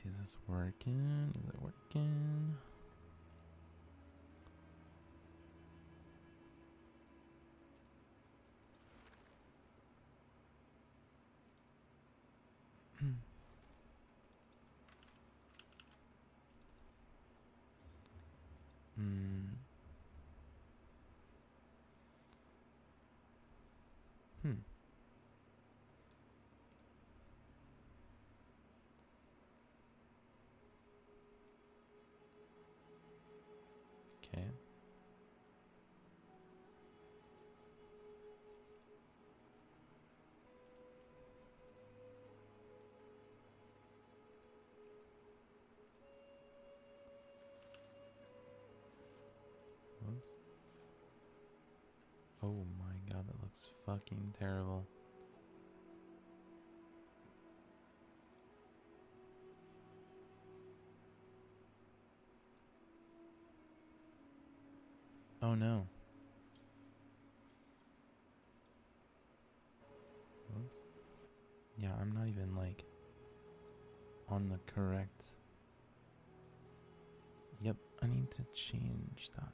Is this working? Is it working? Hmm. Hmm. Okay. Whoops. Oh my god, that looks fucking terrible. Oh no. Whoops. Yeah, I'm not even like on the correct. Yep, I need to change that.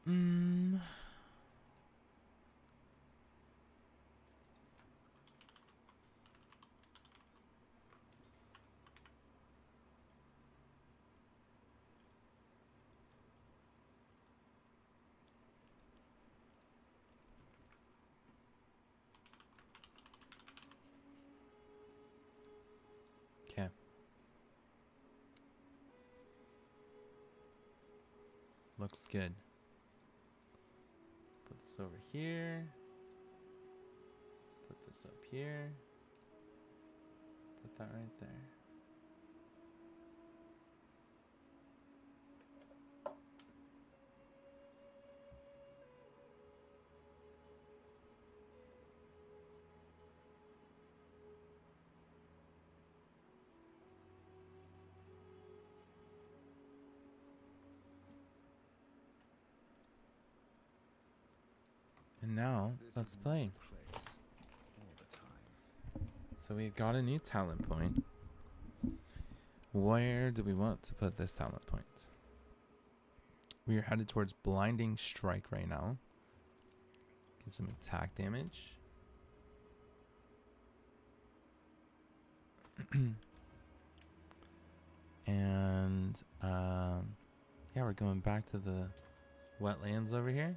mm. Okay. Looks good. Put this over here. Put this up here. Put that right there. And now, let's play. So we've got a new talent point. Where do we want to put this talent point? We are headed towards Blinding Strike right now. Get some attack damage. And, yeah, we're going back to the wetlands over here.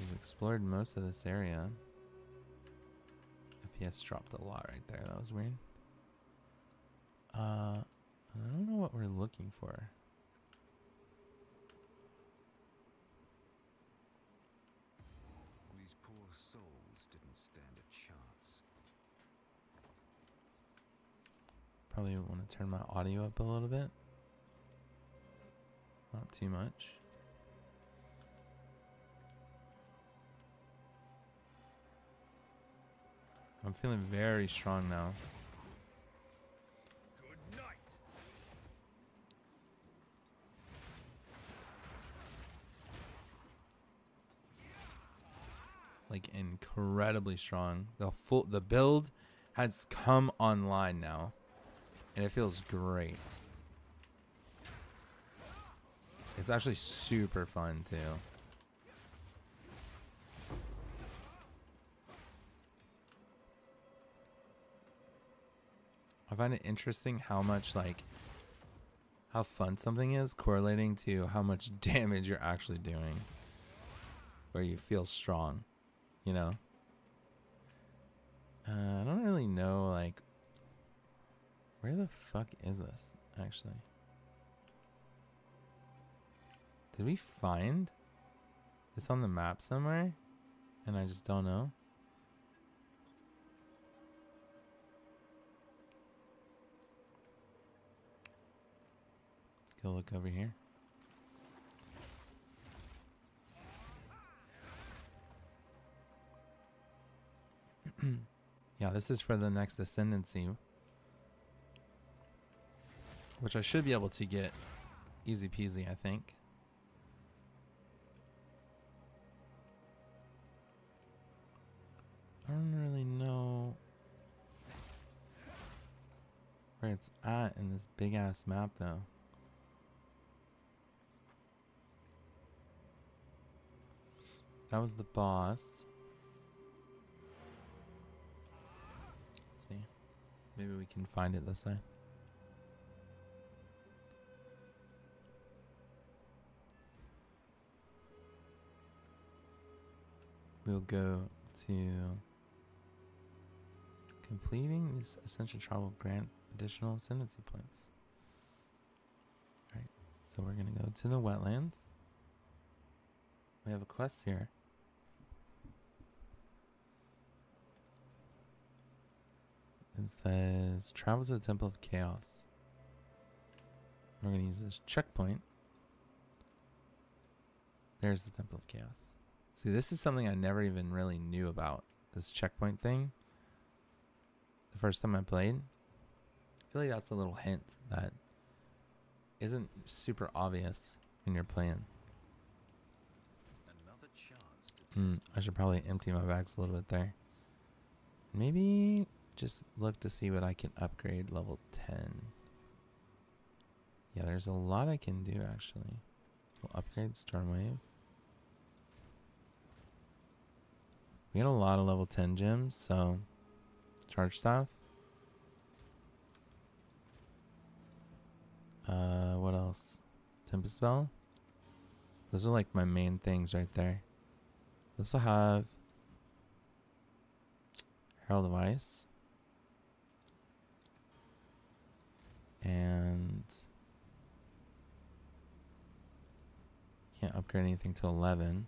We've explored most of this area. FPS dropped a lot right there. That was weird. I don't know what we're looking for. These poor souls didn't stand a chance. Probably want to turn my audio up a little bit. Not too much. I'm feeling very strong now. Good night. Like incredibly strong. The build has come online now, and it feels great. It's actually super fun too. I find it interesting how much how fun something is correlating to how much damage you're actually doing, where you feel strong, you know. I don't really know where the fuck is this actually. Did we find this on the map somewhere? And I just don't know. Let's go look over here. Yeah, this is for the next ascendancy, which I should be able to get easy peasy, I think. I don't really know where it's at in this big ass map though. That was the boss. Let's see. Maybe we can find it this way. We'll go to completing these essential travel grant additional ascendancy points. Alright, so we're gonna go to the wetlands. We have a quest here. It says travel to the Temple of Chaos. We're gonna use this checkpoint. There's the Temple of Chaos. See, this is something I never even really knew about, this checkpoint thing. The first time I played. I feel like that's a little hint that isn't super obvious when you're playing. Another chance to I should probably empty my bags a little bit there. Maybe just look to see what I can upgrade level 10. Yeah, there's a lot I can do actually. We'll upgrade Stormwave. We got a lot of level 10 gems, so charge staff. What else? Tempest Spell. Those are like my main things right there. We also have Herald of Ice. And can't upgrade anything till 11.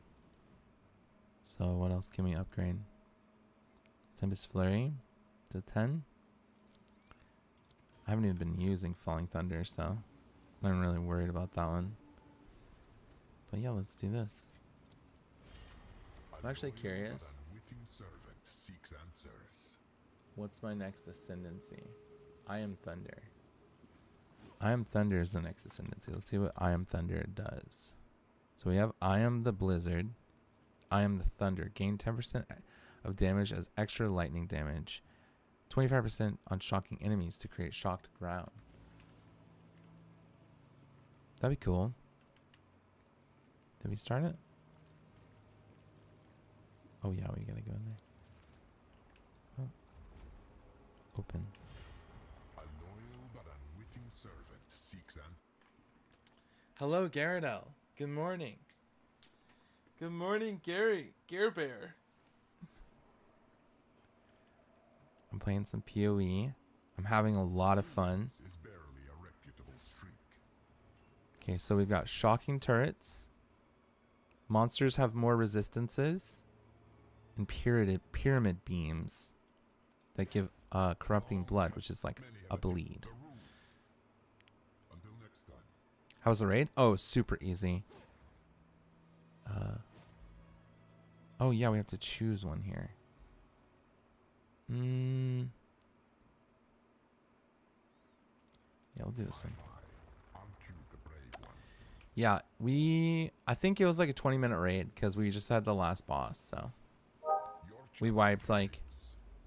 So what else can we upgrade? Tempest Flurry to 10. I haven't even been using Falling Thunder, so I'm not really worried about that one. But yeah, let's do this. I'm actually curious. What's my next ascendancy? I Am Thunder. I Am Thunder is the next ascendancy. Let's see what I Am Thunder does. So we have I Am the Blizzard. I Am the Thunder. Gain 10% of damage as extra lightning damage. 25% on shocking enemies to create shocked ground. That'd be cool. Did we start it? Oh yeah, we gotta go in there. Oh. Open. A loyal but unwitting servant seeks an... Hello, Gyarados. Good morning. Good morning, Gary. Gare Bear. I'm playing some PoE. I'm having a lot of fun. Is barely a reputable streak. Okay, so we've got shocking turrets. Monsters have more resistances. And pyramid beams that give corrupting blood, which is like a bleed. Until next time. How's the raid? Oh, super easy. Oh yeah, we have to choose one here. Yeah, we'll do this one. Aren't you the brave one? Yeah, I think it was like a 20-minute raid because we just had the last boss, so we wiped like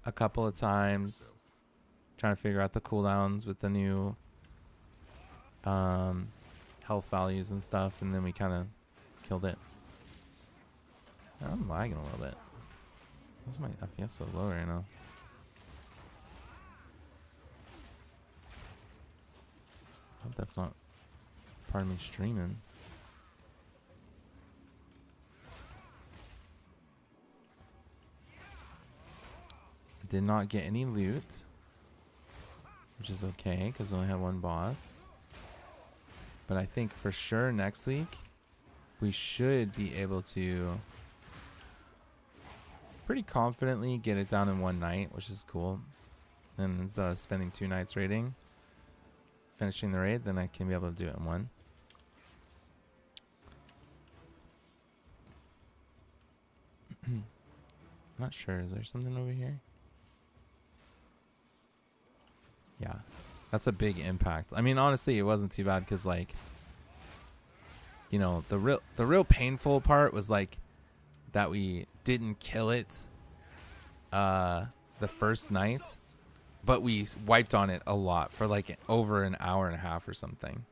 a couple of times trying to figure out the cooldowns with the new health values and stuff, and then we kind of killed it. I'm lagging a little bit. What's my FPS so low right now? I hope that's not part of me streaming. I did not get any loot, which is okay because we only have one boss. But I think for sure next week we should be able to pretty confidently get it down in one night, which is cool. And instead of spending 2 nights raiding, finishing the raid, then I can be able to do it in one. I'm not sure. Is there something over here? Yeah, that's a big impact. I mean, honestly, it wasn't too bad because, like, you know, the real painful part was like that we didn't kill it the first night, but we wiped on it a lot for like over an hour and a half or something.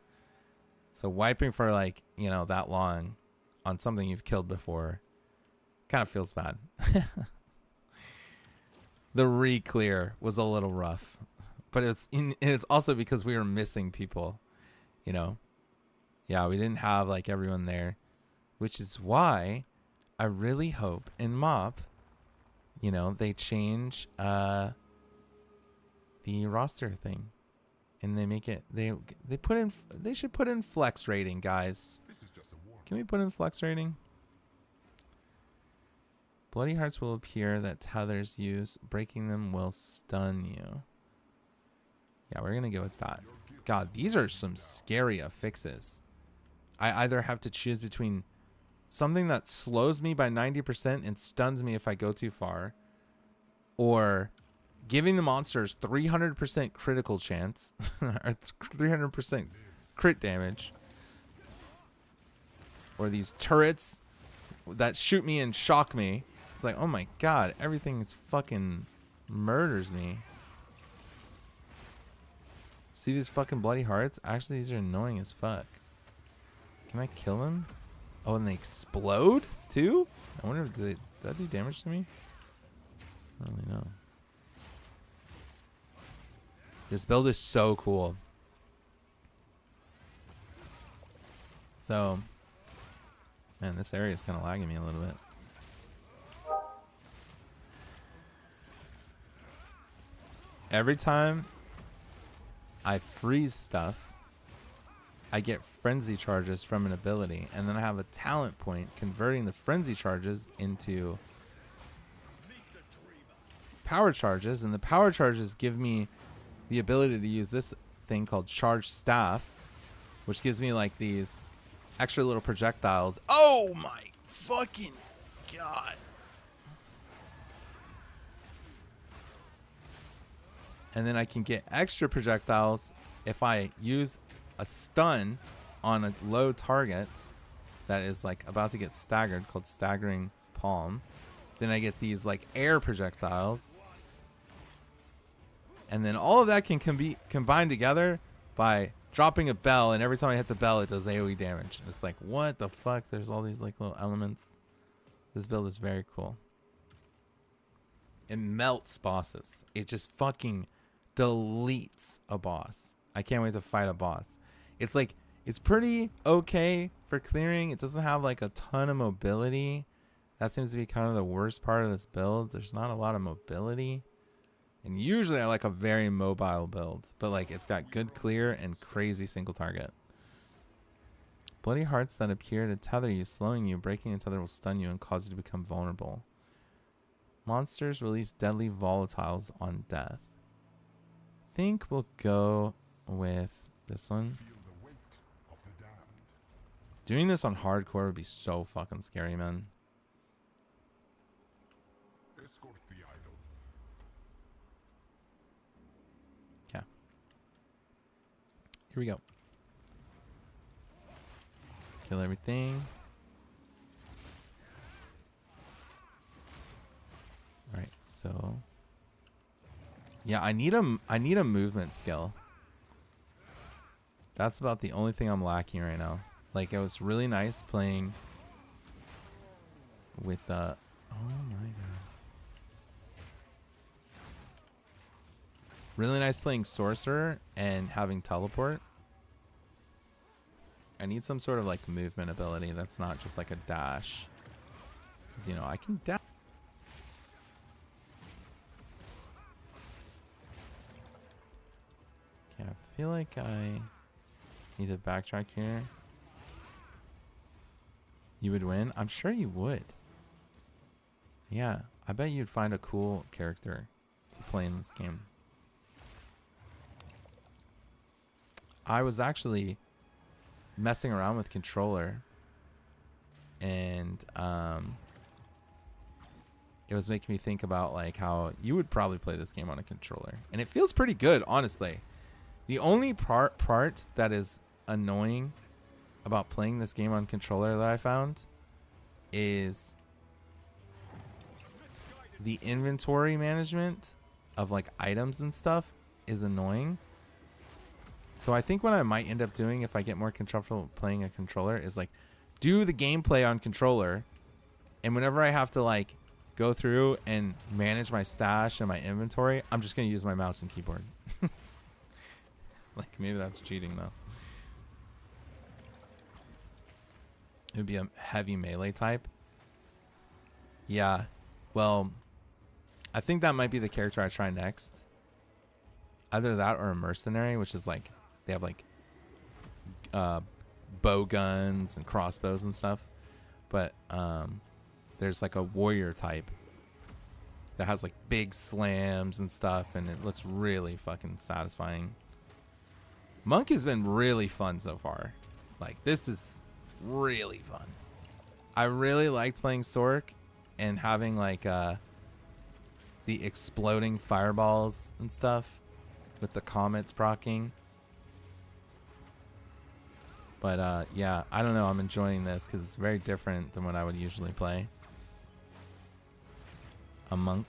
So wiping for like, you know, that long on something you've killed before kind of feels bad. The re-clear was a little rough, but it's also because we were missing people, you know. Yeah, we didn't have like everyone there, which is why I really hope in MoP, you know, they change the roster thing, and they make it they should put in flex rating, guys. This is just a warm. Can we put in flex rating? Bloody Hearts will appear that tethers use. Breaking them will stun you. Yeah, we're gonna go with that. God, these are some scary affixes. I either have to choose between something that slows me by 90% and stuns me if I go too far, or giving the monsters 300% critical chance, or 300% crit damage, or these turrets that shoot me and shock me. It's like, oh my god, everything is fucking murders me. See these fucking Bloody Hearts? Actually, these are annoying as fuck. Can I kill them? Oh, and they explode too? I wonder if did that do damage to me? I don't really know. This build is so cool. So, man, this area is kind of lagging me a little bit. Every time I freeze stuff, I get frenzy charges from an ability, and then I have a talent point converting the frenzy charges into power charges, and the power charges give me the ability to use this thing called Charge Staff, which gives me like these extra little projectiles. Oh my fucking god. And then I can get extra projectiles if I use a stun on a low target that is like about to get staggered, called Staggering Palm. Then I get these like air projectiles. And then all of that can be combined together by dropping a bell, and every time I hit the bell it does AoE damage. It's like, what the fuck? There's all these like little elements. This build is very cool. It melts bosses. It just fucking deletes a boss. I can't wait to fight a boss. It's like, it's pretty okay for clearing. It doesn't have like a ton of mobility. That seems to be kind of the worst part of this build. There's not a lot of mobility. And usually I like a very mobile build, but like it's got good clear and crazy single target. Bloody Hearts that appear to tether you, slowing you. Breaking a tether will stun you and cause you to become vulnerable. Monsters release deadly volatiles on death. Think we'll go with this one. Feel the weight of the damned. Doing this on hardcore would be so fucking scary, man. Escort the idol. Yeah. Here we go. Kill everything. Alright, so yeah, I need a movement skill. That's about the only thing I'm lacking right now. Like, it was really nice playing with oh my god. Really nice playing sorcerer and having teleport. I need some sort of like movement ability that's not just like a dash. 'Cause, you know, I can dash. Okay, I feel like I need to backtrack here. You would win? I'm sure you would. Yeah, I bet you'd find a cool character to play in this game. I was actually messing around with controller, and it was making me think about like how you would probably play this game on a controller, and it feels pretty good, honestly. The only part that is annoying about playing this game on controller that I found is the inventory management of like items and stuff is annoying. So I think what I might end up doing if I get more comfortable playing a controller is like do the gameplay on controller, and whenever I have to like go through and manage my stash and my inventory, I'm just going to use my mouse and keyboard. Like maybe that's cheating though. It would be a heavy melee type. Yeah. Well, I think that might be the character I try next. Either that or a mercenary, which is like they have like bow guns and crossbows and stuff. But there's like a warrior type that has like big slams and stuff, and it looks really fucking satisfying. Monk has been really fun so far. Like this is really fun. I really liked playing Sork and having like the exploding fireballs and stuff with the comets proccing. But yeah, I don't know, I'm enjoying this because it's very different than what I would usually play. A monk.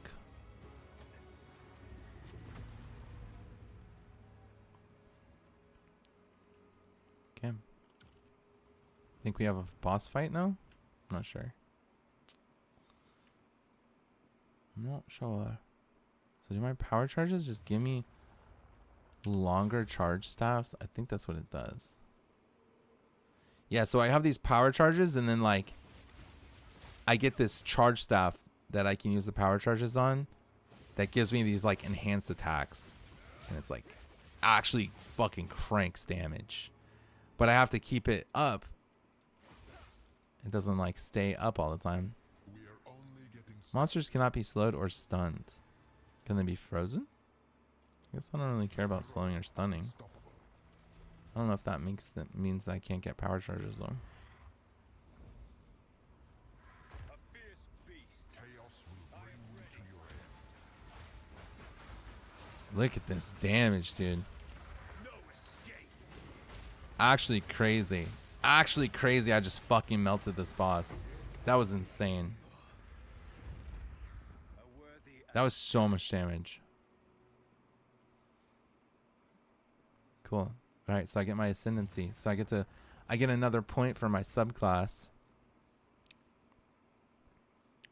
Okay. Think we have a boss fight now? I'm not sure. I'm not sure. So do my power charges just give me longer charge staffs? I think that's what it does. Yeah, so I have these power charges, and then like I get this charge staff that I can use the power charges on that gives me these like enhanced attacks, and it's like actually fucking cranks damage, but I have to keep it up. It doesn't like stay up all the time. We are only getting Monsters cannot be slowed or stunned. Can they be frozen? I guess I don't really care about slowing or stunning. unstoppable. I don't know if that means that I can't get power charges though. A fierce beast. Chaos will bring you to your end. Look at this damage, dude. No escape. Actually crazy. Actually crazy. I just fucking melted this boss. That was insane. A worthy That was so much damage. Cool. All right, so I get my ascendancy. So I get another point for my subclass,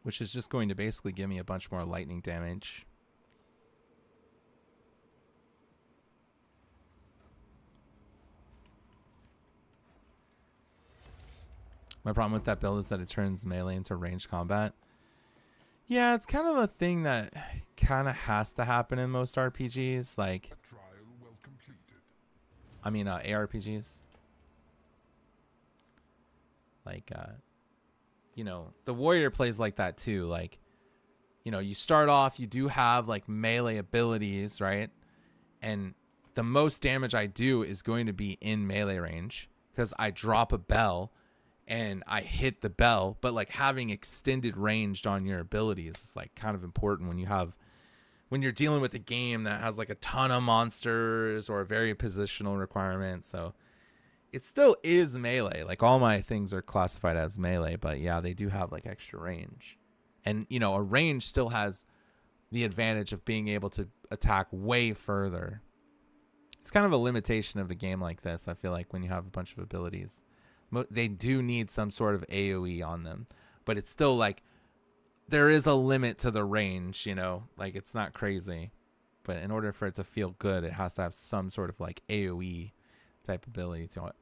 which is just going to basically give me a bunch more lightning damage. My problem with that build is that it turns melee into ranged combat. Yeah, it's kind of a thing that kind of has to happen in most RPGs. Like, A trial well completed. I mean, ARPGs. Like, you know, the warrior plays like that too. Like, you know, you start off, you do have like melee abilities, right? And the most damage I do is going to be in melee range because I drop a bell and I hit the bell. But like having extended range on your abilities is like kind of important when you're dealing with a game that has like a ton of monsters or a very positional requirement. So it still is melee. Like all my things are classified as melee, but yeah, they do have like extra range. And you know, a range still has the advantage of being able to attack way further. It's kind of a limitation of a game like this. I feel like when you have a bunch of abilities, they do need some sort of AoE on them, but it's still like there is a limit to the range, you know, like it's not crazy, but in order for it to feel good, it has to have some sort of like AoE type ability to it.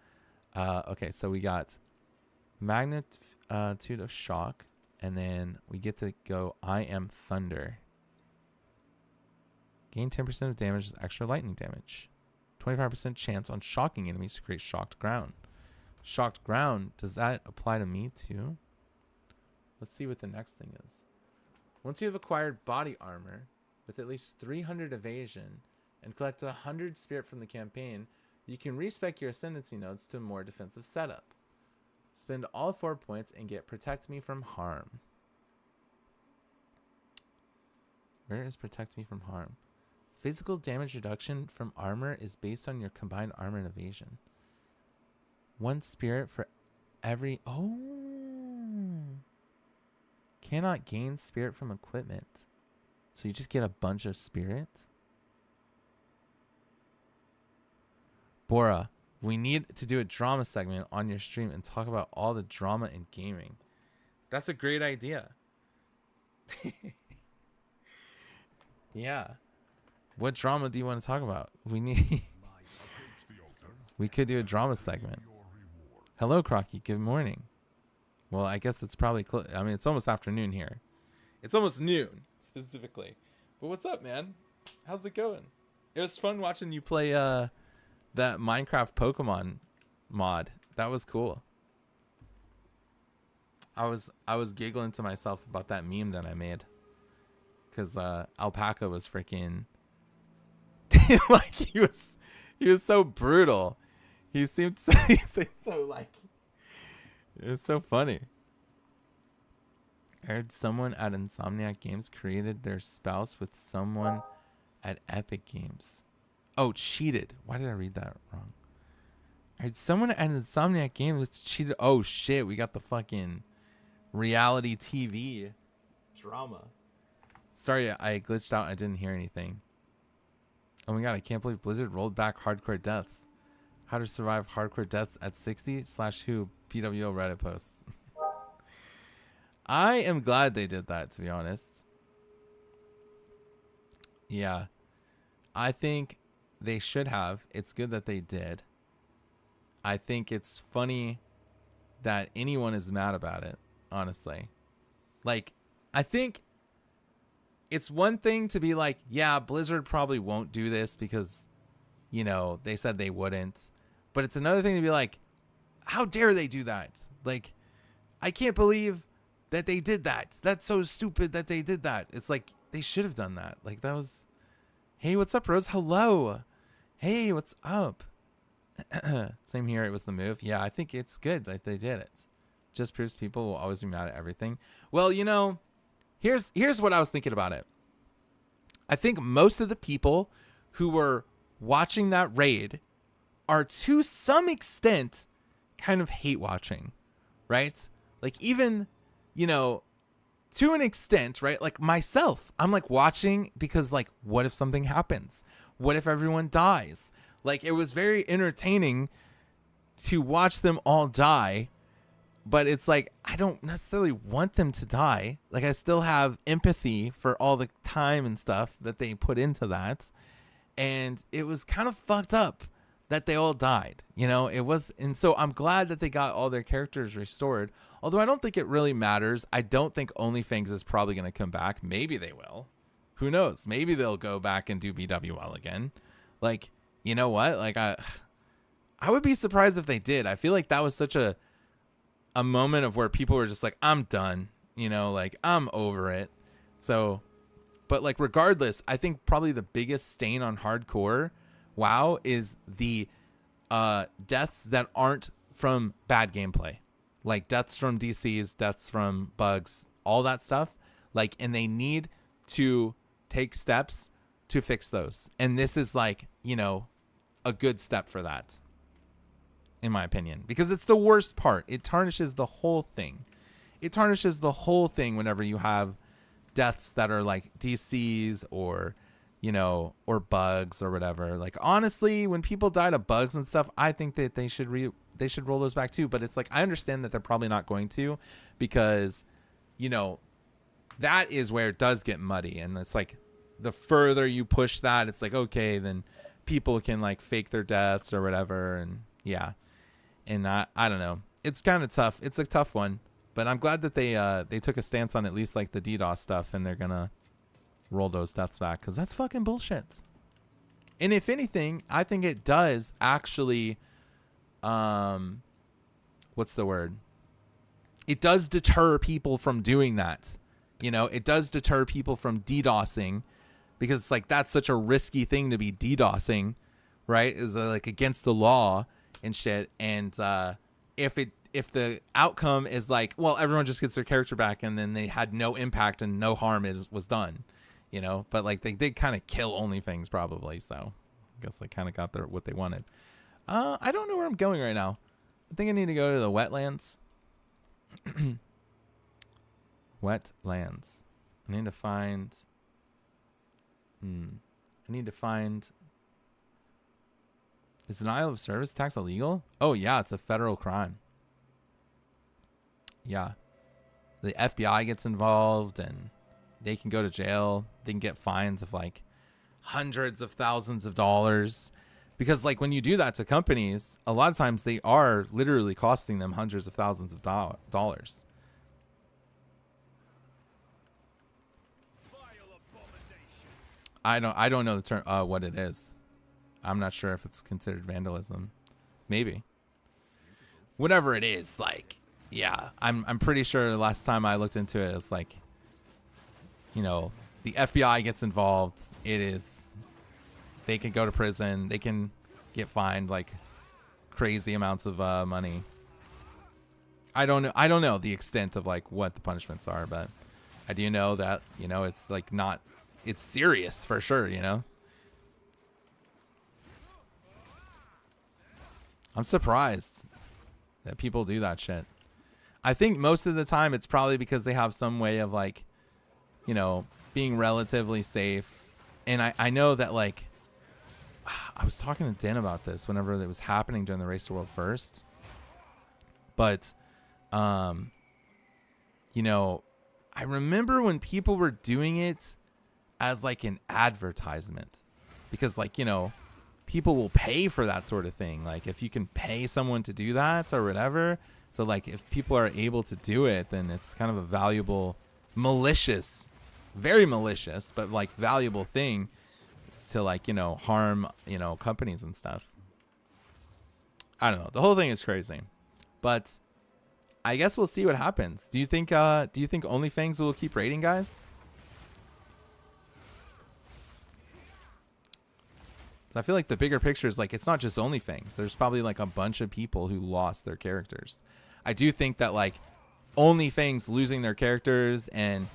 Okay, so we got magnitude of shock, and then we get to go I am thunder. Gain 10% of damage as extra lightning damage. 25% chance on shocking enemies to create shocked ground. Shocked ground. Does that apply to me too? Let's see what the next thing is. Once you have acquired body armor with at least 300 evasion and collect 100 spirit from the campaign, you can respec your ascendancy nodes to a more defensive setup. Spend all 4 points and get protect me from harm. Where is protect me from harm? Physical damage reduction from armor is based on your combined armor and evasion. 1 spirit for every... Oh! Cannot gain spirit from equipment. So you just get a bunch of spirit? Bora, we need to do a drama segment on your stream and talk about all the drama in gaming. That's a great idea. Yeah. What drama do you want to talk about? We need... We could do a drama segment. Hello, Crocky. Good morning. Well, I guess it's probably... I mean, it's almost afternoon here. It's almost noon, specifically. But what's up, man? How's it going? It was fun watching you play that Minecraft Pokemon mod. That was cool. I was giggling to myself about that meme that I made. Because Alpaca was freaking... like, he was so brutal. He seemed so like... It was so funny. I heard someone at Insomniac Games created their spouse with someone at Epic Games. Oh, cheated. Why did I read that wrong? I heard someone at Insomniac Games cheated. Oh, shit. We got the fucking reality TV drama. Sorry, I glitched out. I didn't hear anything. Oh my god, I can't believe Blizzard rolled back hardcore deaths. How to survive hardcore deaths at 60/who PWO Reddit posts. I am glad they did that, to be honest. Yeah. I think they should have. It's good that they did. I think it's funny that anyone is mad about it, honestly. Like, I think it's one thing to be like, yeah, Blizzard probably won't do this because, you know, they said they wouldn't. But it's another thing to be like, how dare they do that? Like, I can't believe that they did that. That's so stupid that they did that. It's like, they should have done that. Like, that was... Hey, what's up, Rose? Hello. Hey, what's up? Same here. It was the move. Yeah, I think it's good that they did it. Just proves people will always be mad at everything. Well, you know, here's what I was thinking about it. I think most of the people who were watching that raid are to some extent kind of hate watching, right? Like, even, you know, to an extent, right? Like myself, I'm like watching because, like, what if something happens? What if everyone dies? Like, it was very entertaining to watch them all die, but it's like, I don't necessarily want them to die. Like, I still have empathy for all the time and stuff that they put into that. And it was kind of fucked up that they all died, you know. It was, and so I'm glad that they got all their characters restored, although I don't think it really matters. I don't think OnlyFans is probably going to come back. Maybe they will, who knows? Maybe they'll go back and do BWL again. Like, you know what, like, I would be surprised if they did. I feel like that was such a moment of where people were just like, I'm done, you know, like, I'm over it. So, but like, regardless, I think probably the biggest stain on hardcore WoW is the deaths that aren't from bad gameplay, like deaths from DCs, deaths from bugs, all that stuff. Like, and they need to take steps to fix those. And this is, like, you know, a good step for that, in my opinion, because it's the worst part. It tarnishes the whole thing. It tarnishes the whole thing whenever you have deaths that are like DCs or, you know, or bugs or whatever. Like, honestly, when people die to bugs and stuff, I think that they should roll those back too. But it's like, I understand that they're probably not going to, because, you know, that is where it does get muddy. And it's like, the further you push that, it's like, okay, then people can like fake their deaths or whatever. And yeah. And I don't know. It's kind of tough. It's a tough one, but I'm glad that they took a stance on at least like the DDoS stuff, and they're going to roll those deaths back, because that's fucking bullshit. And if anything, I think it does actually what's the word? It does deter people from doing that. You know, it does deter people from DDoSing, because it's like that's such a risky thing to be DDoSing, right? Is like against the law and shit. And if the outcome is like, well, everyone just gets their character back, and then they had no impact and no harm was done, you know. But like they did kind of kill OnlyFans probably, so I guess they kind of got what they wanted. I don't know where I'm going right now. I think I need to go to the wetlands. Wetlands. I need to find. I need to find. Is denial of service tax illegal? Oh yeah, it's a federal crime. Yeah, the FBI gets involved and they can go to jail. They can get fines of like hundreds of thousands of dollars, because like when you do that to companies, a lot of times they are literally costing them hundreds of thousands of dollars. I don't know the term, what it is. I'm not sure if it's considered vandalism. Maybe. Whatever it is, like, yeah, I'm pretty sure the last time I looked into it, it's like, you know, the FBI gets involved. They can go to prison. They can get fined like crazy amounts of money. I don't know the extent of like what the punishments are, but I do know that, you know, it's like not, it's serious for sure, you know. I'm surprised that people do that shit. I think most of the time it's probably because they have some way of like, you know, being relatively safe. And I know that like, I was talking to Dan about this whenever it was happening during the Race to World First. But, you know, I remember when people were doing it as like an advertisement, because like, you know, people will pay for that sort of thing. Like if you can pay someone to do that or whatever. So like if people are able to do it, then it's kind of a valuable, malicious, very malicious, but like valuable thing to like, you know, harm, you know, companies and stuff. I don't know. The whole thing is crazy, but I guess we'll see what happens. Do you think OnlyFans will keep raiding, guys? So I feel like the bigger picture is like, it's not just OnlyFans. There's probably like a bunch of people who lost their characters. I do think that like OnlyFans losing their characters and,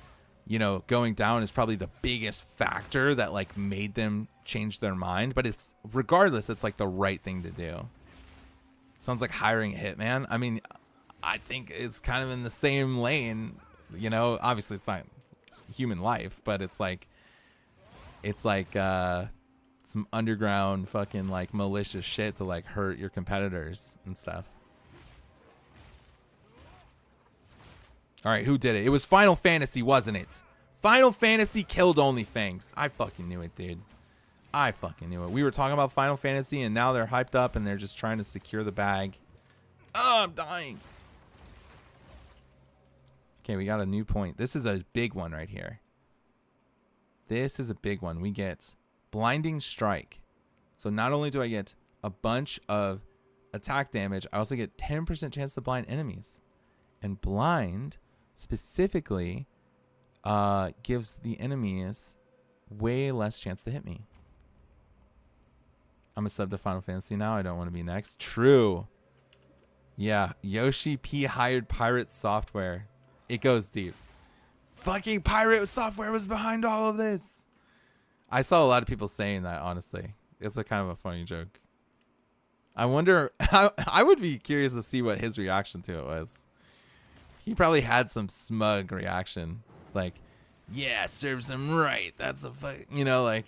you know, going down is probably the biggest factor that like made them change their mind. But it's regardless, it's like the right thing to do. Sounds like hiring a hitman. I mean, I think it's kind of in the same lane, you know, obviously it's not human life, but it's like some underground fucking like malicious shit to like hurt your competitors and stuff. All right, who did it? It was Final Fantasy, wasn't it? Final Fantasy killed OnlyFans. I fucking knew it, dude. I fucking knew it. We were talking about Final Fantasy and now they're hyped up and they're just trying to secure the bag. Oh, I'm dying. Okay, we got a new point. This is a big one right here. This is a big one. We get Blinding Strike. So not only do I get a bunch of attack damage, I also get 10% chance to blind enemies. And blind specifically gives the enemies way less chance to hit me. I'm a sub to Final Fantasy now. I don't want to be next. True. Yeah, Yoshi P hired Pirate Software. It goes deep. Fucking Pirate Software was behind all of this. I saw a lot of people saying that, honestly. It's a kind of a funny joke. I wonder, I would be curious to see what his reaction to it was. He probably had some smug reaction. Like, yeah, serves him right. That's a fuck, you know, like.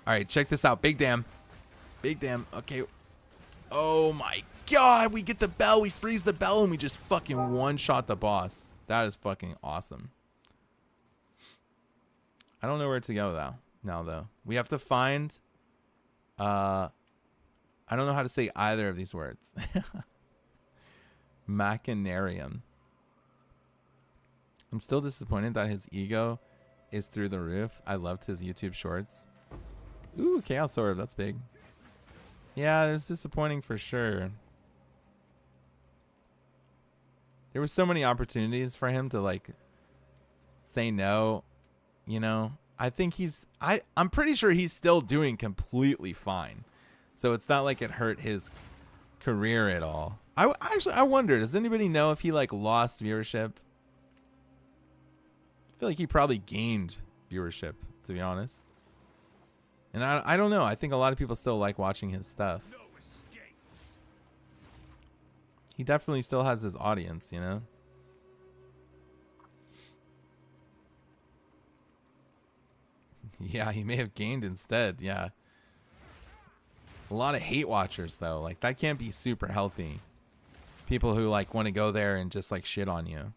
All right, check this out. Big Dam. Big Dam. Okay. Oh my God. We get the bell. We freeze the bell and we just fucking one-shot the boss. That is fucking awesome. I don't know where to go now though. We have to find I don't know how to say either of these words. Machinarium. I'm still disappointed that his ego is through the roof. I loved his YouTube shorts. Ooh, Chaos Orb, that's big. Yeah, it's disappointing for sure. There were so many opportunities for him to like say no, you know. I think I'm pretty sure he's still doing completely fine. So it's not like it hurt his career at all. I wonder, does anybody know if he like lost viewership? I feel like he probably gained viewership, to be honest. And I don't know. I think a lot of people still like watching his stuff. No escape. He definitely still has his audience, you know? Yeah, he may have gained instead. Yeah. A lot of hate watchers, though. Like, that can't be super healthy. People who, like, want to go there and just, like, shit on you.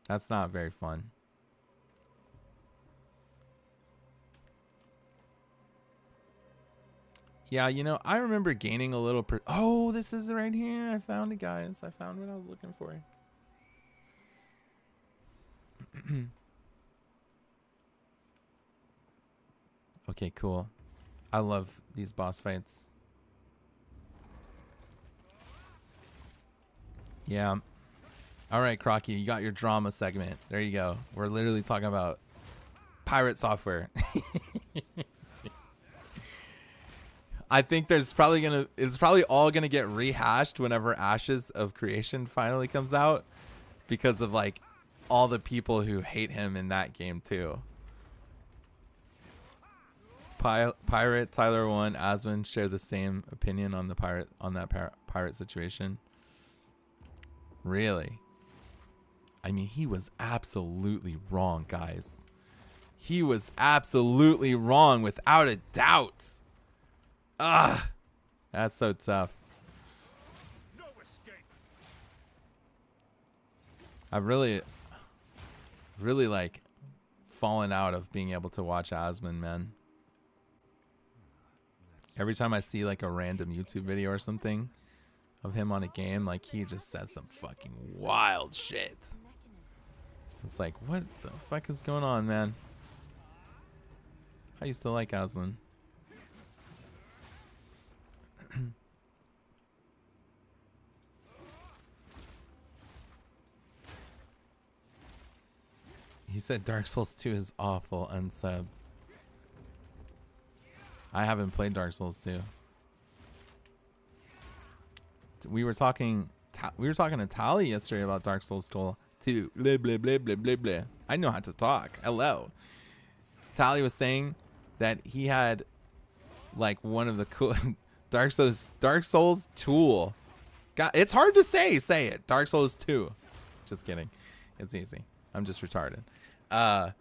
That's not very fun. Yeah, you know, I remember gaining a little... Oh, this is right here. I found it, guys. I found what I was looking for. Okay, cool. I love these boss fights. Yeah. All right, Crocky, you got your drama segment. There you go. We're literally talking about pirate software. I think it's probably all gonna get rehashed whenever Ashes of Creation finally comes out, because of like all the people who hate him in that game too. Pirate, Tyler 1, Asmon share the same opinion on the pirate situation. Really? I mean, he was absolutely wrong, guys. He was absolutely wrong without a doubt. Ah, that's so tough. No escape. I've really like fallen out of being able to watch Asmon, man. Every time I see like a random YouTube video or something of him on a game, like he just says some fucking wild shit. It's like, what the fuck is going on, man? I used to like Aslan. He said Dark Souls 2 is awful, unsubbed. I haven't played Dark Souls 2. We were talking to Tali yesterday about Dark Souls 2. Blah, blah, blah, blah, blah, blah. I know how to talk. Hello. Tali was saying that he had like one of the cool Dark Souls Tool. God, it's hard to say. Say it. Dark Souls 2. Just kidding. It's easy. I'm just retarded. But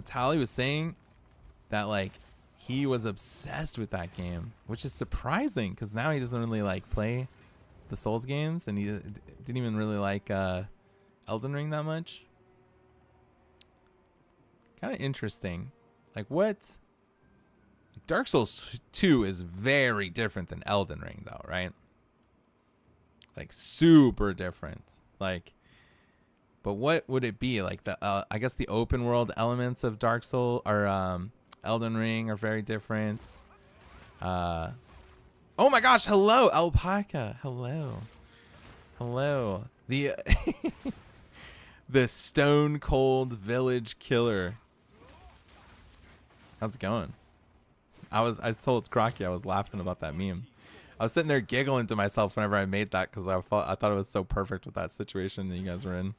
Tali was saying that like he was obsessed with that game, which is surprising because now he doesn't really like play the Souls games, and he didn't even really like Elden Ring that much. Kind of interesting. Like what? Dark Souls 2 is very different than Elden Ring though, right? Like super different. Like, but what would it be? Like the I guess the open world elements of Dark Souls or Elden Ring are very different. Oh my gosh, hello Alpaca. Hello. The the Stone Cold Village Killer. How's it going? I told Crocky I was laughing about that meme. I was sitting there giggling to myself whenever I made that because I thought it was so perfect with that situation that you guys were in.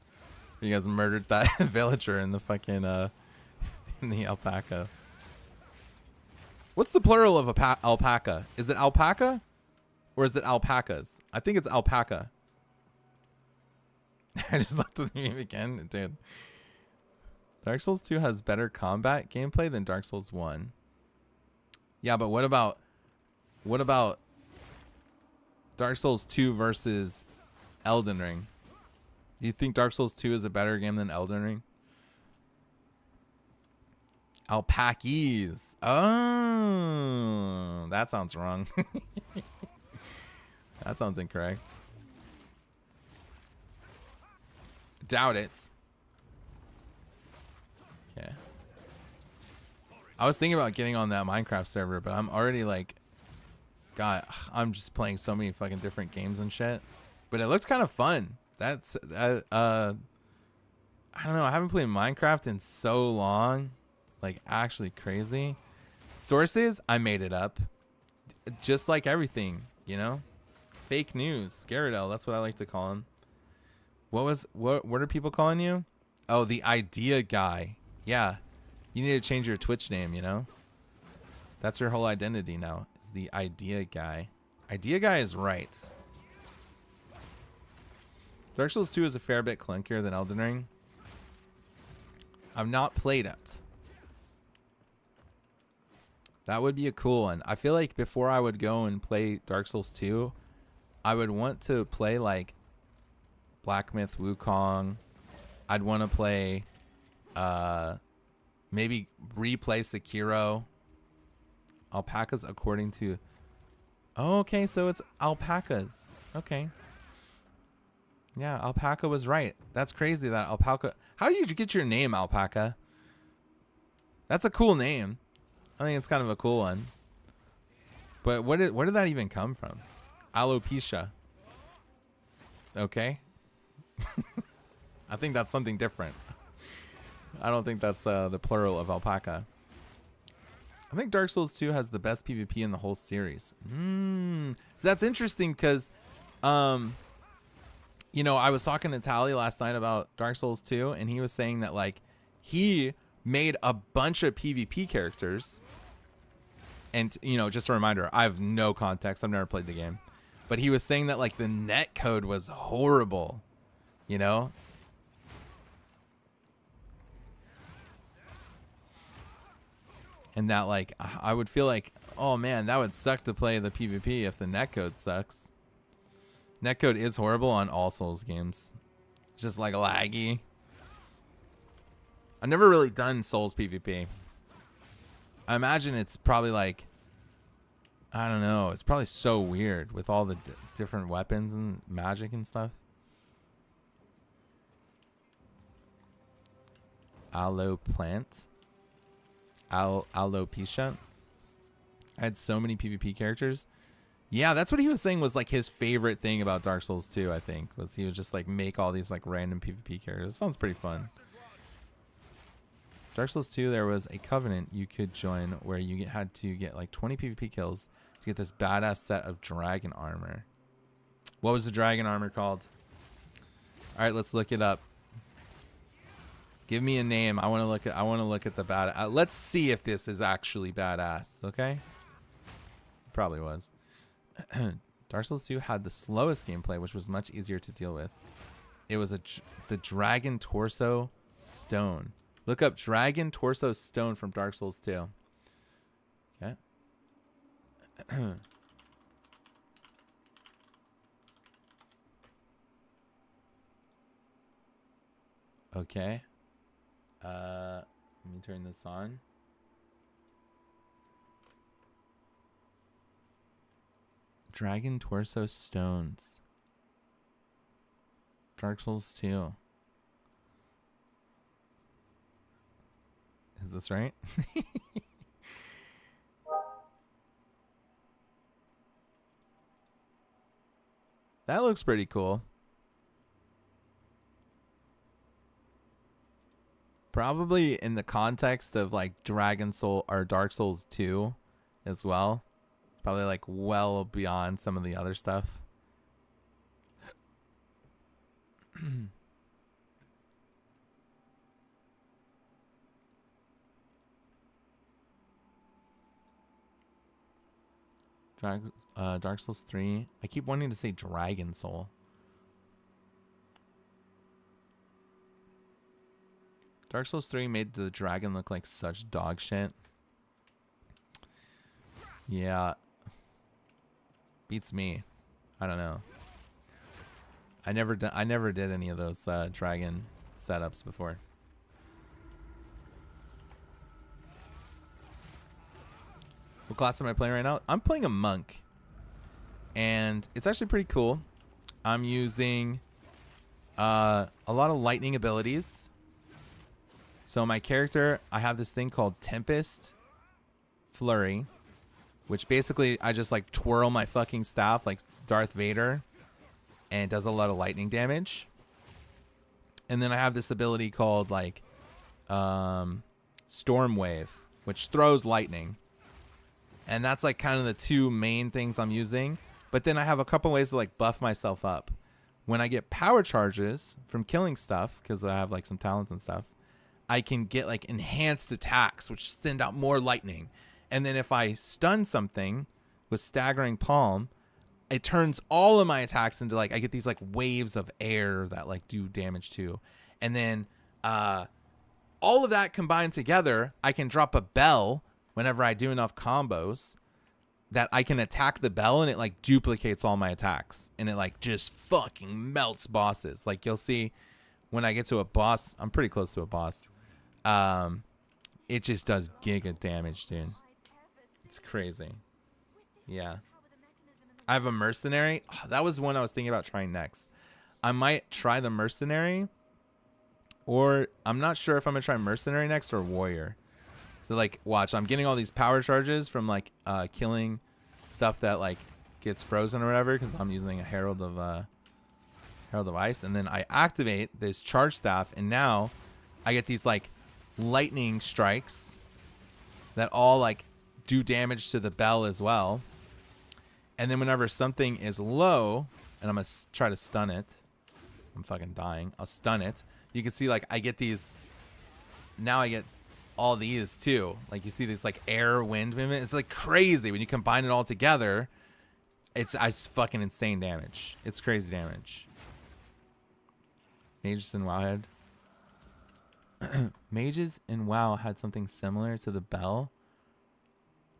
You guys murdered that villager in the fucking in the alpaca. What's the plural of alpaca? Is it alpaca or is it alpacas? I think it's alpaca. I just looked at the meme again. It did. Dark Souls 2 has better combat gameplay than Dark Souls 1. Yeah, but what about Dark Souls 2 versus Elden Ring? Do you think Dark Souls 2 is a better game than Elden Ring? Alpacas. Oh, that sounds wrong. That sounds incorrect. Doubt it. Okay. I was thinking about getting on that Minecraft server, but I'm already like God, I'm just playing so many fucking different games and shit. But it looks kind of fun. That's I don't know. I haven't played Minecraft in so long. Like actually crazy. Sources, I made it up. Just like everything, you know? Fake news. Scaradel, that's what I like to call him. What are people calling you? Oh, the idea guy. Yeah. You need to change your Twitch name, you know? That's your whole identity now. Is the idea guy. Idea guy is right. Dark Souls 2 is a fair bit clunkier than Elden Ring. I've not played it. That would be a cool one. I feel like before I would go and play Dark Souls 2, I would want to play like Black Myth Wukong. I'd want to play maybe replay Sekiro. Alpacas according to... Oh, okay, so it's alpacas. Okay. Yeah, alpaca was right. That's crazy that alpaca... How did you get your name, Alpaca? That's a cool name. I think it's kind of a cool one. But where did that even come from? Alopecia. Okay. I think that's something different. I don't think that's the plural of alpaca. I think Dark Souls 2 has the best PvP in the whole series. So that's interesting because, you know, I was talking to Tally last night about Dark Souls 2, and he was saying that, like, he made a bunch of PvP characters. And, you know, just a reminder, I have no context. I've never played the game. But he was saying that, like, the net code was horrible, you know? And that, like, I would feel like, oh, man, that would suck to play the PvP if the netcode sucks. Netcode is horrible on all Souls games. Just, like, laggy. I've never really done Souls PvP. I imagine it's probably, like, I don't know. It's probably so weird with all the different weapons and magic and stuff. Aloe plant. Alopecia. I had so many PvP characters. Yeah, that's what he was saying was like his favorite thing about Dark Souls 2, I think, was he would just like make all these like random PvP characters. Sounds pretty fun. Dark Souls 2, there was a covenant you could join where you had to get like 20 PvP kills to get this badass set of dragon armor. What was the dragon armor called? All right, let's look it up. Give me a name. I want to look at the bad. Let's see if this is actually badass. Okay. Probably was. Dark Souls 2 had the slowest gameplay, which was much easier to deal with. It was the Dragon Torso Stone. Look up Dragon Torso Stone from Dark Souls 2. Okay. Okay. Let me turn this on. Dragon Torso Stones. Dark Souls 2. Is this right? That looks pretty cool. Probably in the context of like Dragon Soul or Dark Souls 2 as well. Probably like well beyond some of the other stuff. Dark Souls 3. I keep wanting to say Dragon Soul. Dark Souls 3 made the dragon look like such dog shit. Yeah. Beats me. I don't know. I never did any of those dragon setups before. What class am I playing right now? I'm playing a monk. And it's actually pretty cool. I'm using a lot of lightning abilities. So my character, I have this thing called Tempest Flurry. which basically I just like twirl my fucking staff like Darth Vader, and it does a lot of lightning damage. And then I have this ability called like Storm Wave, which throws lightning. And that's like kind of the two main things I'm using. But then I have a couple ways to like buff myself up. When I get power charges from killing stuff, because I have like some talents and stuff, I can get like enhanced attacks, which send out more lightning. And then if I stun something with Staggering Palm, it turns all of my attacks into like, I get these like waves of air that like do damage too. And then all of that combined together, I can drop a bell whenever I do enough combos that I can attack the bell, and it like duplicates all my attacks, and it like just fucking melts bosses. Like you'll see when I get to a boss, I'm pretty close to a boss. It just does giga damage, dude. It's crazy. Yeah. I have a mercenary. Oh, that was one I was thinking about trying next. I might try the mercenary, or I'm not sure if I'm gonna try mercenary next or warrior. So like, watch, I'm getting all these power charges from like killing stuff that like gets frozen or whatever, because I'm using a Herald of Ice, and then I activate this charge staff, and now I get these like lightning strikes that all like do damage to the bell as well. And then whenever something is low, and I'm gonna try to stun it, I'm fucking dying. I'll stun it. You can see like I get these. Now I get all these too. Like you see this like air wind movement. It's like crazy when you combine it all together. It's fucking insane damage. It's crazy damage. Mages in WoW had Mages in WoW had something similar to the bell.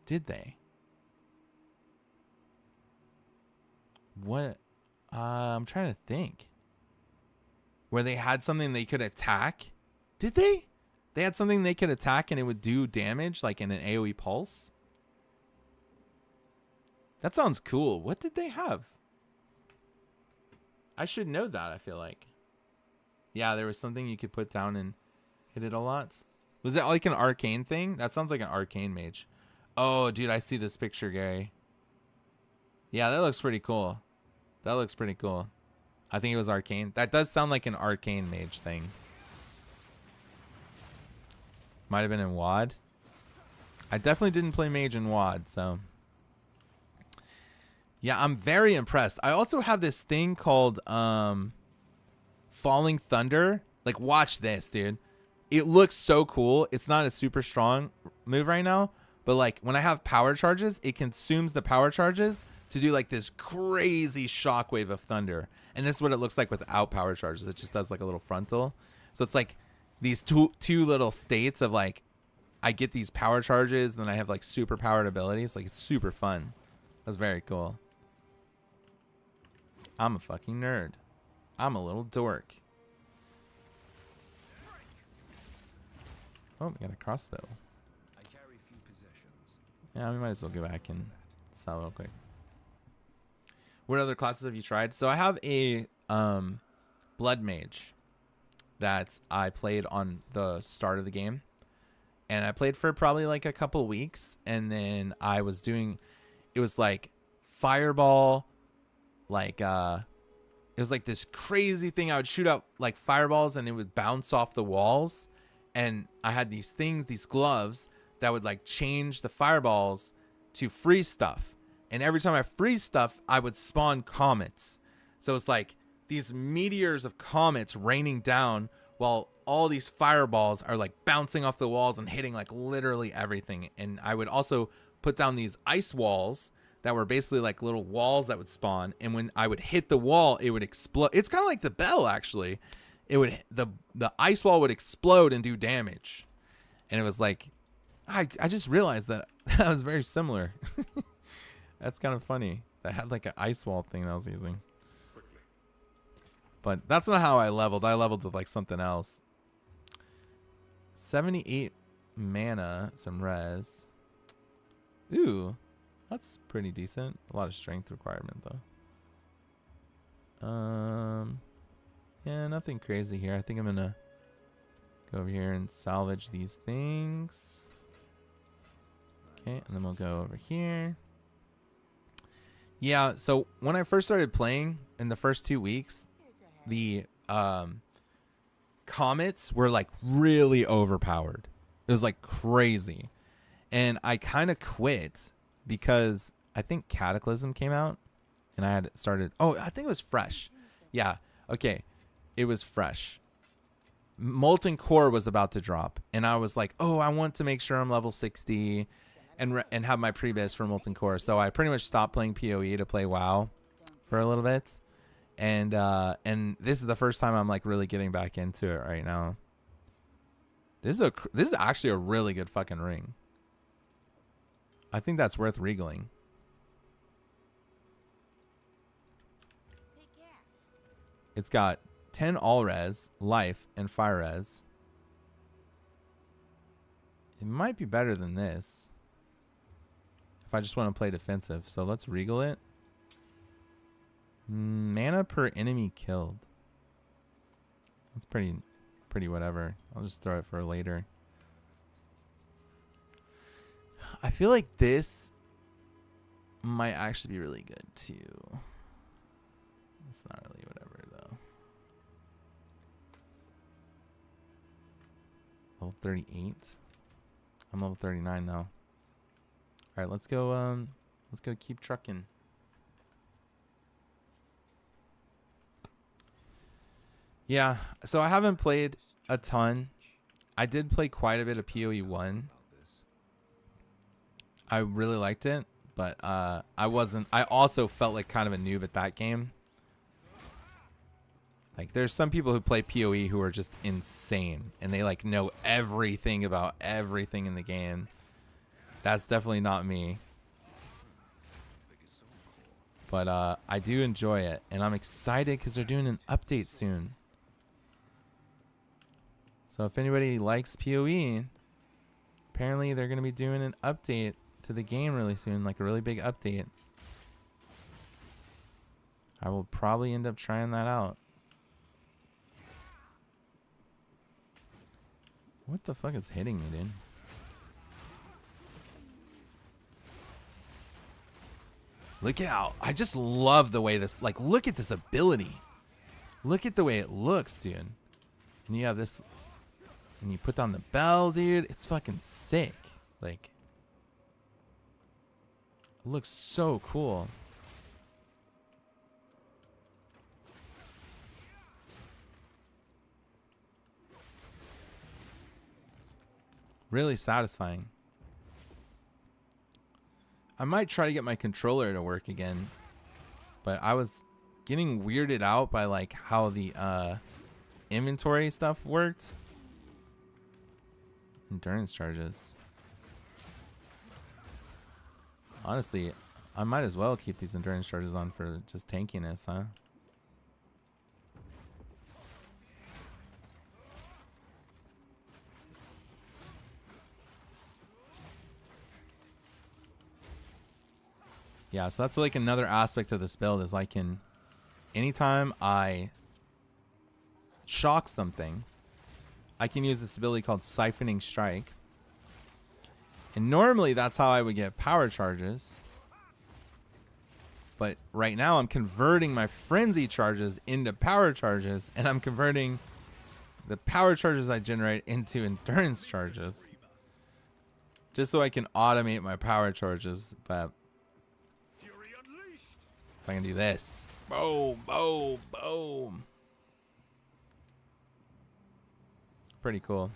Did they? What? I'm trying to think. Where they had something they could attack. Did they? They had something they could attack and it would do damage, like in an AoE pulse. That sounds cool. What did they have? I should know that, I feel like. Yeah, there was something you could put down and hit it a lot. Was that like an arcane thing? That sounds like an arcane mage. Oh, dude, I see this picture, Gary. Yeah, that looks pretty cool. That looks pretty cool. I think it was arcane. That does sound like an arcane mage thing. Might have been in WoD. I definitely didn't play mage in WoD, so. Yeah, I'm very impressed. I also have this thing called Falling Thunder. Like, watch this, dude. It looks so cool. It's not a super strong move right now, but like when I have power charges, it consumes the power charges to do like this crazy shockwave of thunder. And this is what it looks like without power charges. It just does like a little frontal. So it's like these two little states of like, I get these power charges, then I have like super powered abilities. Like it's super fun. That's very cool. I'm a fucking nerd. I'm a little dork. Oh, we got a crossbow. I carry few possessions. Yeah, we might as well go back and sell real quick. What other classes have you tried? So I have a blood mage that I played on the start of the game, and I played for probably like a couple weeks, and then I was doing, it was like fireball, like it was like this crazy thing. I would shoot out like fireballs and it would bounce off the walls, and I had these things, these gloves that would like change the fireballs to freeze stuff. And every time I freeze stuff, I would spawn comets. So it's like these meteors of comets raining down while all these fireballs are like bouncing off the walls and hitting like literally everything. And I would also put down these ice walls that were basically like little walls that would spawn. And when I would hit the wall, it would explode. It's kind of like the bell, actually. It would, the ice wall would explode and do damage. And it was like, I just realized that that was very similar. That's kind of funny. I had like an ice wall thing that I was using. But that's not how I leveled. I leveled with like something else. 78 mana, some res. Ooh, that's pretty decent. A lot of strength requirement though. Yeah, nothing crazy here. I think I'm gonna go over here and salvage these things. Okay, and then we'll go over here. Yeah, so when I first started playing in the first 2 weeks, the comets were like really overpowered. It was like crazy. And I kind of quit because I think Cataclysm came out and I had started. Oh, I think it was Fresh. Yeah. Okay. It was Fresh. Molten Core was about to drop. And I was like, oh, I want to make sure I'm level 60 and have my pre-biz for Molten Core. So I pretty much stopped playing PoE to play WoW for a little bit. And this is the first time I'm like really getting back into it right now. This is actually a really good fucking ring. I think that's worth regaling. It's got 10 all res, life, and fire res. It might be better than this if I just want to play defensive. So let's regal it. Mana per enemy killed. That's pretty whatever. I'll just throw it for later. I feel like this might actually be really good too. It's not really whatever though. Level 38. I'm level 39 now. All right, let's go keep trucking. Yeah, so I haven't played a ton. I did play quite a bit of PoE 1. I really liked it, but I also felt like kind of a noob at that game. Like there's some people who play PoE who are just insane and they like know everything about everything in the game. That's definitely not me. But I do enjoy it and I'm excited because they're doing an update soon. So if anybody likes PoE, apparently they're going to be doing an update to the game really soon, like a really big update. I will probably end up trying that out. What the fuck is hitting me, dude? Look out. I just love the way this, like, look at this ability. Look at the way it looks, dude. And you have this, and you put down the bell, dude. It's fucking sick. Like, it looks so cool. Really satisfying. I might try to get my controller to work again, but I was getting weirded out by like how the inventory stuff worked. Endurance charges. Honestly, I might as well keep these endurance charges on for just tankiness, huh? Yeah, so that's like another aspect of this build is I can, anytime I shock something, I can use this ability called Siphoning Strike. And normally that's how I would get power charges. But right now I'm converting my frenzy charges into power charges, and I'm converting the power charges I generate into endurance charges. Just so I can automate my power charges, but so I can do this. Boom, boom, boom. Pretty cool.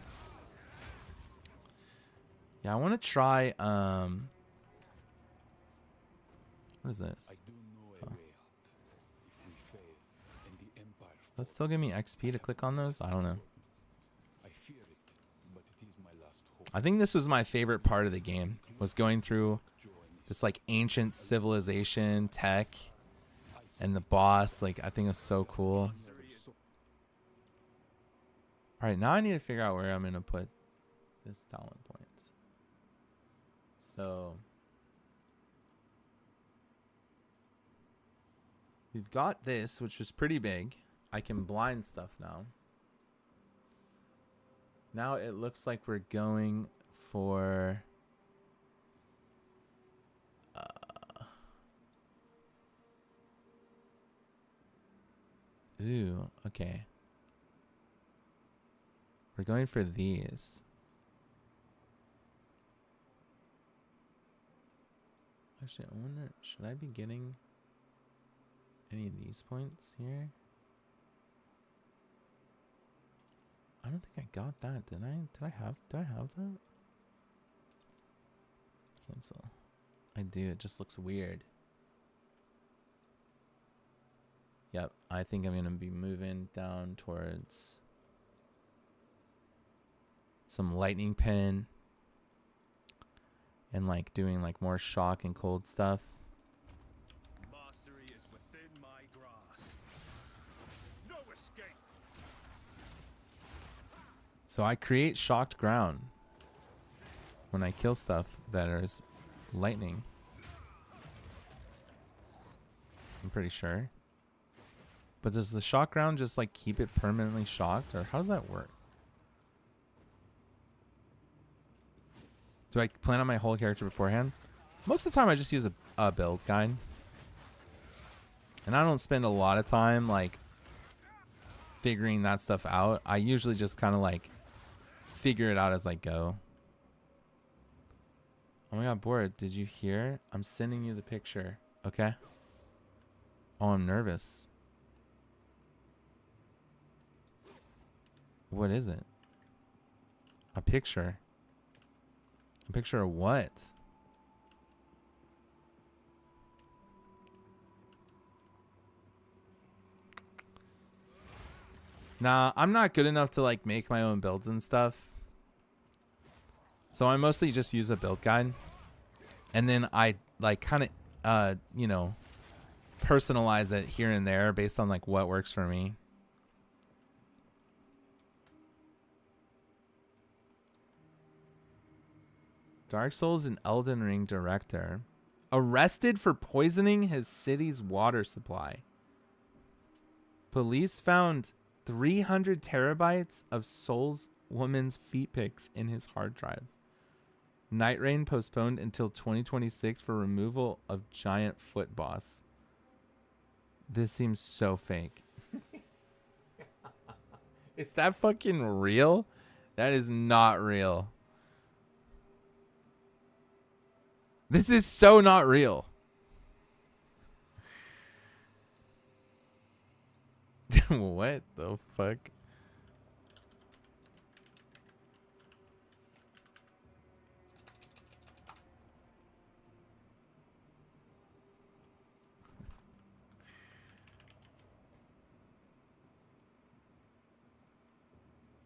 Yeah, I want to try, what is this? Oh. Let's still give me XP to click on those? I don't know. I think this was my favorite part of the game, was going through this like ancient civilization tech and the boss. Like, I think it's so cool. All right, now I need to figure out where I'm going to put this talent point. So we've got this, which was pretty big. I can blind stuff now. Now it looks like we're going for Ooh, okay. We're going for these. Actually, I wonder, should I be getting any of these points here? I don't think I got that, did I? Did I have that? Cancel. I do, it just looks weird. Yep, I think I'm gonna be moving down towards some lightning pin and like doing like more shock and cold stuff. Mastery is within my grasp. No escape. So I create shocked ground when I kill stuff that is lightning. I'm pretty sure. But does the shock ground just like keep it permanently shocked, or how does that work? Do I plan on my whole character beforehand? Most of the time I just use a build guide. And I don't spend a lot of time like figuring that stuff out. I usually just kind of like figure it out as I go. Oh my god, Bora, did you hear? I'm sending you the picture. Okay? Oh, I'm nervous. What is it? A picture. A picture of what? Nah, I'm not good enough to like make my own builds and stuff. So I mostly just use a build guide. And then I like kind of, you know, personalize it here and there based on like what works for me. Dark Souls and Elden Ring director arrested for poisoning his city's water supply. Police found 300 terabytes of Souls woman's feet pics in his hard drive. Night Rain postponed until 2026 for removal of giant foot boss. This seems so fake. Is that fucking real? That is not real. This is so not real. What the fuck?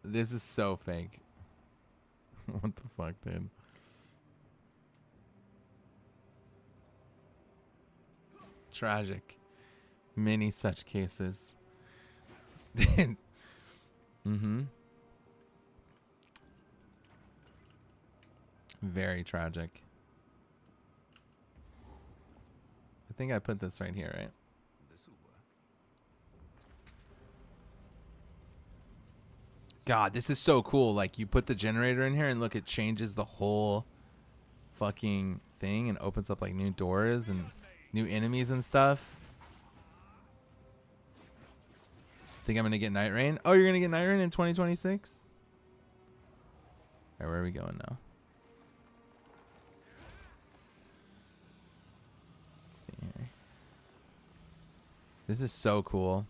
This is so fake. What the fuck, dude? Tragic. Many such cases. Mm-hmm. Very tragic. I think I put this right here, right? This'll work. God, this is so cool. Like, you put the generator in here and look, it changes the whole fucking thing and opens up like new doors and new enemies and stuff. Think I'm gonna get Night Rain? Oh, you're gonna get Night Rain in 2026? Alright, where are we going now? Let's see here. This is so cool.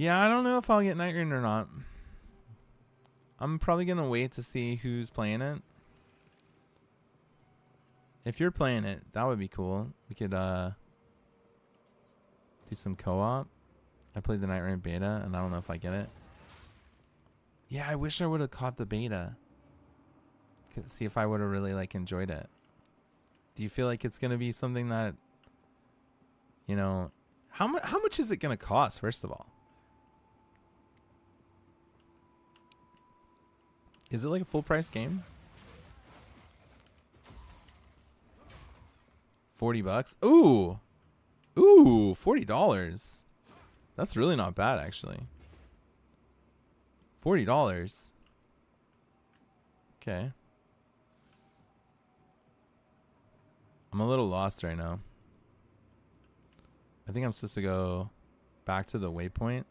Yeah, I don't know if I'll get Night Rain or not. I'm probably going to wait to see who's playing it. If you're playing it, that would be cool. We could do some co-op. I played the Night Rain beta, and I don't know if I get it. Yeah, I wish I would have caught the beta. Could see if I would have really like enjoyed it. Do you feel like it's going to be something that, you know, how much is it going to cost, first of all? Is it like a full price game? $40. Ooh. Ooh, $40. That's really not bad, actually. $40. Okay. I'm a little lost right now. I think I'm supposed to go back to the waypoint.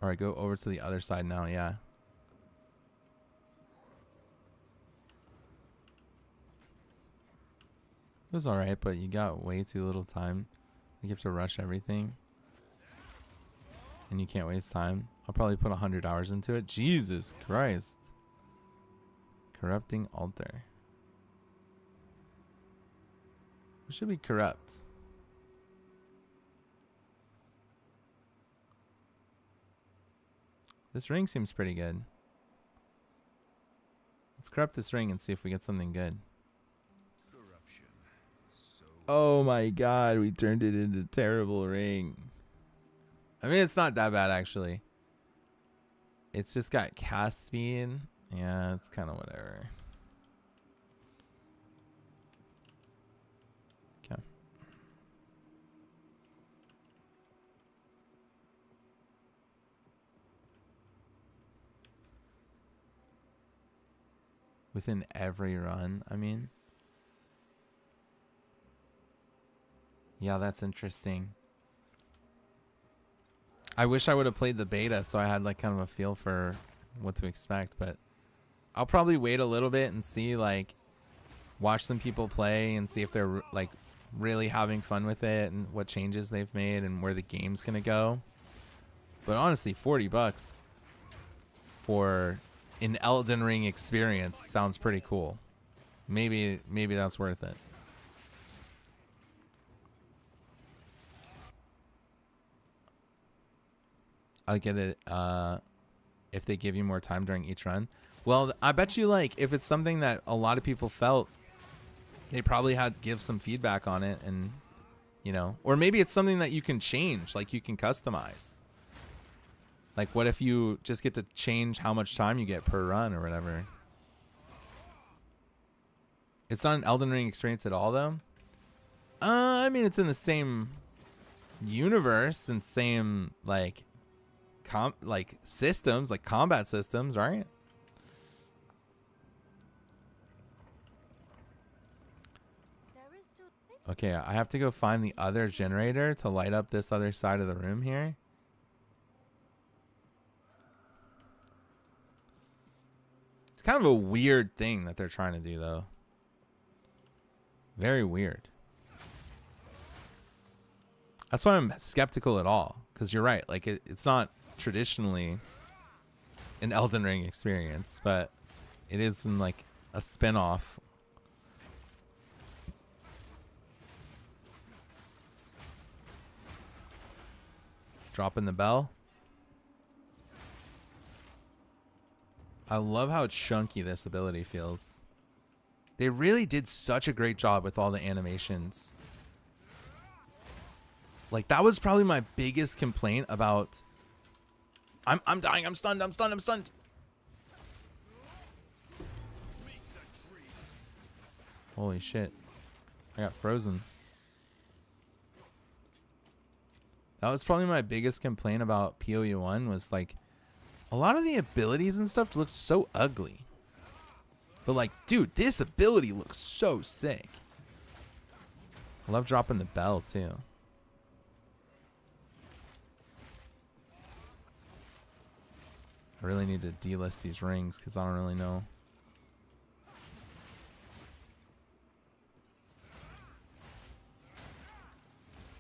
Or I go over to the other side now, yeah. It was alright, but you got way too little time. You have to rush everything. And you can't waste time. I'll probably put 100 hours into it. Jesus Christ. Corrupting altar. It should be corrupt. This ring seems pretty good. Let's corrupt this ring and see if we get something good. Corruption. So Oh my god, we turned it into terrible ring. I mean, it's not that bad, actually. It's just got cast speed. Yeah, it's kind of whatever. Okay. Within every run, I mean. Yeah, that's interesting. I wish I would have played the beta so I had like kind of a feel for what to expect, but I'll probably wait a little bit and see, like, watch some people play and see if they're like really having fun with it and what changes they've made and where the game's gonna go. But honestly, $40 for an Elden Ring experience sounds pretty cool. Maybe that's worth it. I get it if they give you more time during each run. Well, I bet you, like, if it's something that a lot of people felt, they probably had to give some feedback on it, and, you know, or maybe it's something that you can change, like you can customize. Like, what if you just get to change how much time you get per run or whatever? It's not an Elden Ring experience at all, though. I mean, it's in the same universe and same, like, systems, like combat systems, right? Okay, I have to go find the other generator to light up this other side of the room here. It's kind of a weird thing that they're trying to do, though. Very weird. That's why I'm skeptical at all, because you're right. Like, it's not traditionally an Elden Ring experience, but it is in like a spin-off. Dropping the bell. I love how chunky this ability feels. They really did such a great job with all the animations. Like, that was probably my biggest complaint about... I'm dying. I'm stunned. I'm stunned. I'm stunned. Holy shit. I got frozen. That was probably my biggest complaint about PoE 1 was, like, a lot of the abilities and stuff looked so ugly. But, like, dude, this ability looks so sick. I love dropping the bell, too. I really need to delist these rings because I don't really know.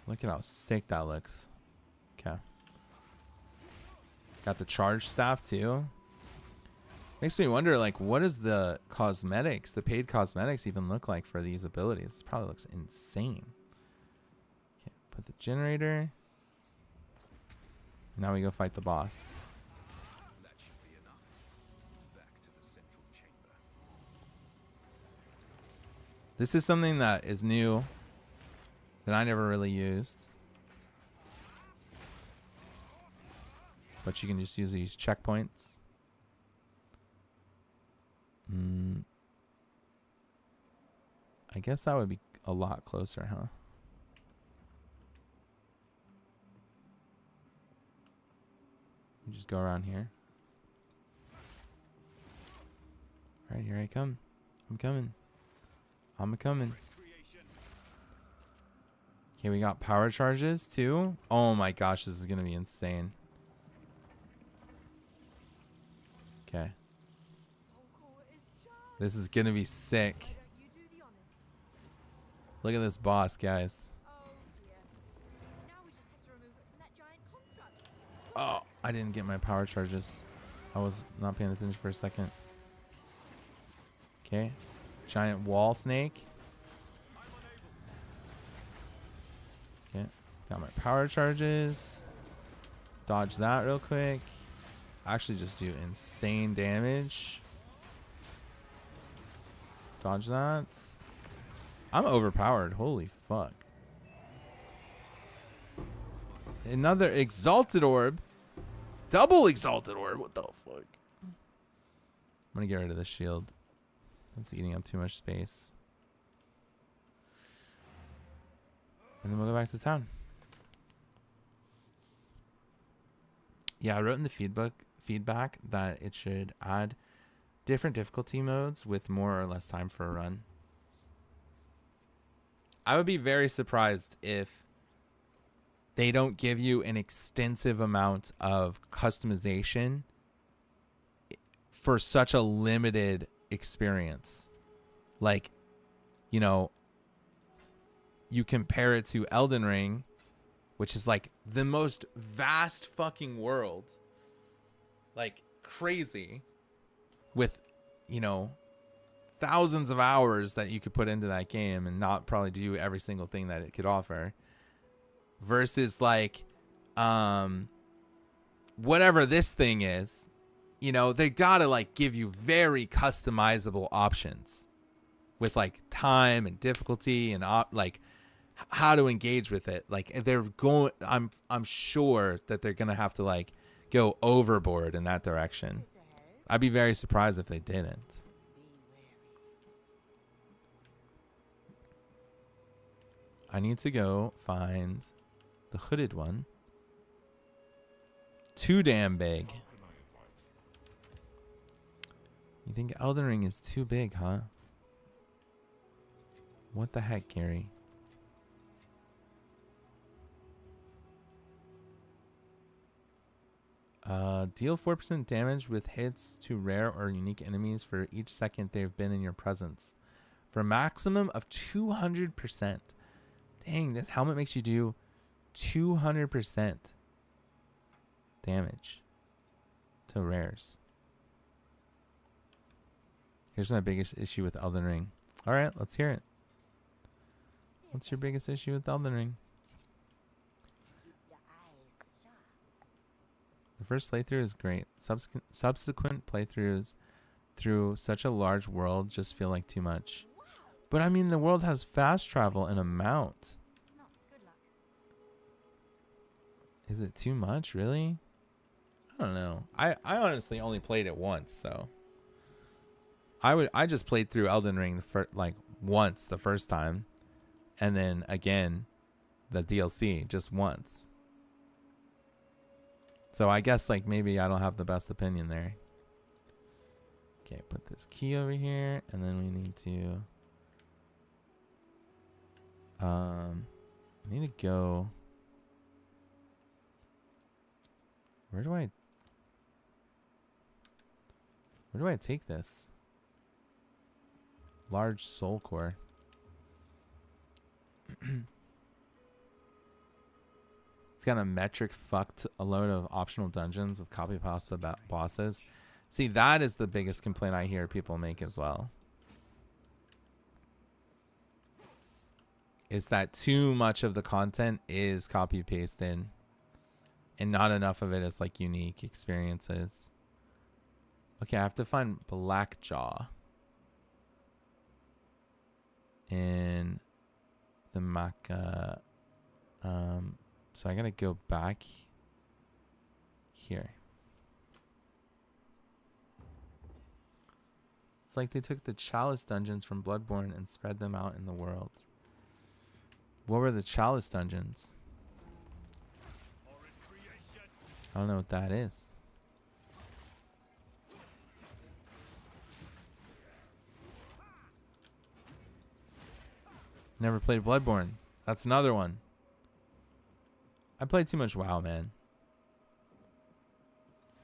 Look at how sick that looks. Okay. Got the charge staff too. Makes me wonder, like, what does the cosmetics, the paid cosmetics even look like for these abilities? It probably looks insane. Okay, put the generator. Now we go fight the boss. This is something that is new that I never really used. But you can just use these checkpoints. I guess that would be a lot closer, huh? We just go around here. Alright, here I come. I'm coming. I'm coming. Recreation. Okay, we got power charges too. Oh my gosh, this is gonna be insane. Okay. This is gonna be sick. Look at this boss, guys. Oh, I didn't get my power charges. I was not paying attention for a second. Okay. Giant wall snake. Okay. Got my power charges. Dodge that real quick. Actually just do insane damage. Dodge that. I'm overpowered. Holy fuck. Another exalted orb. Double exalted orb. What the fuck? I'm gonna get rid of the shield. It's eating up too much space. And then we'll go back to town. Yeah, I wrote in the feedback that it should add different difficulty modes with more or less time for a run. I would be very surprised if they don't give you an extensive amount of customization for such a limited experience. Like, you know, you compare it to Elden Ring, which is like the most vast fucking world. Like crazy. With, you know, thousands of hours that you could put into that game and not probably do every single thing that it could offer. Versus like whatever this thing is, you know, they gotta like give you very customizable options with like time and difficulty and like how to engage with it. Like they're going, I'm sure that they're gonna have to like go overboard in that direction. I'd be very surprised if they didn't. I need to go find the hooded one. Too damn big. You think Elden Ring is too big, huh? What the heck, Gary? Deal 4% damage with hits to rare or unique enemies for each second they've been in your presence. For a maximum of 200%. Dang, this helmet makes you do 200% damage to rares. Here's my biggest issue with Elden Ring. Alright, let's hear it. What's your biggest issue with Elden Ring? The first playthrough is great. Subsequent playthroughs through such a large world just feel like too much. But I mean, the world has fast travel and a mount. Is it too much, really? I don't know. I honestly only played it once, so I just played through Elden Ring like once the first time, and then again the DLC just once. So I guess like maybe I don't have the best opinion there. Okay, put this key over here, and then we need to I need to go. Where do I take this? Large soul core. It's got a metric fucked a load of optional dungeons with copy pasta bosses. See, that is the biggest complaint I hear people make as well. Is that too much of the content is copy pasted and not enough of it is like unique experiences. Okay, I have to find Blackjaw in the Maca. So I gotta go back here. It's like they took the Chalice dungeons from Bloodborne and spread them out in the world. What were the Chalice dungeons? I don't know what that is. Never played Bloodborne. That's another one. I played too much WoW, man.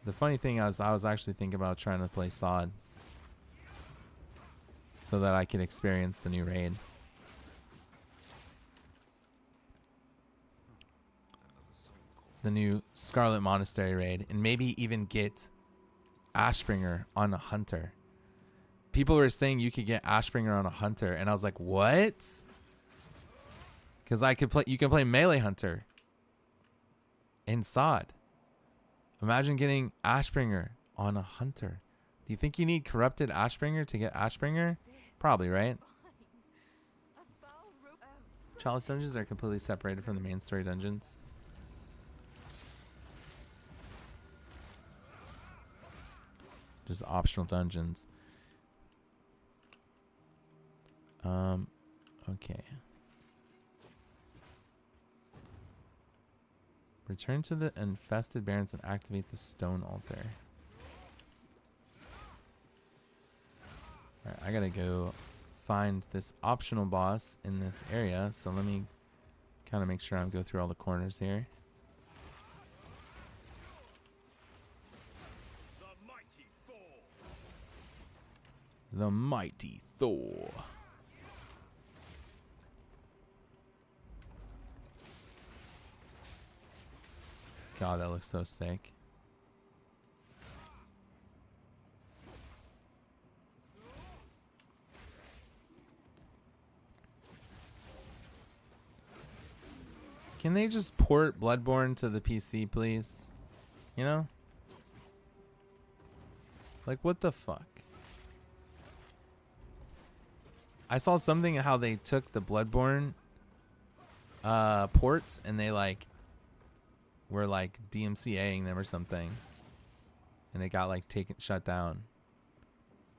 The funny thing is, I was actually thinking about trying to play SOD so that I could experience the new raid. The new Scarlet Monastery raid, and maybe even get Ashbringer on a hunter. People were saying you could get Ashbringer on a hunter, and I was like, what? Because you can play melee hunter in SOD. Imagine getting Ashbringer on a hunter. Do you think you need corrupted Ashbringer to get Ashbringer? Probably, right? Chalice dungeons are completely separated from the main story dungeons. Just optional dungeons. Okay. Return to the infested barrens and activate the stone altar. Alright, I gotta go find this optional boss in this area. So let me kind of make sure I go through all the corners here. The mighty Thor. God, that looks so sick. Can they just port Bloodborne to the PC, please? You know? Like, what the fuck? I saw something how they took the Bloodborne ports and they like were like DMCAing them or something, and it got like shut down.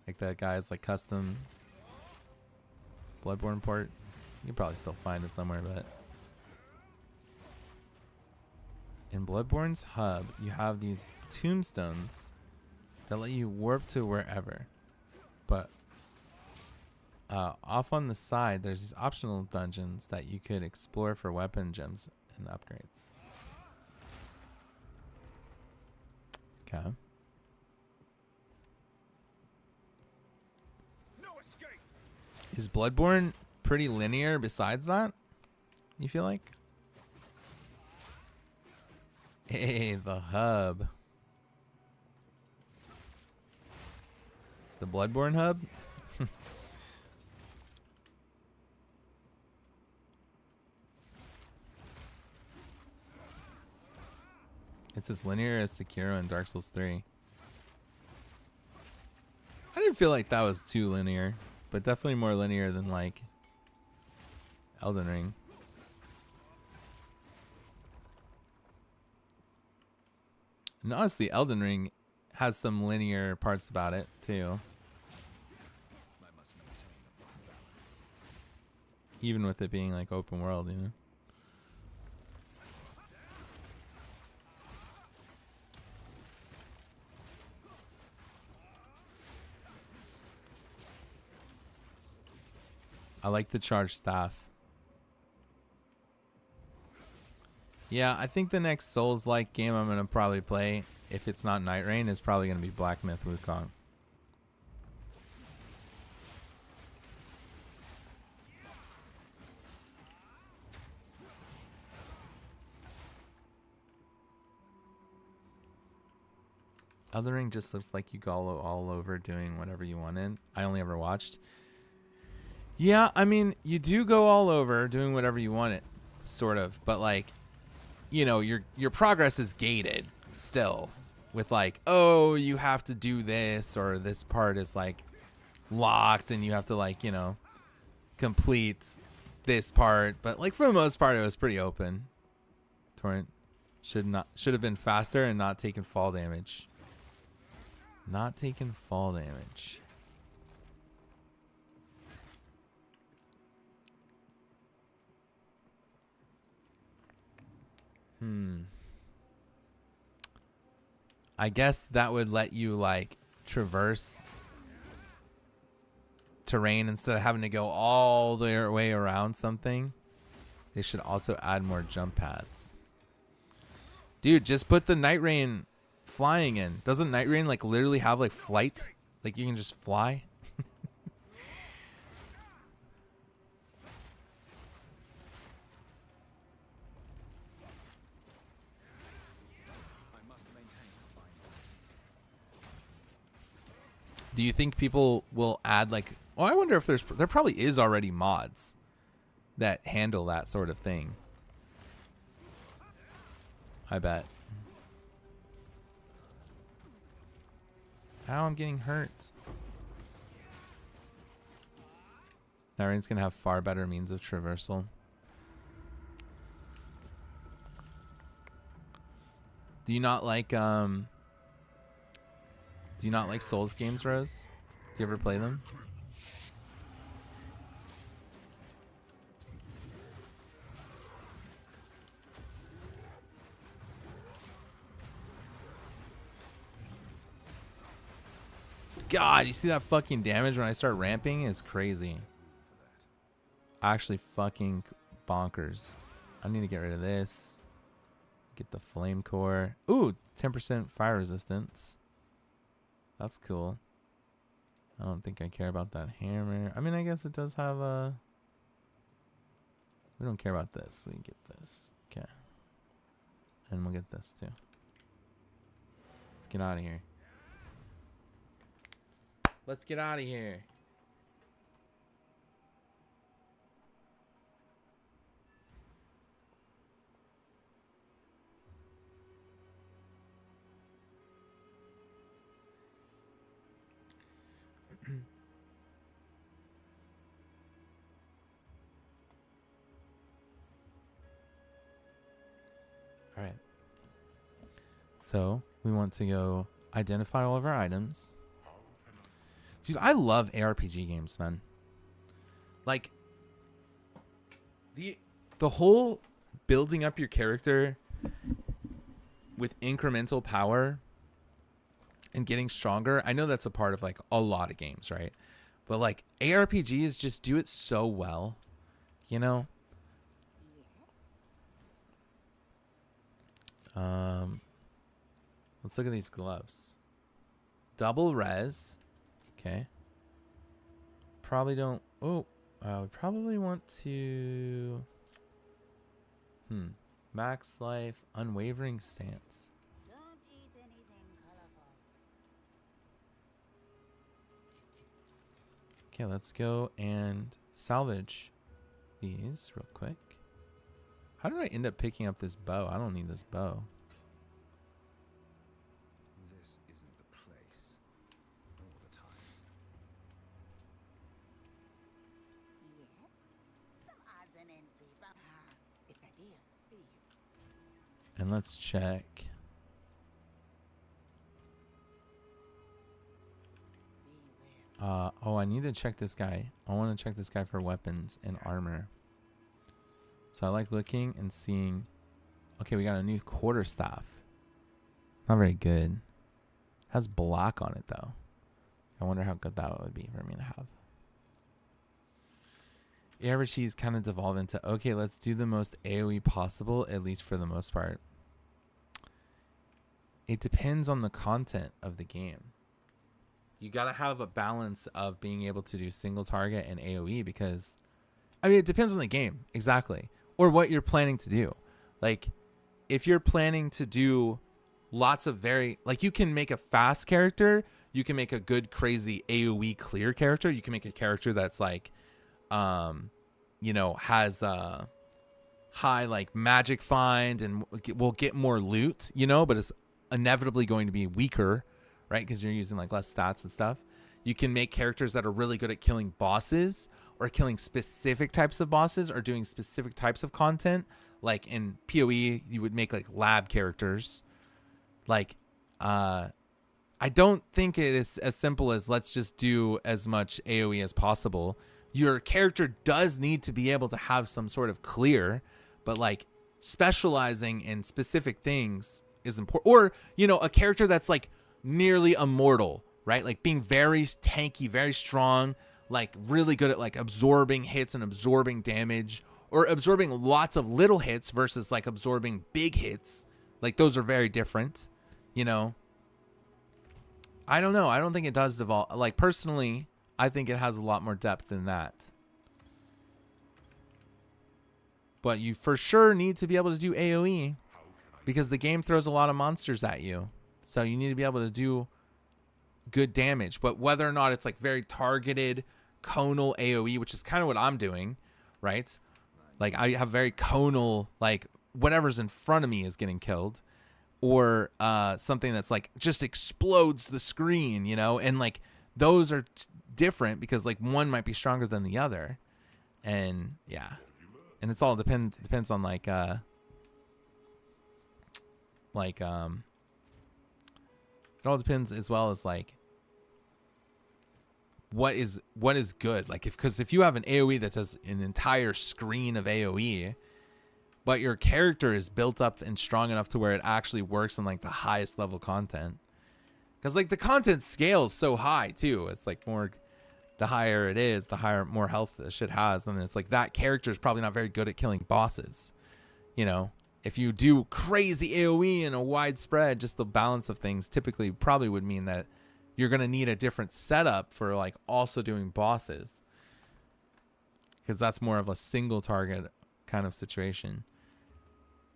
Like that guy's like custom Bloodborne port. You can probably still find it somewhere, but in Bloodborne's hub, you have these tombstones that let you warp to wherever, but off on the side, there's these optional dungeons that you could explore for weapon gems and upgrades. Okay. No escape. Is Bloodborne pretty linear besides that? You feel like? Hey, the hub. The Bloodborne hub? It's as linear as Sekiro and Dark Souls 3. I didn't feel like that was too linear, but definitely more linear than like Elden Ring. And honestly, Elden Ring has some linear parts about it too. I must maintain a fine balance. Even with it being like open world, you know. I like the charged staff. Yeah, I think the next Souls-like game I'm going to probably play, if it's not Night Rain, is probably going to be Black Myth Wukong. Elden Ring just looks like you go all over doing whatever you wanted. I only ever watched. Yeah, I mean, you do go all over doing whatever you want it, sort of. But like, you know, your progress is gated still with like, oh, you have to do this, or this part is like locked and you have to like, you know, complete this part. But like for the most part, it was pretty open. Torrent should have been faster and not taken fall damage. Not taking fall damage. I guess that would let you like traverse terrain instead of having to go all the way around something. They should also add more jump pads. Dude, just put the Night Rain flying in. Doesn't Night Rain like literally have like flight? Like you can just fly? I must maintain a fine balance. Do you think people will add like, well, I wonder if there probably is already mods that handle that sort of thing. I bet. Ow, I'm getting hurt. Narain's gonna have far better means of traversal. Do you not like Souls games, Rose? Do you ever play them? God, you see that fucking damage when I start ramping? It's crazy. Actually fucking bonkers. I need to get rid of this. Get the flame core. Ooh, 10% fire resistance. That's cool. I don't think I care about that hammer. I mean, I guess it does have a... We don't care about this. We can get this. Okay. And we'll get this too. Let's get out of here. Let's get out of here. All right. So we want to go identify all of our items. Dude, I love ARPG games, man. Like the whole building up your character with incremental power and getting stronger. I know that's a part of like a lot of games, right? But like ARPGs just do it so well, you know? Let's look at these gloves. Double res. Okay. Probably don't. Oh, we probably want to. Max life, unwavering stance. Don't eat anything colorful. Okay, let's go and salvage these real quick. How did I end up picking up this bow? I don't need this bow. This isn't the place. Nor the time. Yes. Some odds and ends we found. It's a deal. See you. And let's check. Beware. Oh, I need to check this guy. I want to check this guy for weapons and armor. So I like looking and seeing. Okay, we got a new quarterstaff. Not very good. Has black on it though. I wonder how good that would be for me to have. ARPGs kind of devolve into, okay, let's do the most AoE possible, at least for the most part. It depends on the content of the game. You got to have a balance of being able to do single target and AoE because, I mean, it depends on the game. Exactly. Or what you're planning to do. Like, if you're planning to do lots of like, you can make a fast character. You can make a good, crazy AoE clear character. You can make a character that's like, you know, has a high like magic find and will get more loot, you know, but it's inevitably going to be weaker, right? Because you're using like less stats and stuff. You can make characters that are really good at killing bosses or killing specific types of bosses or doing specific types of content. Like in PoE, you would make like lab characters. Like, I don't think it is as simple as let's just do as much AoE as possible. Your character does need to be able to have some sort of clear, but like specializing in specific things is important. Or, you know, a character that's like nearly immortal, right? Like being very tanky, very strong, like really good at like absorbing hits and absorbing damage, or absorbing lots of little hits versus like absorbing big hits. Like those are very different, you know. I don't know. I don't think it does devolve. Like personally, I think it has a lot more depth than that. But you for sure need to be able to do AoE because the game throws a lot of monsters at you. So you need to be able to do good damage. But whether or not it's like very targeted conal AoE, which is kind of what I'm doing, right? Like I have very conal, like whatever's in front of me is getting killed, or something that's like just explodes the screen, you know, and like those are different because like one might be stronger than the other, and yeah, and it's all depends on like it all depends as well as like what is good. Like if you have an AoE that does an entire screen of AoE, but your character is built up and strong enough to where it actually works in like the highest level content, because like the content scales so high too. It's like more, the higher it is, the higher more health the shit has, and it's like that character is probably not very good at killing bosses, you know. If you do crazy AoE and a widespread, just the balance of things typically probably would mean that you're going to need a different setup for like also doing bosses, because that's more of a single target kind of situation.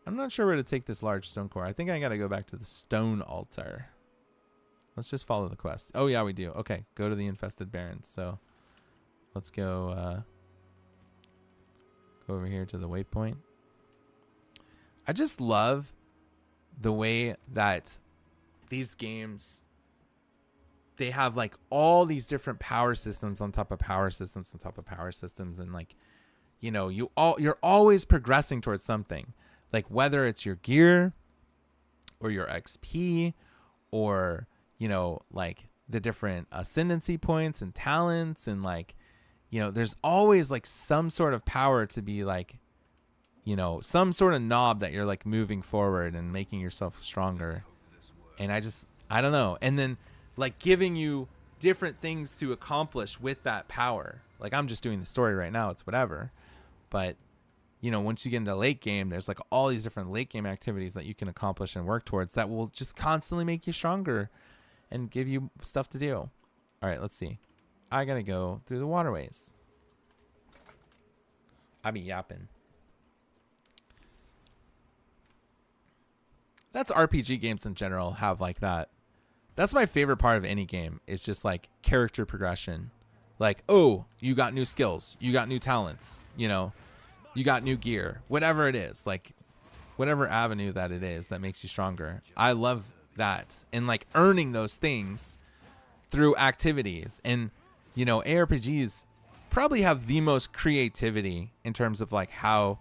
I'm not sure where to take this large stone core. I think I got to go back to the stone altar. Let's just follow the quest. Oh yeah, we do. Okay, go to the infested barrens. So let's go over here to the waypoint. I just love the way that these games, they have like all these different power systems on top of power systems on top of power systems, and like, you know, you're always progressing towards something. Like whether it's your gear or your XP or, you know, like the different ascendancy points and talents, and like, you know, there's always like some sort of power to be like, you know, some sort of knob that you're like moving forward and making yourself stronger. And I don't know. And then like giving you different things to accomplish with that power. Like I'm just doing the story right now. It's whatever. But, you know, once you get into late game, there's like all these different late game activities that you can accomplish and work towards that will just constantly make you stronger and give you stuff to do. All right, let's see. I got to go through the waterways. I be yapping. That's RPG games in general have like that. That's my favorite part of any game. It's just like character progression. Like, oh, you got new skills. You got new talents. You know, you got new gear. Whatever it is. Like, whatever avenue that it is that makes you stronger. I love that. And like earning those things through activities. And, you know, ARPGs probably have the most creativity in terms of like how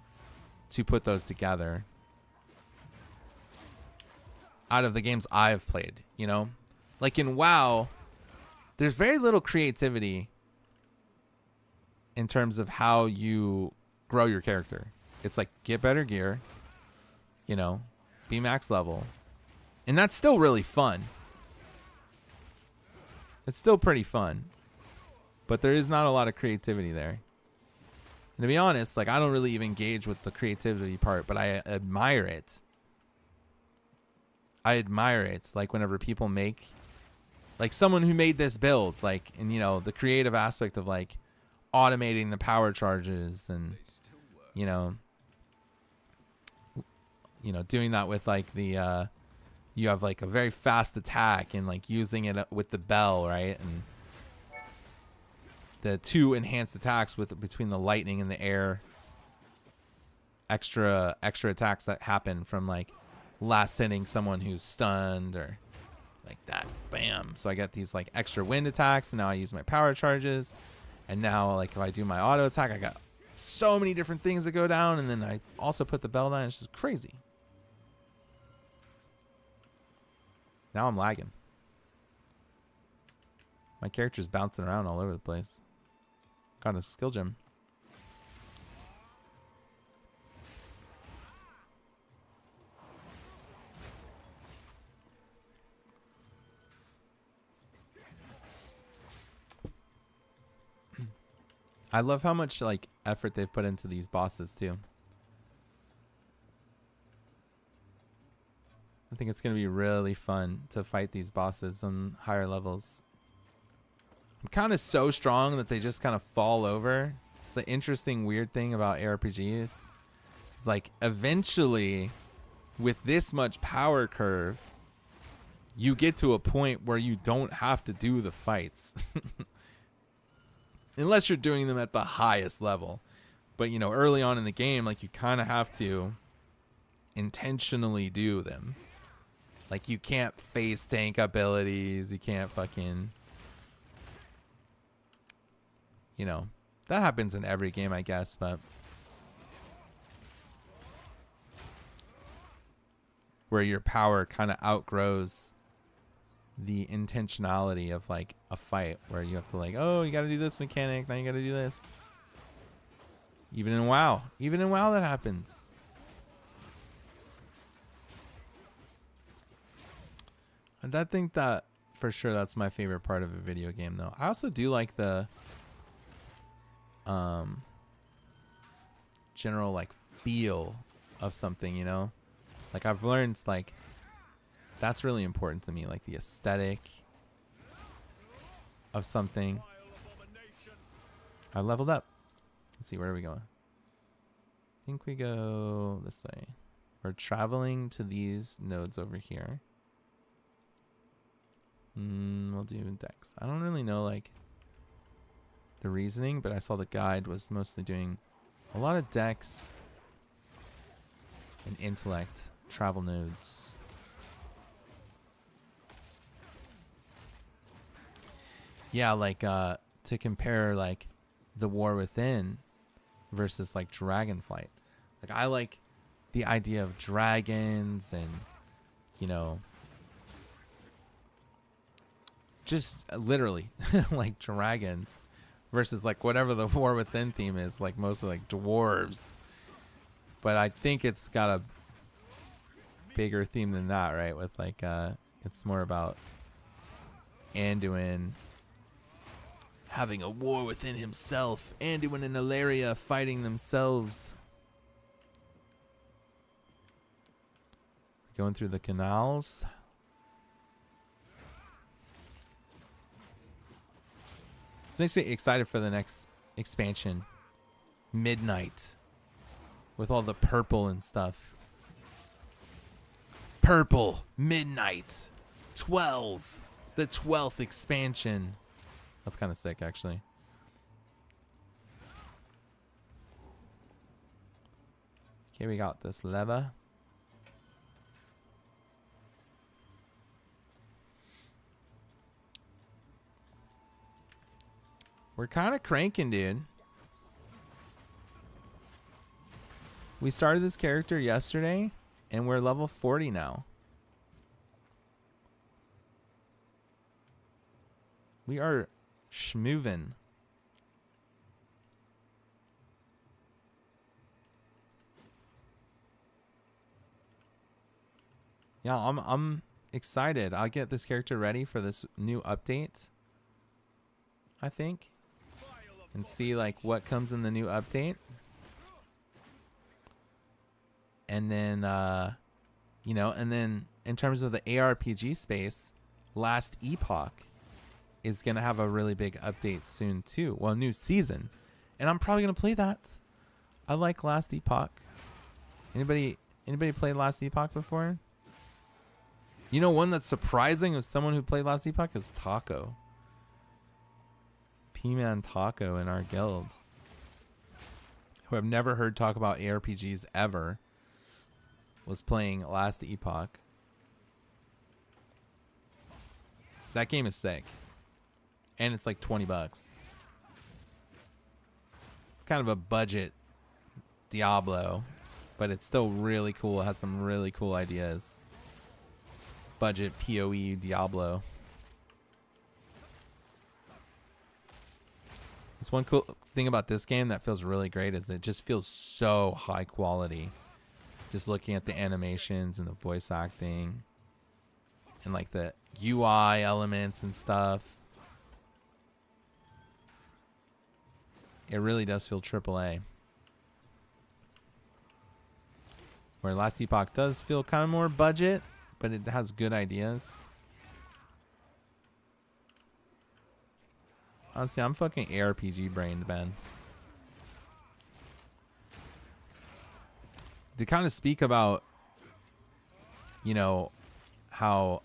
to put those together out of the games I've played, you know? Like in WoW, there's very little creativity in terms of how you grow your character. It's like get better gear, you know, be max level. And that's still really fun. It's still pretty fun. But there is not a lot of creativity there. And to be honest, like I don't really even engage with the creativity part, but I admire it. I admire it. Like whenever people make, like someone who made this build, like, and you know, the creative aspect of like automating the power charges and, you know, doing that with like the, you have like a very fast attack and like using it with the bell, right? And the two enhanced attacks with between the lightning and the air, extra attacks that happen from like last hitting someone who's stunned or like that. Bam. So I get these like extra wind attacks, and now I use my power charges, and now like if I do my auto attack, I got so many different things that go down, and then I also put the bell down. It's just crazy. Now I'm lagging. My character's bouncing around all over the place. Got a skill gem. I love how much like effort they've put into these bosses too. I think it's going to be really fun to fight these bosses on higher levels. I'm kind of so strong that they just kind of fall over. It's an interesting, weird thing about ARPGs. It's like eventually, with this much power curve, you get to a point where you don't have to do the fights. Unless you're doing them at the highest level. But, you know, early on in the game, like, you kind of have to intentionally do them. Like, you can't face tank abilities. You can't fucking... You know, that happens in every game, I guess, but... Where your power kind of outgrows the intentionality of, like, a fight. Where you have to, like, oh, you gotta do this mechanic, now you gotta do this. Even in WoW. Even in WoW that happens. And I think that, for sure, that's my favorite part of a video game, though. I also do like the... general, like, feel of something, you know? Like, I've learned, like, that's really important to me. Like, the aesthetic of something. I leveled up. Let's see, where are we going? I think we go this way. We're traveling to these nodes over here. We'll do Dex. I don't really know, like, the reasoning, but I saw the guide was mostly doing a lot of Dex and intellect travel nodes. Yeah, like to compare like the War Within versus like Dragonflight. Like, I like the idea of dragons and, you know, just literally like dragons versus like whatever the War Within theme is, like mostly like dwarves. But I think it's got a bigger theme than that, right? With like it's more about Anduin having a war within himself. Anduin and Ilaria fighting themselves. Going through the canals. This makes me excited for the next expansion. Midnight. With all the purple and stuff. Purple. Midnight. 12. The 12th expansion. That's kind of sick, actually. Okay, we got this lever. We're kind of cranking, dude. We started this character yesterday, and we're level 40 now. We are schmovin'. Yeah, I'm excited. I'll get this character ready for this new update, I think, and see like what comes in the new update. And then you know, and then in terms of the ARPG space, Last Epoch is gonna have a really big update soon too. Well, new season, and I'm probably gonna play that. I like Last Epoch. Anybody played Last Epoch before? You know, one that's surprising of someone who played Last Epoch is Taco. P-Man Taco in our guild, who I've never heard talk about ARPGs ever, was playing Last Epoch. That game is sick. And it's like $20. It's kind of a budget Diablo, but it's still really cool. It has some really cool ideas. Budget PoE Diablo. It's one cool thing about this game that feels really great is it just feels so high quality. Just looking at the animations and the voice acting and like the UI elements and stuff. it really does feel AAA. Where Last Epoch does feel kind of more budget, but it has good ideas. Honestly, I'm fucking ARPG brained, man. They kind of speak about, you know, how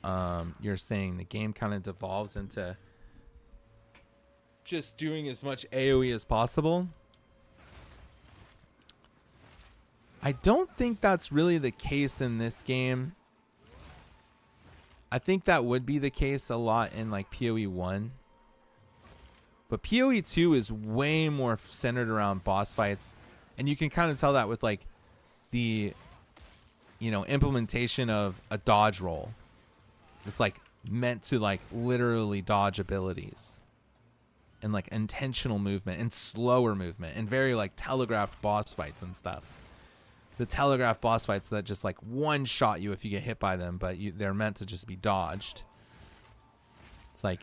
you're saying the game kind of devolves into just doing as much AoE as possible. I don't think that's really the case in this game. I think that would be the case a lot in like PoE 1. But PoE 2 is way more centered around boss fights. And you can kind of tell that with like the, you know, implementation of a dodge roll. It's like meant to like literally dodge abilities. And like intentional movement and slower movement and very like telegraphed boss fights and stuff. The telegraph boss fights that just like one shot you if you get hit by them, but they're meant to just be dodged. It's like,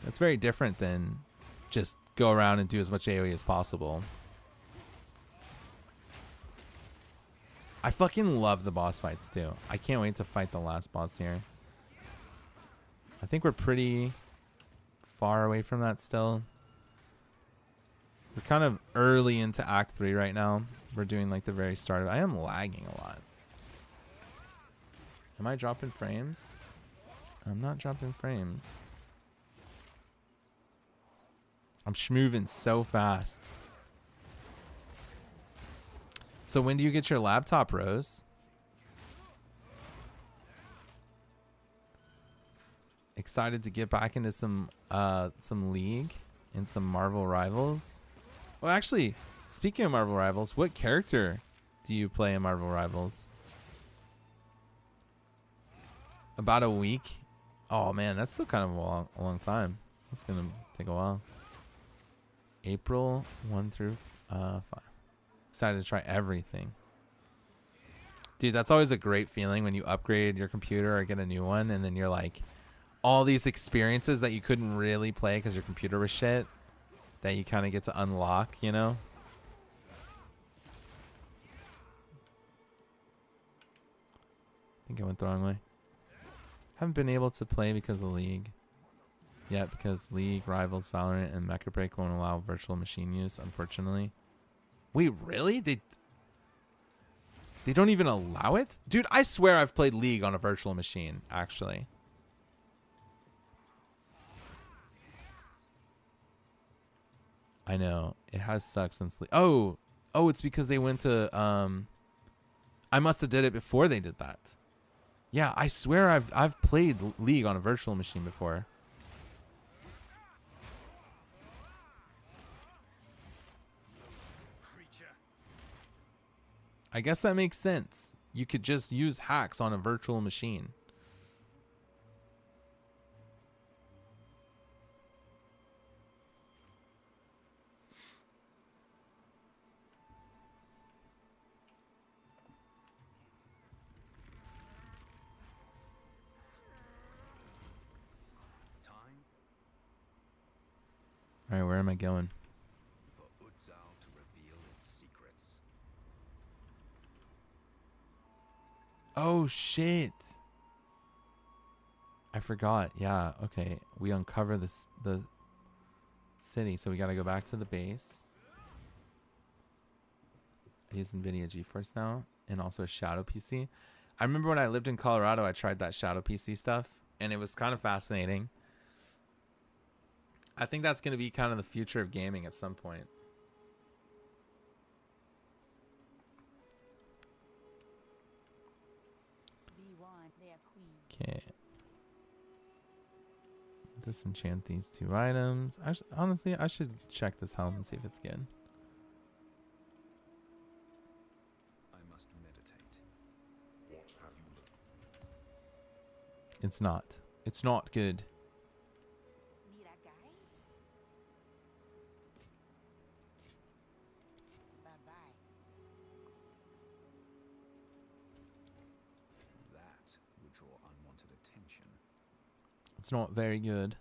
that's very different than just go around and do as much AoE as possible. I fucking love the boss fights too. I can't wait to fight the last boss here. I think we're pretty far away from that still. We're kind of early into Act 3 right now. We're doing like the very start of it. I am lagging a lot. Am I dropping frames? I'm not dropping frames. I'm moving so fast. So when do you get your laptop, Rose? Excited to get back into some League and some Marvel Rivals. Well, actually, speaking of Marvel Rivals, what character do you play in Marvel Rivals? About a week? Oh man, that's still kind of a long time. That's gonna take a while. April 1 through 5. Excited to try everything. Dude, that's always a great feeling when you upgrade your computer or get a new one, and then you're like, all these experiences that you couldn't really play because your computer was shit, that you kind of get to unlock, you know? I think I went the wrong way. Haven't been able to play because of League yet, because League, Rivals, Valorant, and Mecha Break won't allow virtual machine use, unfortunately. Wait, really? They don't even allow it? Dude, I swear I've played League on a virtual machine, actually. I know. It has sucked since League. Oh, it's because they went to I must have did it before they did that. Yeah, I swear I've played League on a virtual machine before. I guess that makes sense. You could just use hacks on a virtual machine. All right, where am I going? For Utzal to reveal its secrets. Oh shit! I forgot. Yeah. Okay. We uncover the city, so we gotta go back to the base. I use NVIDIA GeForce now, and also a Shadow PC. I remember when I lived in Colorado, I tried that Shadow PC stuff, and it was kind of fascinating. I think that's going to be kind of the future of gaming at some point. Okay. Disenchant these 2 items. Honestly, I should check this helm and see if it's good. I must meditate. What have you learned? It's not. It's not good. Need a guide? Bye-bye. That would draw unwanted attention. It's not very good.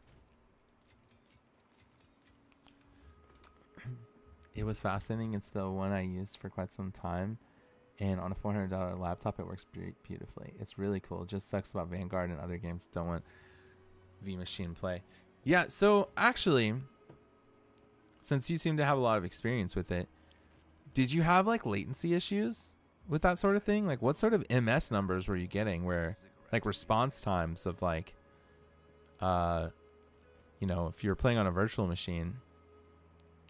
It was fascinating. It's the one I used for quite some time. And on a $400 laptop, it works beautifully. It's really cool. It just sucks about Vanguard and other games that don't want V-Machine play. Yeah, so actually, since you seem to have a lot of experience with it, did you have like latency issues with that sort of thing? Like what sort of MS numbers were you getting where like response times of like, you know, if you were playing on a virtual machine,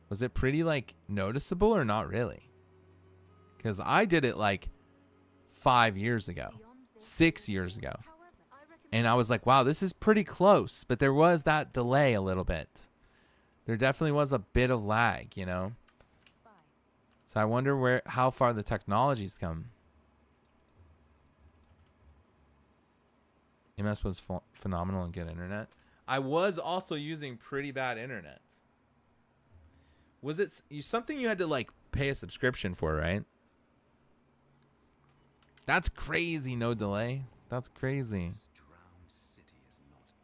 was it pretty like noticeable or not really? Because I did it like 5 years ago, 6 years ago. And I was like, wow, this is pretty close. But there was that delay a little bit. There definitely was a bit of lag, you know. So I wonder how far the technology's come. MS was phenomenal and good internet. I was also using pretty bad internet. Was it something you had to like pay a subscription for, right? That's crazy, no delay. That's crazy.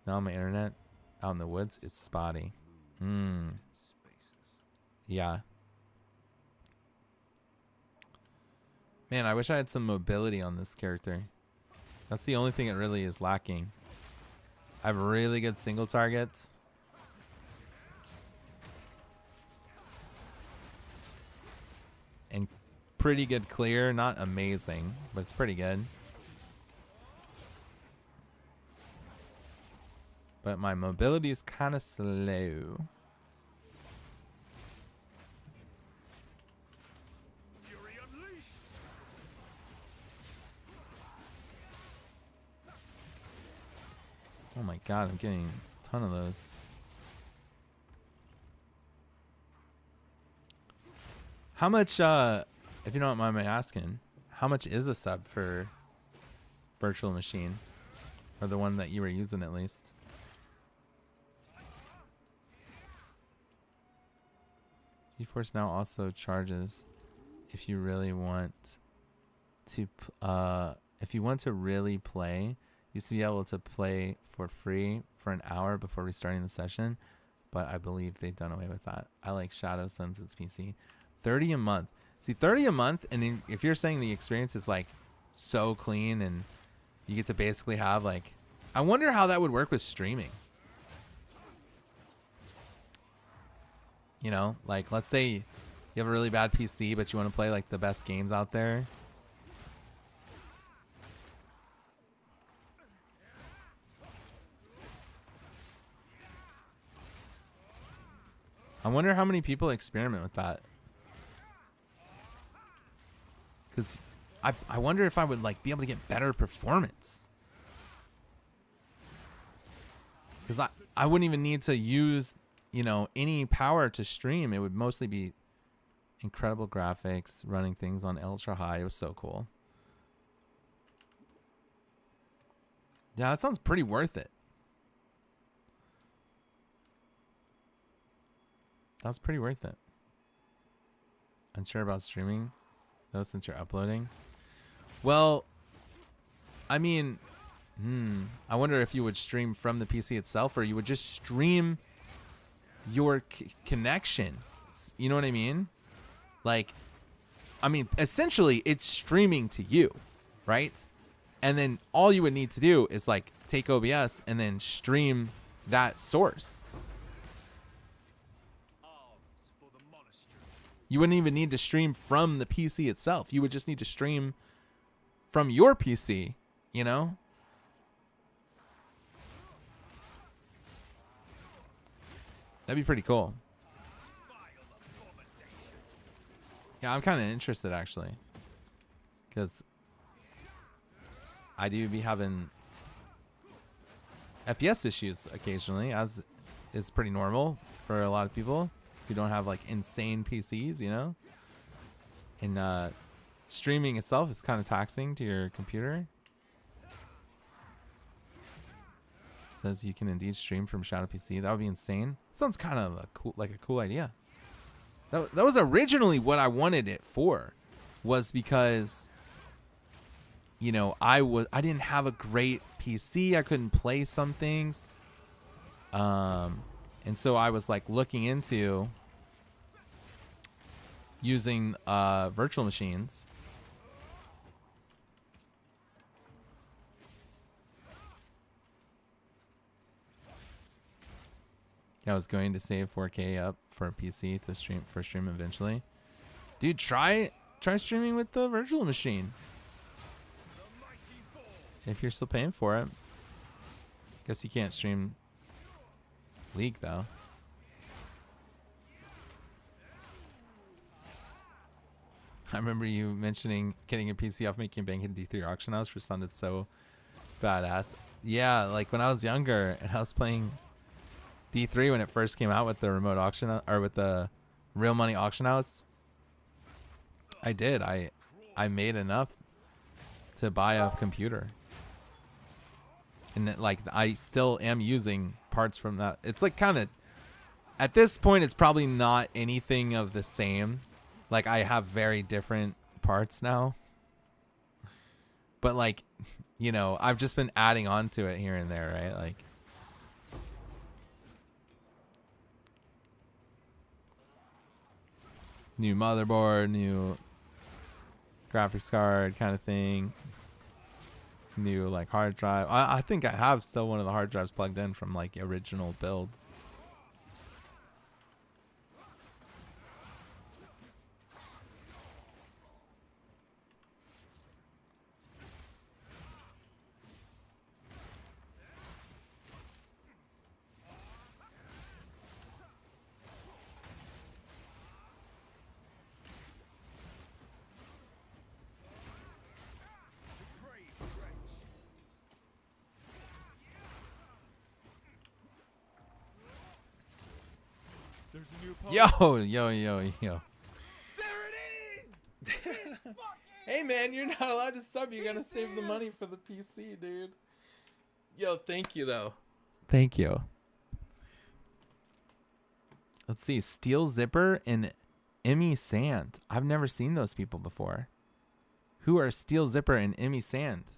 Now my internet out in the woods, it's spotty. Yeah. Man, I wish I had some mobility on this character. That's the only thing it really is lacking. I have really good single targets. And pretty good clear. Not amazing, but it's pretty good. But my mobility is kind of slow. Fury unleashed. Oh my god, I'm getting a ton of those. How much, if you don't mind me asking, how much is a sub for Virtual Machine? Or the one that you were using at least? GeForce Now also charges if you really want to, if you want to really play, you used to be able to play for free for an hour before restarting the session, but I believe they've done away with that. I like Shadow since it's PC. 30 a month. See, 30 a month, and if you're saying the experience is like so clean and you get to basically have like, I wonder how that would work with streaming. You know, like let's say you have a really bad PC, but you want to play like the best games out there. I wonder how many people experiment with that. Because I wonder if I would like be able to get better performance. Because I wouldn't even need to use, you know, any power to stream. It would mostly be incredible graphics, running things on ultra high. It was so cool. Yeah, that sounds pretty worth it. That's pretty worth it. Unsure about streaming, though, since you're uploading. Well, I mean, I wonder if you would stream from the PC itself, or you would just stream your connection. You know what I mean? Like, I mean, essentially, it's streaming to you, right? And then all you would need to do is like take OBS and then stream that source. You wouldn't even need to stream from the PC itself. You would just need to stream from your PC, you know? That'd be pretty cool. Yeah, I'm kind of interested actually. Because I do be having FPS issues occasionally, as is pretty normal for a lot of people who don't have like insane PCs, you know? And streaming itself is kind of taxing to your computer. It says you can indeed stream from Shadow PC. That would be insane. Sounds kind of a cool idea. That was originally what I wanted it for, was because, you know, I didn't have a great PC. I couldn't play some things. And so I was like looking into using virtual machines. Yeah, I was going to save 4K up for a PC to stream eventually. Dude, try streaming with the virtual machine. If you're still paying for it. Guess you can't stream League though. I remember you mentioning getting a PC off Making Bank in D3 auction house for sounded so badass. Yeah, like when I was younger and I was playing D3 when it first came out with the remote auction or with the real money auction house. I did. I made enough to buy a computer. And that, like, I still am using parts from that. It's like kind of at this point it's probably not anything of the same. Like I have very different parts now. But like, you know, I've just been adding on to it here and there, right? Like new motherboard, new graphics card kind of thing. New like hard drive. I think I have still one of the hard drives plugged in from like original build. There's a new opponent. Yo. There it is! Hey man, you're not allowed to sub. You gotta save the money for the PC, dude. Yo, thank you though. Thank you. Let's see, Steel Zipper and Emmy Sand. I've never seen those people before. Who are Steel Zipper and Emmy Sand?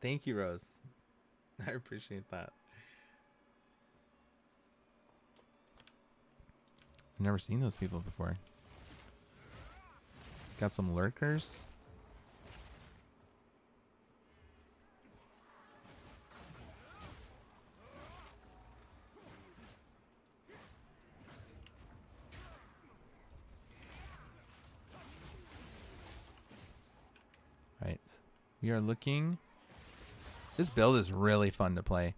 Thank you, Rose. I appreciate that. I've never seen those people before. Got some lurkers. Right. We are looking. This build is really fun to play.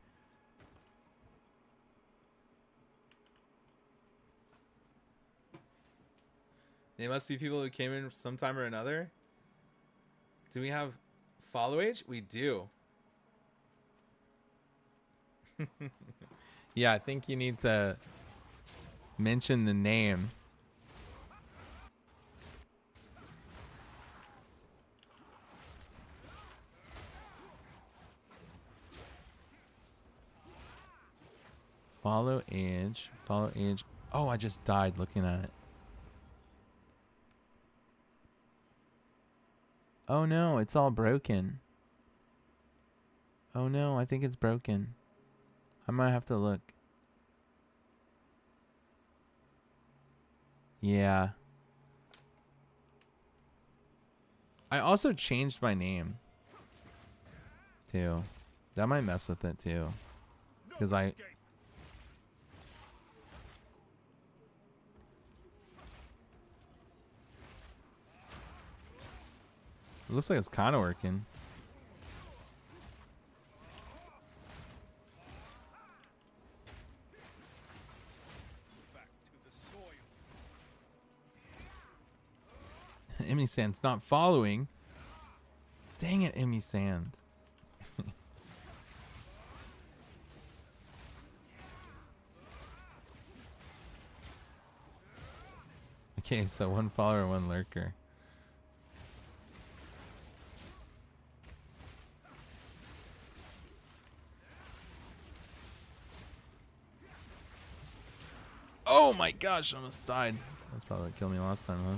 They must be people who came in sometime or another. Do we have follow age? We do. Yeah, I think you need to mention the name. Follow age. Follow age. Oh, I just died looking at it. Oh no, it's all broken. Oh no, I think it's broken. I might have to look. Yeah. I also changed my name too. That might mess with it too. Because I... It looks like it's kind of working. Back to the soil. Emmy Sand's not following. Dang it, Emmy Sand. Okay, so one follower, one lurker. Oh my gosh, I almost died. That's probably what killed me last time, huh?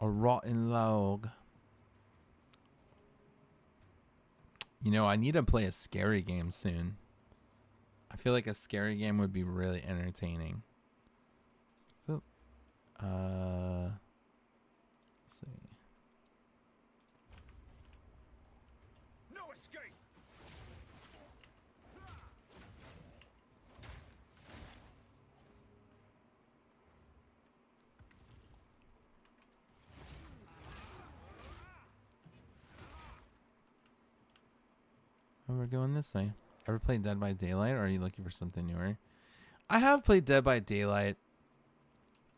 A rotten log. You know, I need to play a scary game soon. I feel like a scary game would be really entertaining. Oop. Let's see. No escape. Oh, we're going this way. Ever played Dead by Daylight, or are you looking for something newer? I have played Dead by Daylight.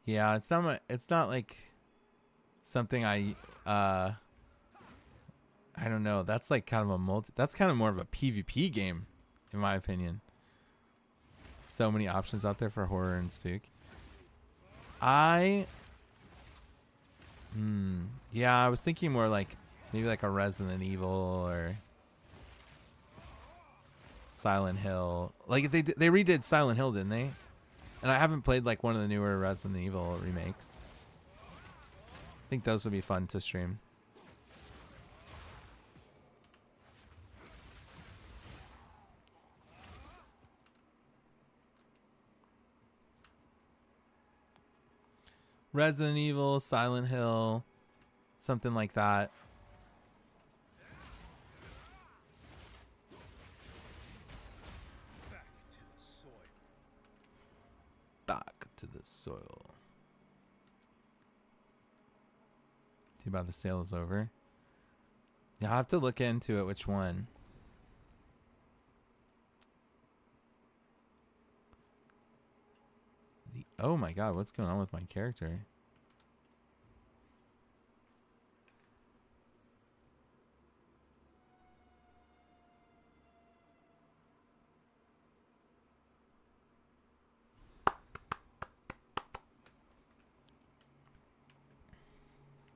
Yeah, it's not like something I don't know. That's like kind of that's kind of more of a PvP game, in my opinion. So many options out there for horror and spook. Yeah, I was thinking more like maybe like a Resident Evil or Silent Hill. Like they redid Silent Hill, didn't they? And I haven't played like one of the newer Resident Evil remakes. I think those would be fun to stream. Resident Evil, Silent Hill, something like that. Back to the soil. Back to the soil. Too bad the sale is over. Yeah, I'll have to look into it. Which one? Oh my god, what's going on with my character?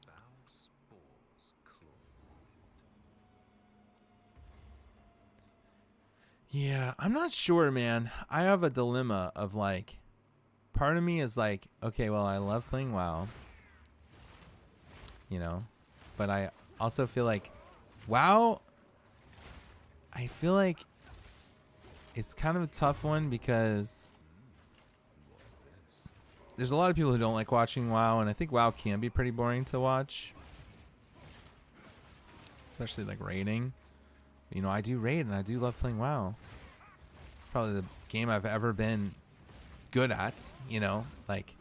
Foul spores clawed. Yeah, I'm not sure, man. I have a dilemma of like, part of me is like, okay, well, I love playing WoW, you know, but I also feel like WoW, I feel like it's kind of a tough one because there's a lot of people who don't like watching WoW, and I think WoW can be pretty boring to watch, especially like raiding. You know, I do raid and I do love playing WoW. It's probably the game I've ever been good at, you know, like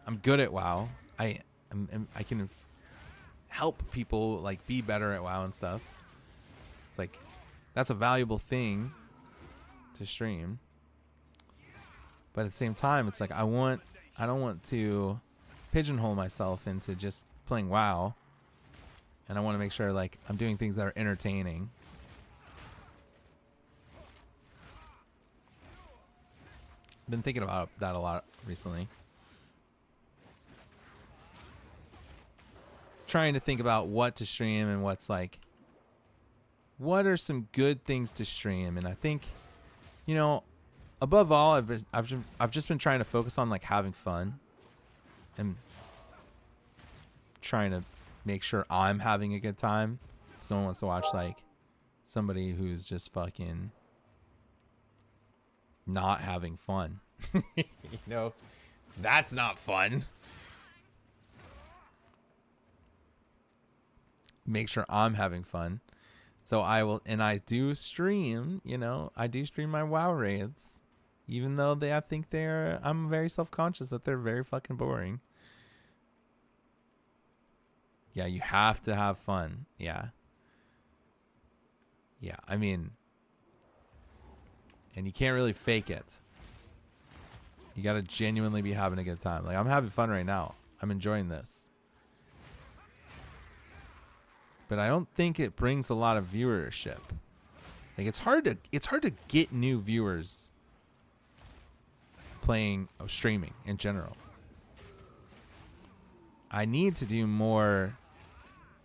I'm good at WoW. I can help people like be better at WoW and stuff. It's like that's a valuable thing to stream. But at the same time, it's like I don't want to pigeonhole myself into just playing WoW. And I want to make sure like I'm doing things that are entertaining. Been thinking about that a lot recently. Trying to think about what to stream and what's like, what are some good things to stream. And I think, you know, above all, I've just been trying to focus on like having fun and trying to make sure I'm having a good time. Someone wants to watch like somebody who's just fucking not having fun. You know, that's not fun. Make sure I'm having fun. So I will, and I do stream, you know, I do stream my WoW raids, even though I think I'm very self-conscious that they're very fucking boring. Yeah, you have to have fun. Yeah. Yeah, I mean, and you can't really fake it. You got to genuinely be having a good time. Like, I'm having fun right now. I'm enjoying this. But I don't think it brings a lot of viewership. Like, it's hard to get new viewers playing or streaming in general. I need to do more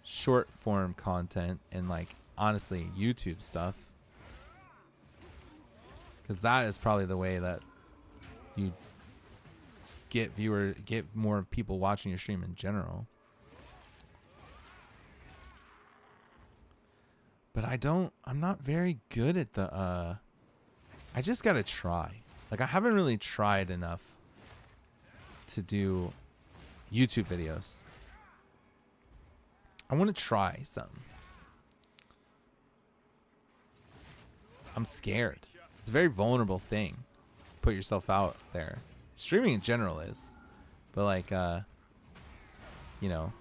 short form content and like honestly YouTube stuff. Cuz that is probably the way that you get more people watching your stream in general. But I'm not very good at the, I just gotta try. Like, I haven't really tried enough to do YouTube videos. I want to try some. I'm scared. It's a very vulnerable thing. Put yourself out there. Streaming in general is. But like, you know,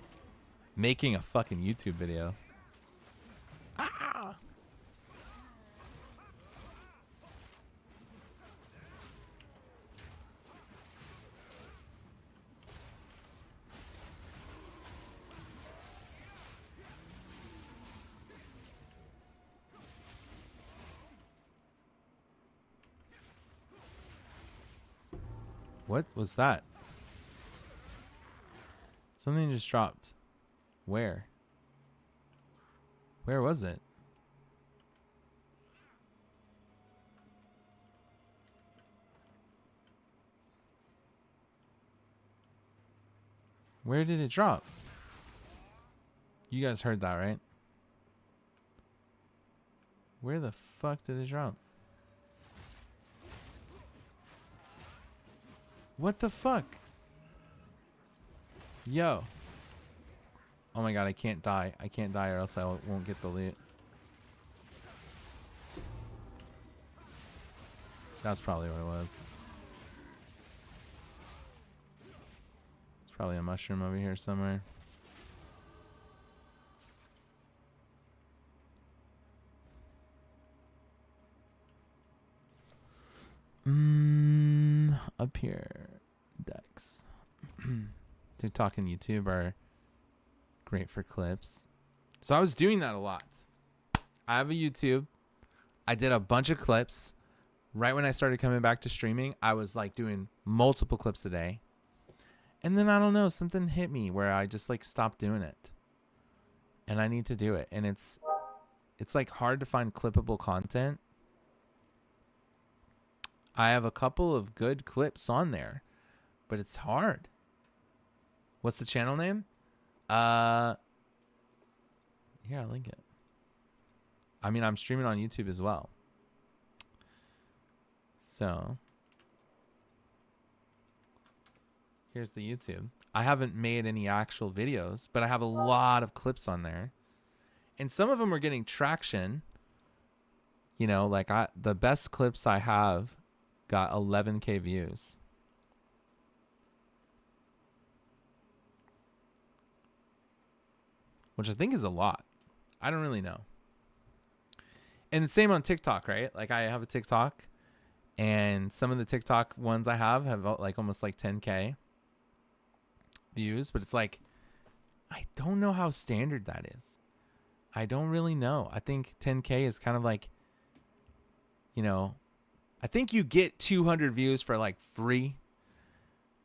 making a fucking YouTube video. Ah! What was that? Something just dropped. Where? Where was it? Where did it drop? You guys heard that, right? Where the fuck did it drop? What the fuck? Yo. Oh my god, I can't die. I can't die or else I won't get the loot. That's probably what it was. There's probably a mushroom over here somewhere. Up here. Decks. TikTok and YouTube are great for clips. So I was doing that a lot. I have a YouTube. I did a bunch of clips. Right when I started coming back to streaming, I was like doing multiple clips a day. And then I don't know, something hit me where I just like stopped doing it. And I need to do it. And it's like hard to find clippable content. I have a couple of good clips on there, but it's hard. What's the channel name? Here, I'll link it. I mean, I'm streaming on YouTube as well. So, here's the YouTube. I haven't made any actual videos, but I have a lot of clips on there. And some of them are getting traction. You know, like the best clips I have got 11K views. Which I think is a lot. I don't really know. And the same on TikTok, right? Like I have a TikTok and some of the TikTok ones I have like almost like 10K views, but it's like, I don't know how standard that is. I don't really know. I think 10K is kind of like, you know, I think you get 200 views for like free.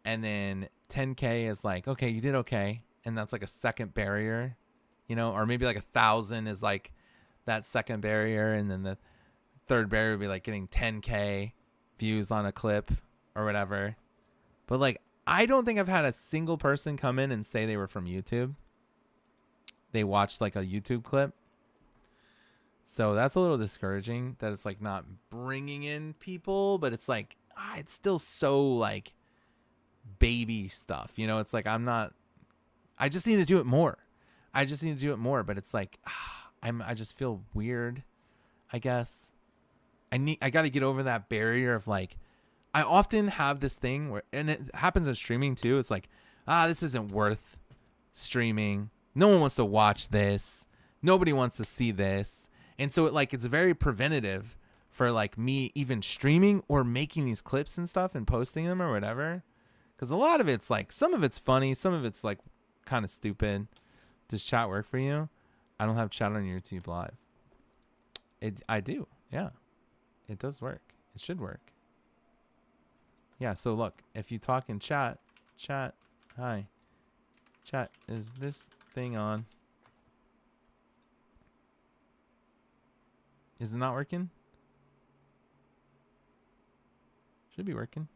And then 10K is like, okay, you did okay. And that's like a second barrier, you know, or maybe like 1,000 is like that second barrier. And then the third barrier would be like getting 10K views on a clip or whatever. But like, I don't think I've had a single person come in and say they were from YouTube. They watched like a YouTube clip. So that's a little discouraging that it's like not bringing in people, but it's like, it's still so like baby stuff. You know, it's like, I just need to do it more. But it's like, I just feel weird, I guess. I got to get over that barrier of like, I often have this thing where, and it happens in streaming too. It's like, this isn't worth streaming. No one wants to watch this. Nobody wants to see this. And so it's very preventative for like me even streaming or making these clips and stuff and posting them or whatever. Because a lot of it's like, some of it's funny. Some of it's like kind of stupid. Does chat work for you? I don't have chat on YouTube Live. I do. Yeah, it does work. It should work. Yeah. So look, if you talk in chat, hi, chat, is this thing on? Is it not working? Should be working.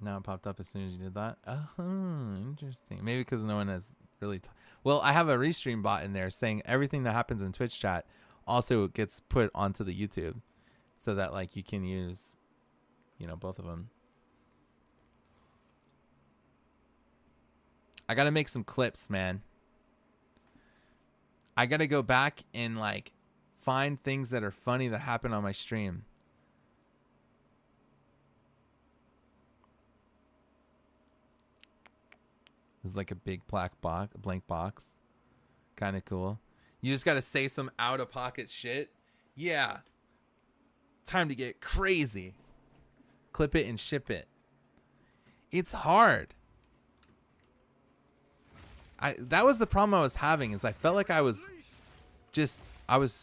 Now it popped up as soon as you did that. Oh, interesting. Maybe because no one has really. Well, I have a restream bot in there saying everything that happens in Twitch chat also gets put onto the YouTube, so that like you can use, you know, both of them. I gotta make some clips, man. I gotta go back and like find things that are funny that happen on my stream. It's like a big blank box. Kind of cool. You just got to say some out of pocket shit. Yeah. Time to get crazy. Clip it and ship it. It's hard. That was the problem I was having, is I felt like I was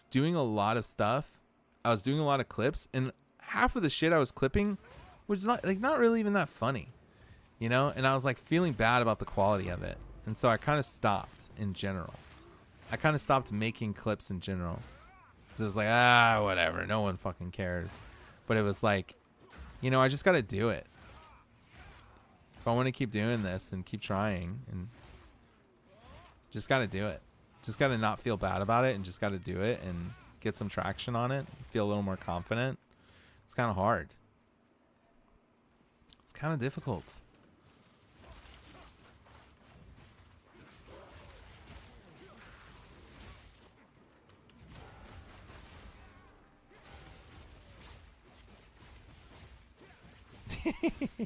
doing a lot of stuff. I was doing a lot of clips, and half of the shit I was clipping was not really even that funny. You know, and I was like feeling bad about the quality of it. And so I kind of stopped in general. I kind of stopped making clips in general. It was like, whatever. No one fucking cares. But it was like, you know, I just got to do it. If I want to keep doing this and keep trying, and just got to do it. Just got to not feel bad about it, and just got to do it and get some traction on it. Feel a little more confident. It's kind of hard. It's kind of difficult.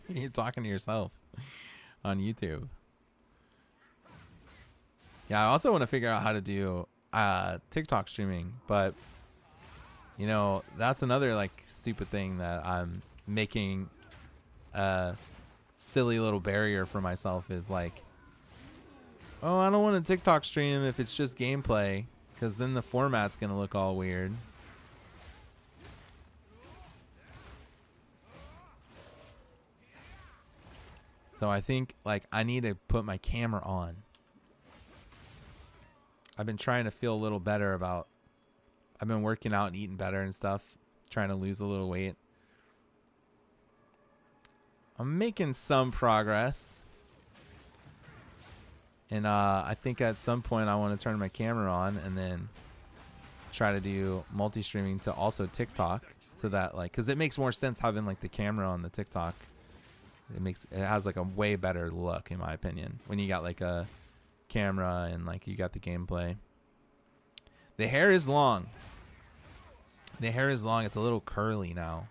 You're talking to yourself on YouTube. Yeah, I also want to figure out how to do TikTok streaming, but you know, that's another like stupid thing that I'm making a silly little barrier for myself, is like, oh, I don't want a TikTok stream if it's just gameplay, because then the format's gonna look all weird. So I think like I need to put my camera on. I've been trying to feel a little better about, I've been working out and eating better and stuff, trying to lose a little weight. I'm making some progress. And I think at some point I want to turn my camera on and then try to do multi-streaming to also TikTok, so that like, cause it makes more sense having like the camera on the TikTok. It has like a way better look, in my opinion, when you got like a camera and like you got the gameplay. The hair is long. The hair is long. It's a little curly now.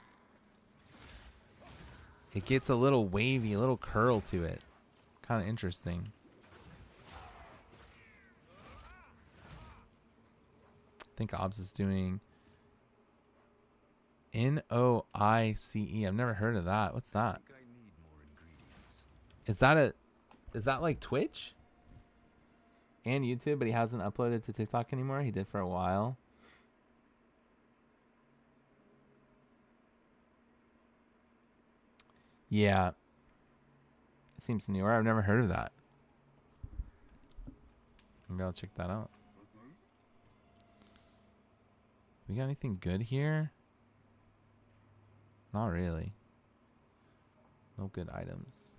It gets a little wavy, a little curl to it. Kind of interesting. I think Obs is doing Noice. I've never heard of that. What's that? Is that like Twitch and YouTube, but he hasn't uploaded to TikTok anymore? He did for a while. Yeah. It seems newer. I've never heard of that. Maybe I'll check that out. We got anything good here? Not really. No good items.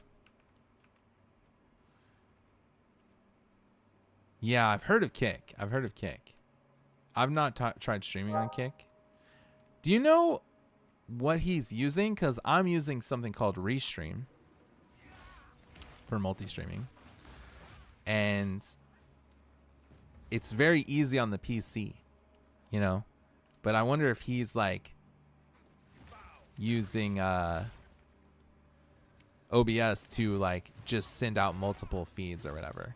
Yeah, I've heard of Kick. I've not tried streaming on Kick. Do you know what he's using? Because I'm using something called Restream for multi-streaming. And it's very easy on the PC, you know? But I wonder if he's like using OBS to like just send out multiple feeds or whatever.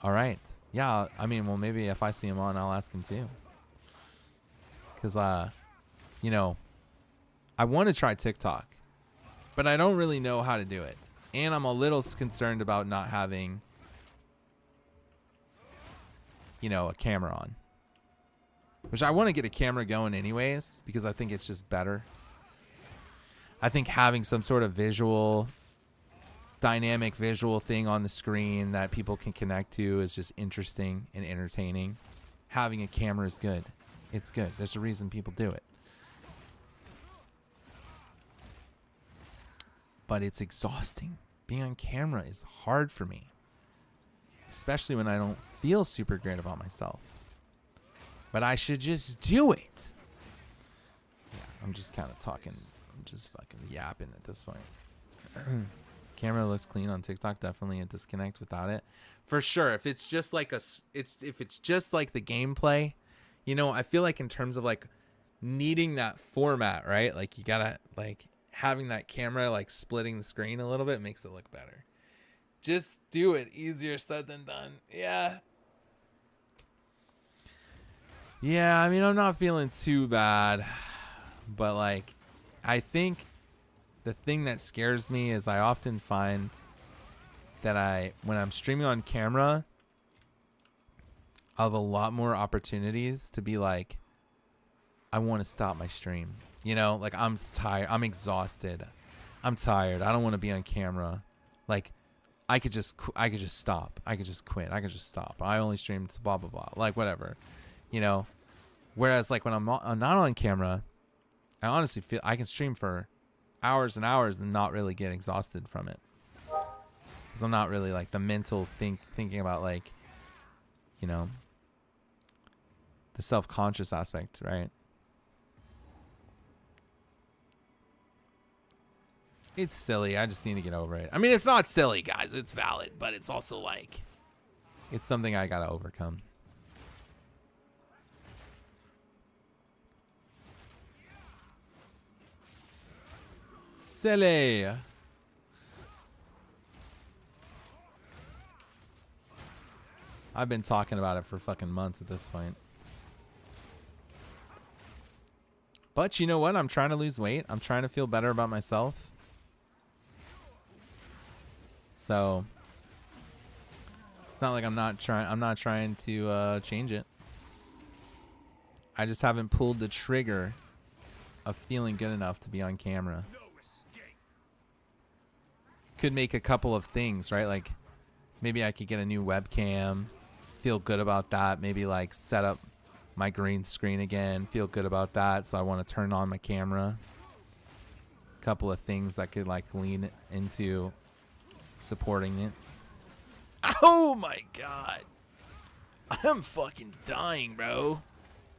All right. Yeah, I mean, well, maybe if I see him on, I'll ask him too. Because, you know, I want to try TikTok, but I don't really know how to do it. And I'm a little concerned about not having, you know, a camera on. Which I want to get a camera going anyways, because I think it's just better. I think having some sort of dynamic visual thing on the screen that people can connect to is just interesting and entertaining. Having a camera is good. It's good. There's a reason people do it. but it's exhausting. Being on camera is hard for me, especially when I don't feel super great about myself. But I should just do it. Yeah, I'm just kind of talking. I'm just fucking yapping at this point. Camera looks clean on TikTok. Definitely a disconnect without it, for sure. If it's just like if it's just like the gameplay, you know, I feel like in terms of like needing that format, right? Like you gotta like having that camera like splitting the screen a little bit makes it look better. Just do it. Easier said than done. Yeah. Yeah, I mean, I'm not feeling too bad, but like, I think the thing that scares me is I often find that when I'm streaming on camera, I'll have a lot more opportunities to be like, I want to stop my stream. You know, like I'm tired. I'm exhausted. I'm tired. I don't want to be on camera. Like, I could just stop. I could just quit. I could just stop. I only stream to blah, blah, blah. Like, whatever. You know? Whereas, like, when I'm not on camera, I honestly feel I can stream for hours and hours and not really get exhausted from it. Because I'm not really, like, the mental thinking about, like, you know, the self-conscious aspect, right? It's silly. I just need to get over it. I mean, it's not silly, guys. It's valid, but it's also like, it's something I gotta overcome. Silly. I've been talking about it for fucking months at this point. But you know what? I'm trying to lose weight. I'm trying to feel better about myself. So it's not like I'm not trying to change it. I just haven't pulled the trigger of feeling good enough to be on camera. Could make a couple of things, right? Like maybe I could get a new webcam, feel good about that. Maybe like set up my green screen again, feel good about that. So I want to turn on my camera. A couple of things I could like lean into supporting it. Oh my god. I'm fucking dying, bro.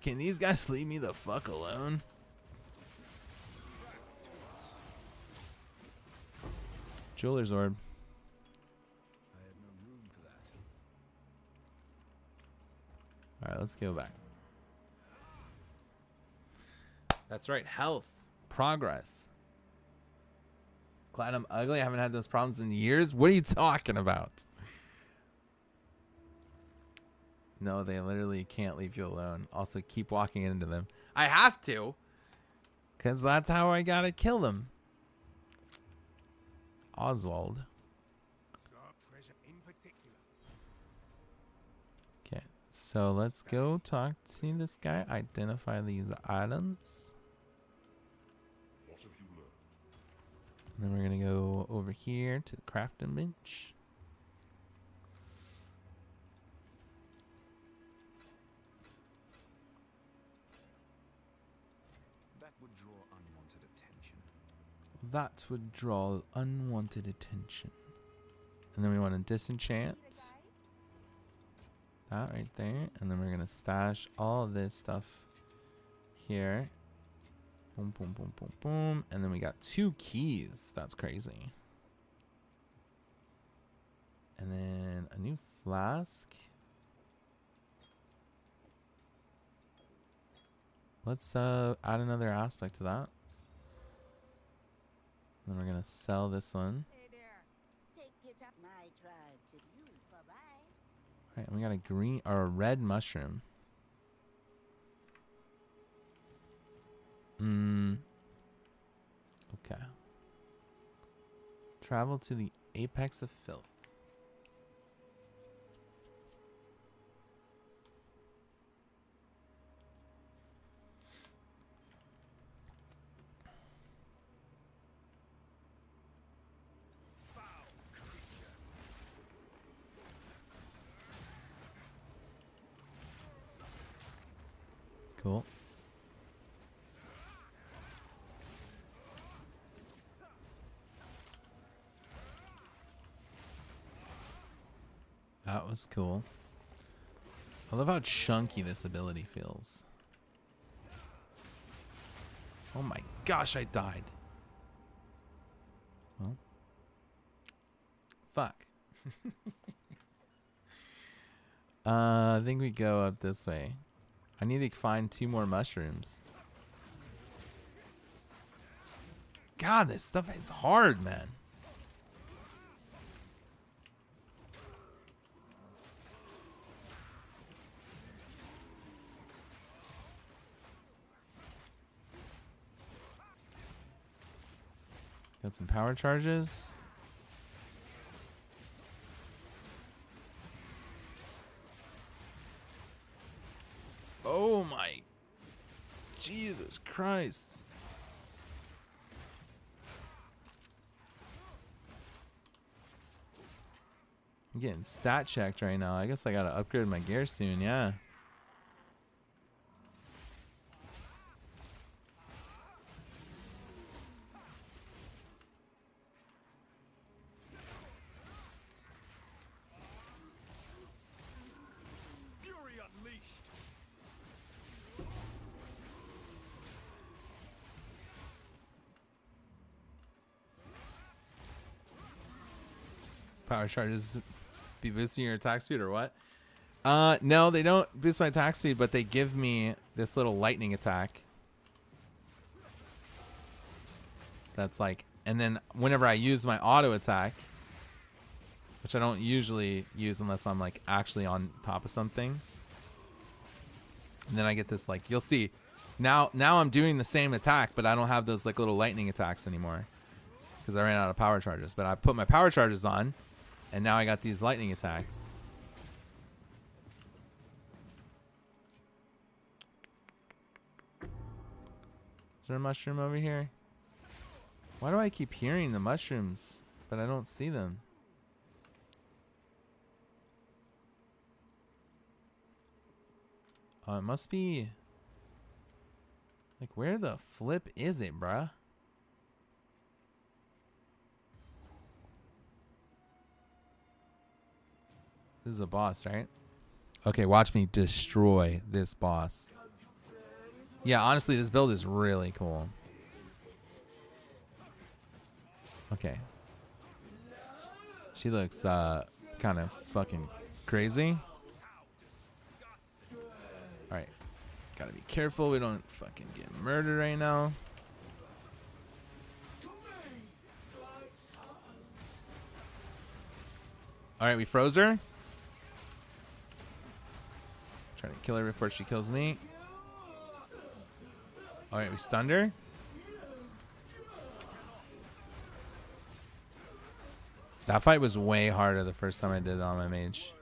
Can these guys leave me the fuck alone? Jeweler's orb. I have no room for that. Alright, let's go back. That's right, health. Progress. Glad I'm ugly. I haven't had those problems in years. What are you talking about? No, they literally can't leave you alone. Also, keep walking into them. I have to. Because that's how I gotta kill them. Oswald. Okay, so let's go talk to this guy. Identify these items. What have you learned? And then we're gonna go over here to the crafting bench. That would draw unwanted attention. That would draw unwanted attention. And then we want to disenchant that right there. And then we're gonna stash all of this stuff here. Boom, boom, boom, boom, boom. And then we got 2 keys. That's crazy. And then a new flask. Let's add another aspect to that. Then we're gonna sell this one. Hey there. Take your time. My tribe could use for buy. All right, and we got a green or a red mushroom. Okay. Travel to the apex of filth. Cool. was cool. I love how chunky this ability feels. Oh my gosh, I died. Well, fuck. I think we go up this way. I need to find 2 more mushrooms. God, this stuff is hard, man. Got some power charges. Oh my Jesus Christ. I'm getting stat checked right now. I guess I gotta upgrade my gear soon, yeah. Fury unleashed. Power charges be boosting your attack speed or what? No, they don't boost my attack speed, but they give me this little lightning attack. That's like, and then whenever I use my auto attack, which I don't usually use unless I'm like actually on top of something, and then I get this like, you'll see, now I'm doing the same attack, but I don't have those like little lightning attacks anymore because I ran out of power charges. But I put my power charges on, and now I got these lightning attacks. Is there a mushroom over here? Why do I keep hearing the mushrooms, but I don't see them? Oh, it must be... Like, where the flip is it, bruh? This is a boss, right? Okay, watch me destroy this boss. Yeah, honestly, this build is really cool. Okay. She looks kind of fucking crazy. Alright. Gotta be careful we don't fucking get murdered right now. Alright, we froze her. Trying to kill her before she kills me. Alright, we stunned her. That fight was way harder the first time I did it on my mage.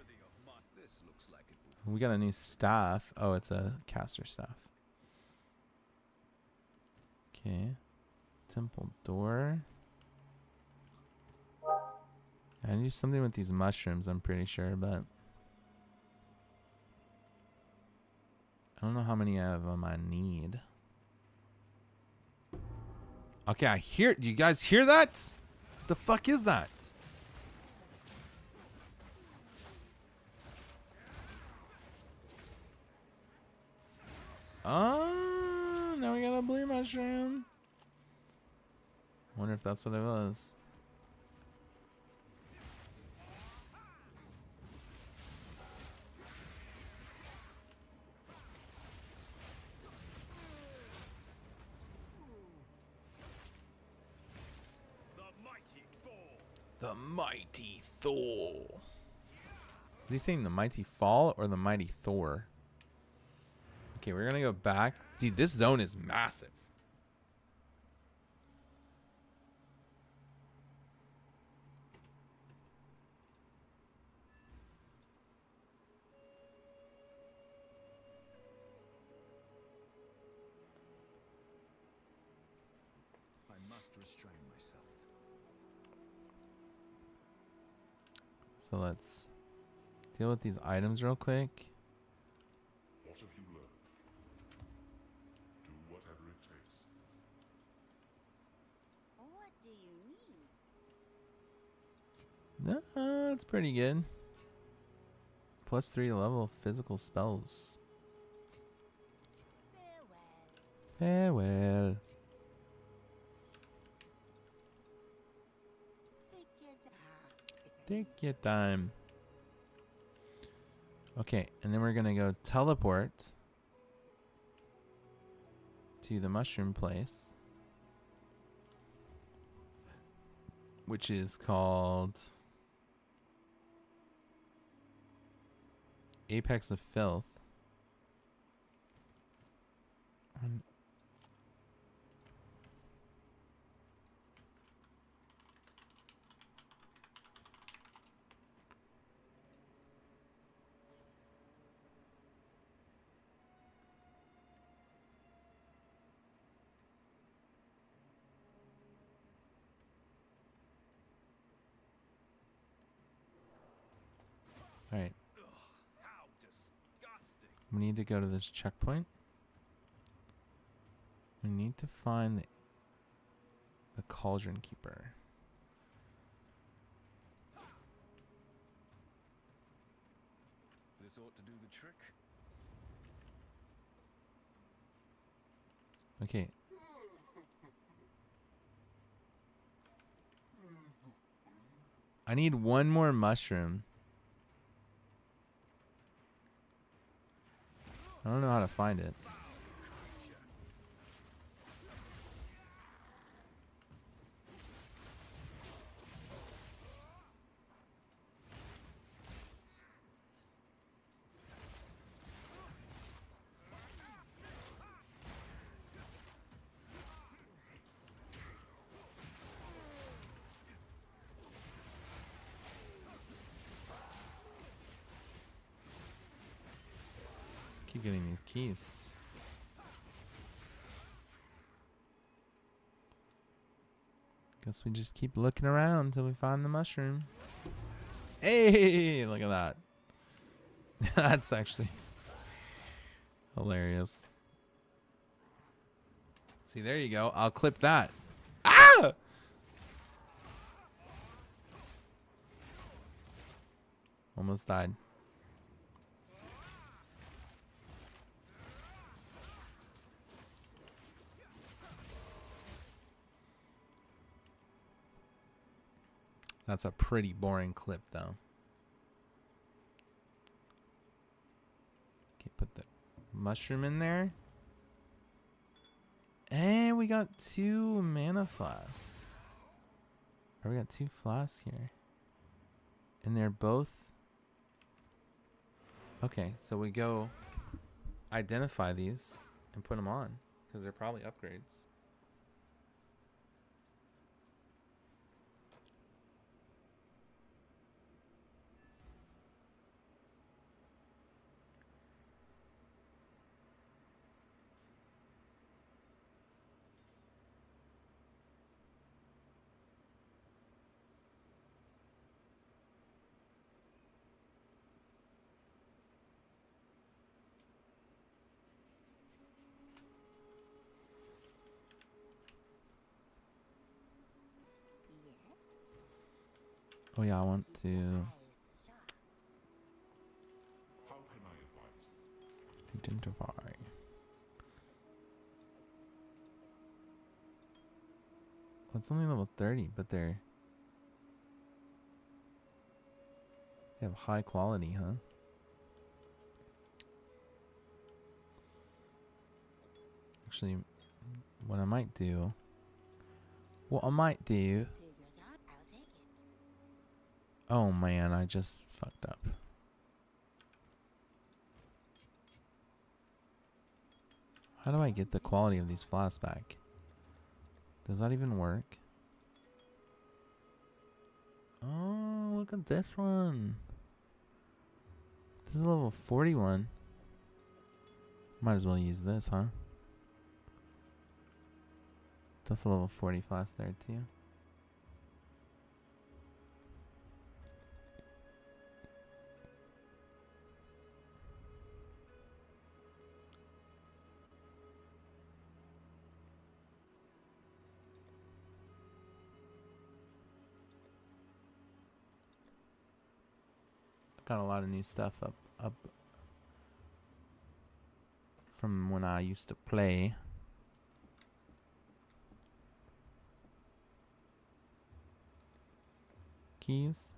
We got a new staff. Oh, it's a caster staff. Okay. Temple door. I need something with these mushrooms, I'm pretty sure, but I don't know how many of them I need. Okay, I hear. Do you guys hear that? What the fuck is that? Now we got a blue mushroom. Wonder if that's what it was. The mighty Thor. Is he saying the mighty fall or the mighty Thor? Okay, we're gonna go back. Dude, this zone is massive. I must restrain myself. So let's deal with these items real quick. What have you learned? Do whatever it takes. What do you need? That's pretty good. +3 level physical spells. Farewell. Farewell. Take your time. Take your time. Okay, and then we're gonna go teleport to the mushroom place, which is called Apex of Filth. All right, Ugh, how disgusting. we need to go to this checkpoint. We need to find the Cauldron Keeper. This ought to do the trick. Okay. I need one more mushroom. I don't know how to find it. Keep getting these keys. Guess we just keep looking around until we find the mushroom. Hey, look at that. That's actually hilarious. See, there you go. I'll clip that. Ah! Almost died. That's a pretty boring clip, though. Okay, put the mushroom in there. And we got 2 mana flasks. Or we got 2 flasks here. And they're both... Okay, so we go identify these and put them on. Because they're probably upgrades. Yes. Oh yeah, I want to Eyes sharp. How can I advise you? identify. Well, it's only level 30, but they have high quality, huh? Actually, what I might do... What I might do... Take your time. I'll take it. Oh man, I just fucked up. How do I get the quality of these flasks back? Does that even work? Oh, look at this one. This is a level 41. Might as well use this, huh? That's a level 40 flask there too. Got a lot of new stuff up from when I used to play. Keys.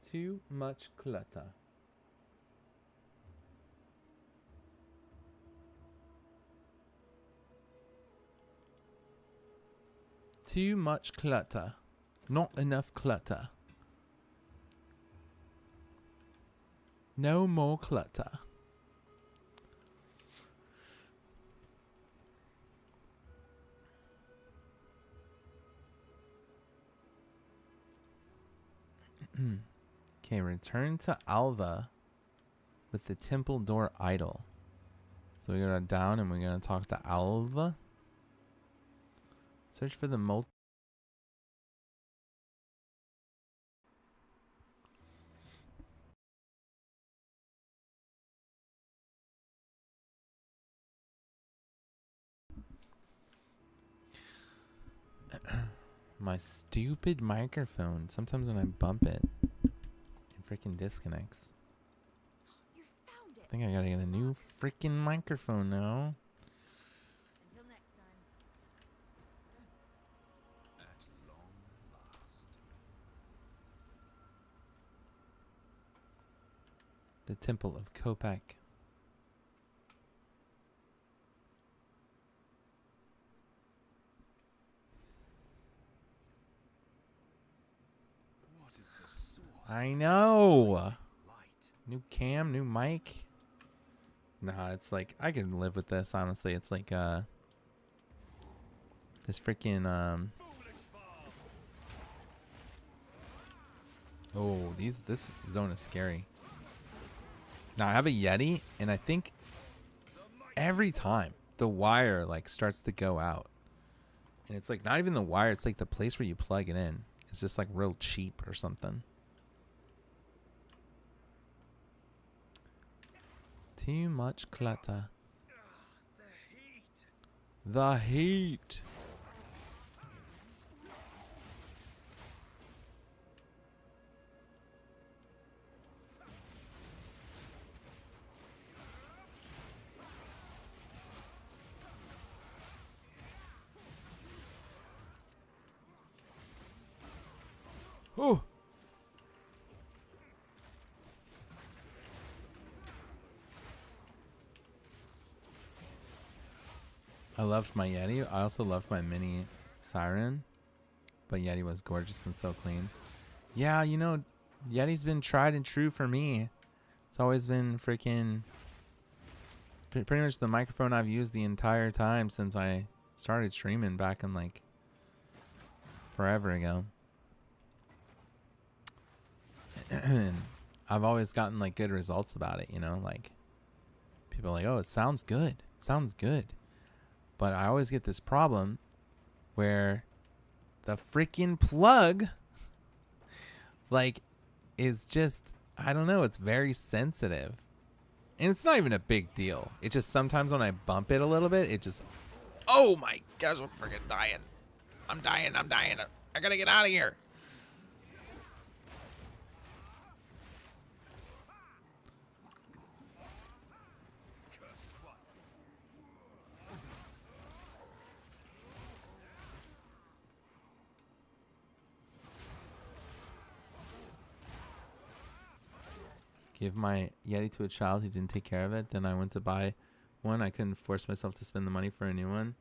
Too much clutter. Too much clutter. Not enough clutter. No more clutter. Okay, return to Alva with the temple door idol. So we're gonna down and we're gonna talk to Alva. Search for the my stupid microphone. Sometimes when I bump it, it freaking disconnects. You found it. I think I gotta get a new freaking microphone now. Until next time. At long last. The Temple of Kopak. What is the source? I know. Light. New cam, new mic. Nah, it's like I can live with this. Honestly, it's like this freaking Oh, this zone is scary. Now I have a Yeti, and I think every time the wire like starts to go out, and it's like not even the wire, it's like the place where you plug it in. It's just like real cheap or something. Too much clutter. The heat. The heat. Oh. I loved my Yeti. I also loved my mini Siren. But Yeti was gorgeous and so clean. Yeah, you know, Yeti's been tried and true for me. It's always been freaking... pretty much the microphone I've used the entire time since I started streaming back in like... forever ago. And I've always gotten like good results about it, you know, like people are like, oh, it sounds good. It sounds good. But I always get this problem where the freaking plug like is just, I don't know, it's very sensitive. And it's not even a big deal. It just sometimes when I bump it a little bit, it just, oh my gosh, I'm freaking dying. I'm dying. I gotta get out of here. Give my Yeti to a child who didn't take care of it. Then I went to buy one. I couldn't force myself to spend the money for a new one.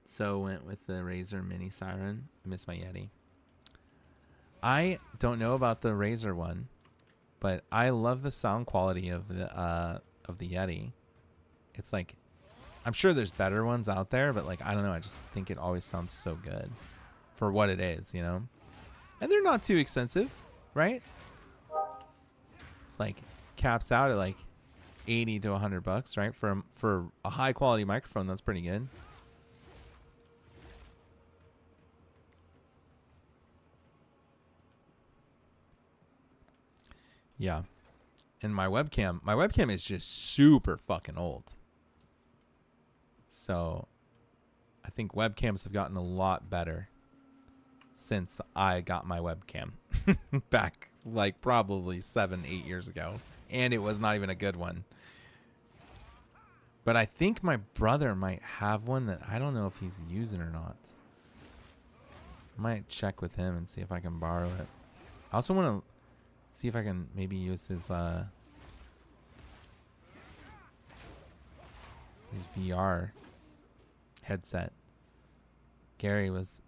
So went with the Razer Mini Siren. I miss my Yeti. I don't know about the Razer one, but I love the sound quality of the Yeti. It's like, I'm sure there's better ones out there, but like, I don't know. I just think it always sounds so good for what it is, you know? And they're not too expensive, right? It's like caps out at like 80 to 100 bucks, right? For a high quality microphone, that's pretty good. Yeah. And my webcam is just super fucking old. So I think webcams have gotten a lot better since I got my webcam back like probably 7-8 years ago, and it was not even a good one. But I think my brother might have one that I don't know if he's using or not. I might check with him and see if I can borrow it. I also want to see if I can maybe use his VR headset. Gary was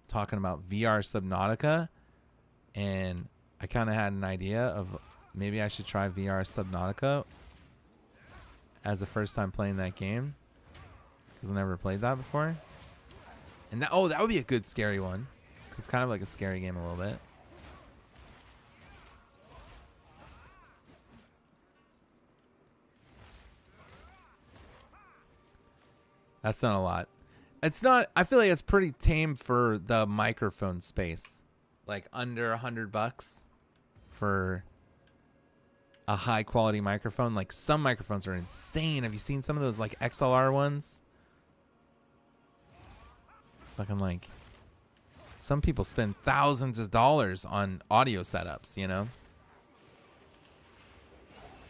talking about VR Subnautica, and I kind of had an idea of maybe I should try VR Subnautica as the first time playing that game, because I never played that before. And that would be a good scary one. It's kind of like a scary game a little bit. That's not a lot. It's not. I feel like it's pretty tame for the microphone space, like under $100 for a high quality microphone. Like some microphones are insane. Have you seen some of those like XLR ones? Fucking like, some people spend thousands of dollars on audio setups, you know?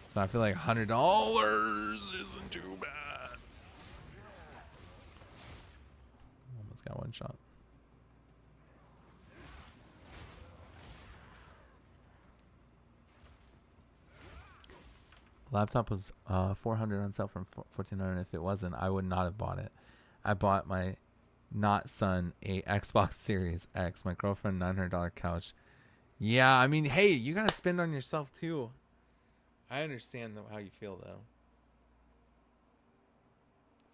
So I feel like $100 isn't too bad. Almost got one shot. Laptop was $400 on sale from $1,400. If it wasn't, I would not have bought it. I bought my not son a Xbox Series X. My girlfriend $900 couch. Yeah, I mean, hey, you gotta spend on yourself too. I understand how you feel though.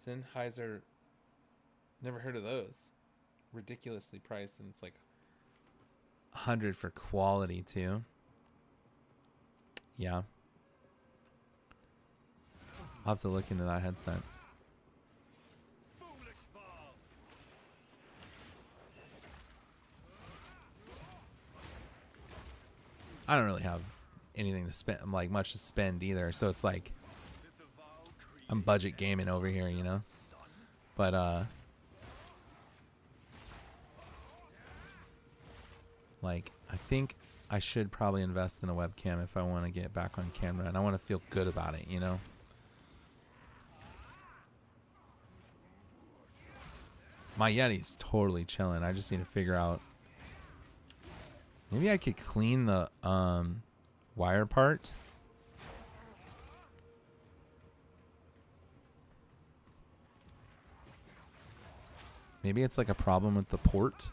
Sennheiser, never heard of those. Ridiculously priced, and it's like $100 for quality too. Yeah. I'll have to look into that headset. I don't really have anything to spend, like much to spend either. So it's like I'm budget gaming over here, you know. But like I think I should probably invest in a webcam if I want to get back on camera, and I want to feel good about it, you know. My Yeti's totally chilling. I just need to figure out. Maybe I could clean the wire part. Maybe it's like a problem with the port.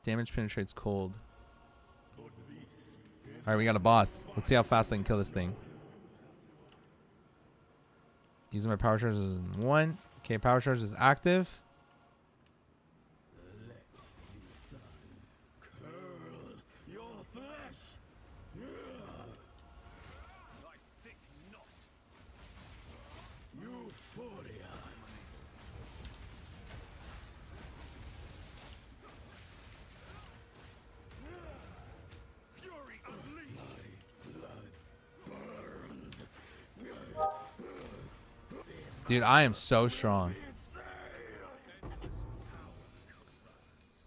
Damage penetrates cold. Alright, we got a boss. Let's see how fast I can kill this thing. Using my power charge is 1. Okay, power charge is active. Let the sun curl your flesh. I think not. Euphoria. Fury unleashed. My blood burns. Dude, I am so strong.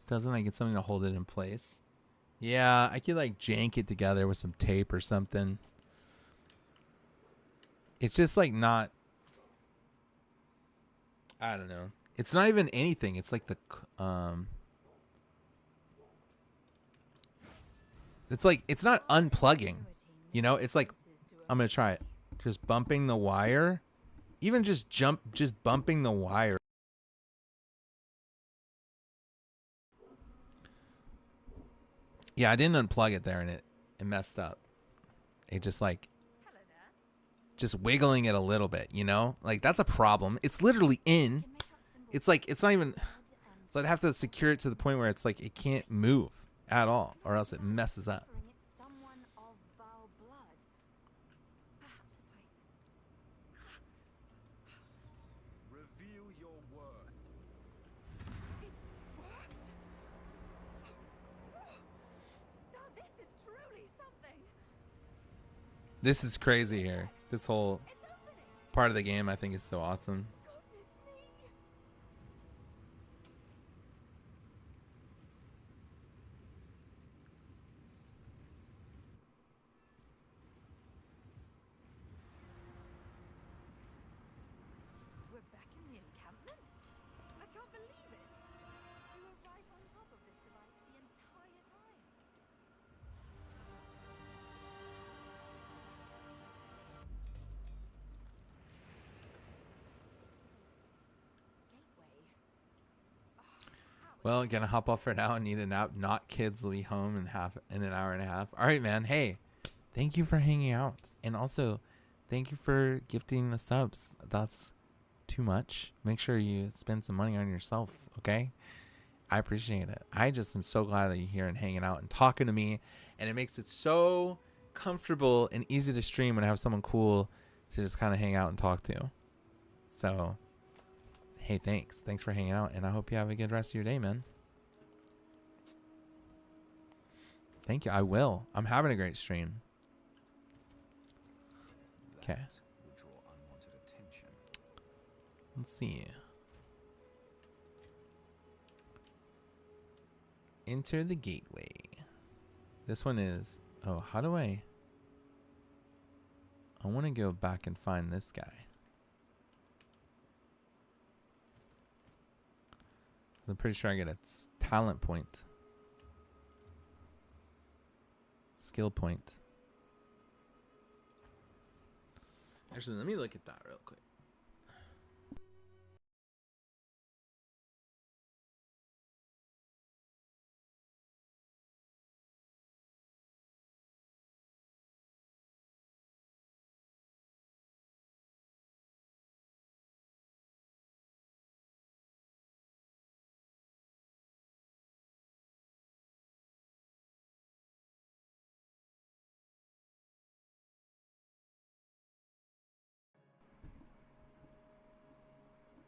Doesn't I get something to hold it in place? Yeah, I could like jank it together with some tape or something. It's just like not, I don't know. It's not even anything. It's like the it's like it's not unplugging. You know, it's like I'm going to try it. Just bumping the wire. Even just bumping the wire. Yeah, I didn't unplug it there and it messed up. It just like, just wiggling it a little bit, you know? Like that's a problem. It's literally in. It's like, it's not even, so I'd have to secure it to the point where it's like, it can't move at all or else it messes up. Reveal your worth. It worked. This is crazy here. This whole It's opening. part of the game I think is so awesome. Goodness me. We're back in the encampment? I can't believe it. We were right on top of this device the entire time. Gateway. Well, gonna hop off for now and need a nap. Not kids will be home in an hour and a half. All right, man. Hey, thank you for hanging out, and also thank you for gifting the subs. That's too much. Make sure you spend some money on yourself, okay? I appreciate it. I just am so glad that you're here and hanging out and talking to me, and it makes it so comfortable and easy to stream when I have someone cool to just kind of hang out and talk to. So, hey, thanks for hanging out, and I hope you have a good rest of your day, man. Thank you. I will. I'm having a great stream. Okay. That would draw unwanted attention. Let's see. Enter the gateway. This one is... Oh, how do I want to go back and find this guy. I'm pretty sure I get a talent point. Skill point. Actually, let me look at that real quick.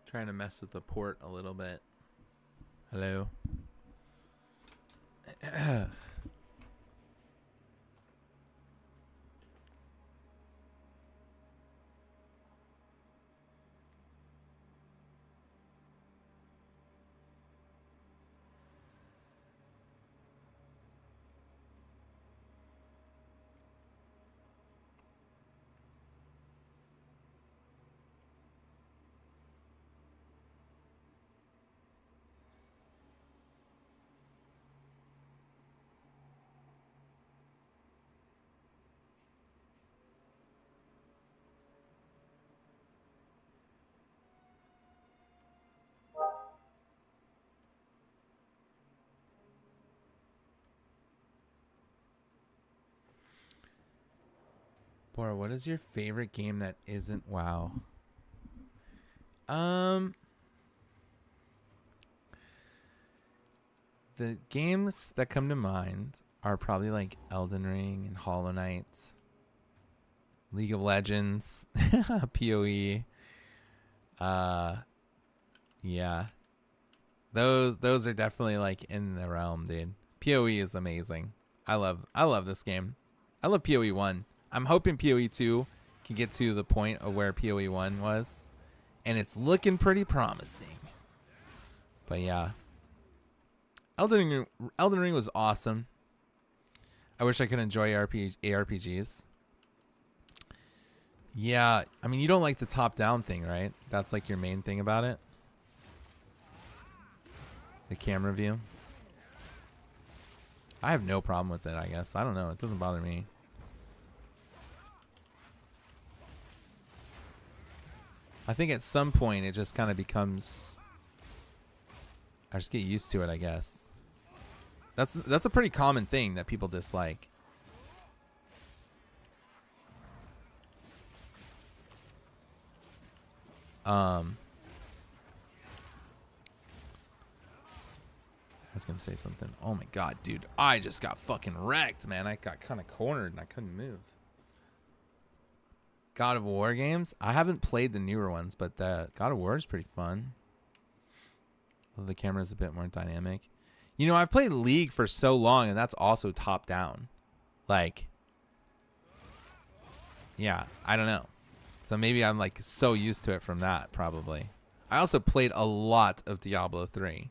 Trying to mess with the port a little bit. Hello. Bora, what is your favorite game that isn't WoW? The games that come to mind are probably like Elden Ring and Hollow Knight, League of Legends, PoE. Yeah. Those are definitely like in the realm, dude. PoE is amazing. I love this game. I love PoE 1. I'm hoping PoE 2 can get to the point of where PoE 1 was, and it's looking pretty promising. But yeah. Elden Ring was awesome. I wish I could enjoy ARPGs. Yeah, I mean, you don't like the top-down thing, right? That's like your main thing about it. The camera view. I have no problem with it, I guess. I don't know. It doesn't bother me. I think at some point it just kind of becomes... I just get used to it, I guess. That's a pretty common thing that people dislike. I was gonna say something. Oh my god, dude. I just got fucking wrecked, man. I got kind of cornered and I couldn't move. God of War games? I haven't played the newer ones, but the God of War is pretty fun. Although the camera's a bit more dynamic. You know, I've played League for so long, and that's also top down. Like, yeah, I don't know. So maybe I'm like so used to it from that, probably. I also played a lot of Diablo 3.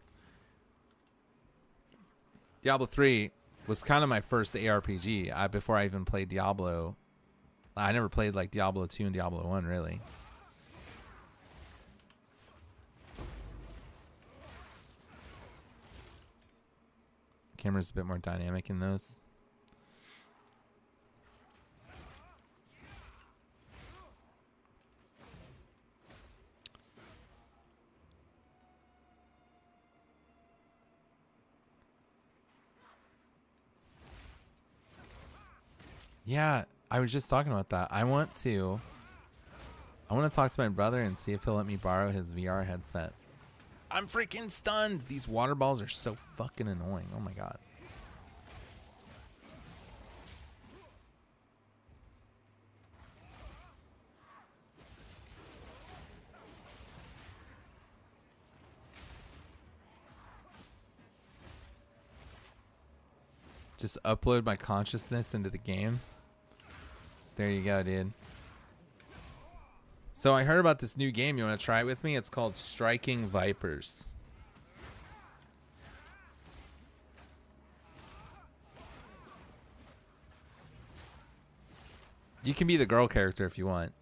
Diablo 3 was kind of my first ARPG. Before I even played Diablo, I never played like Diablo 2 and Diablo 1 really. Camera's a bit more dynamic in those. Yeah, I was just talking about that. I want to talk to my brother and see if he'll let me borrow his VR headset. I'm freaking stunned. These water balls are so fucking annoying. Oh my god. Just upload my consciousness into the game. There you go, dude. So I heard about this new game. You want to try it with me? It's called Striking Vipers. You can be the girl character if you want.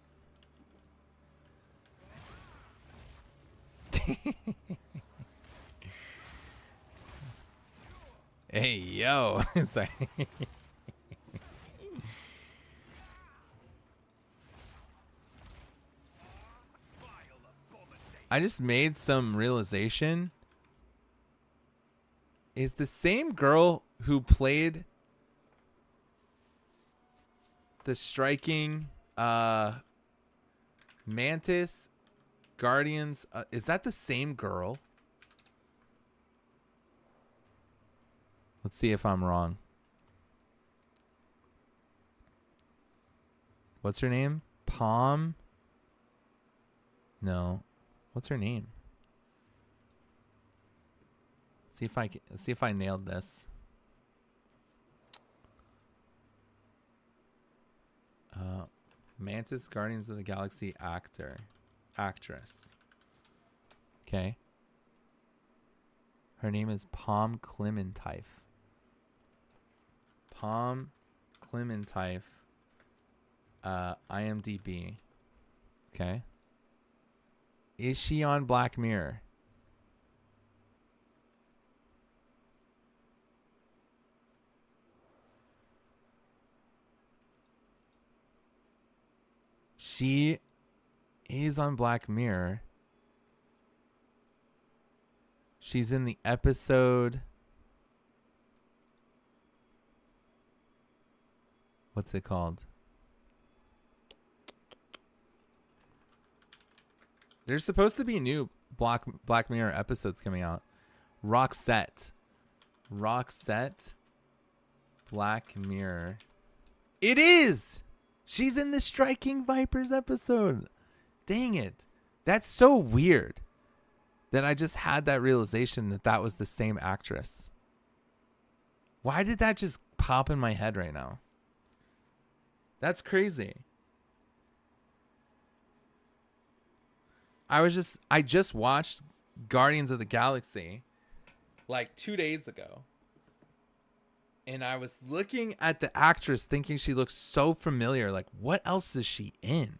Hey, yo. Sorry. I just made some realization. Is the same girl who played the striking Mantis Guardians, is that the same girl? Let's see if I'm wrong. What's her name? Palm? No. What's her name? See if I nailed this. Mantis Guardians of the Galaxy actress. Okay. Her name is Palm Clementine. Palm Clementine. IMDb. Okay. Is she on Black Mirror? She is on Black Mirror. She's in the episode. What's it called? There's supposed to be new Black Mirror episodes coming out. Roxette. Black Mirror. It is! She's in the Striking Vipers episode. Dang it. That's so weird that I just had that realization that that was the same actress. Why did that just pop in my head right now? That's crazy. I just watched Guardians of the Galaxy like 2 days ago. And I was looking at the actress thinking she looks so familiar. Like, what else is she in?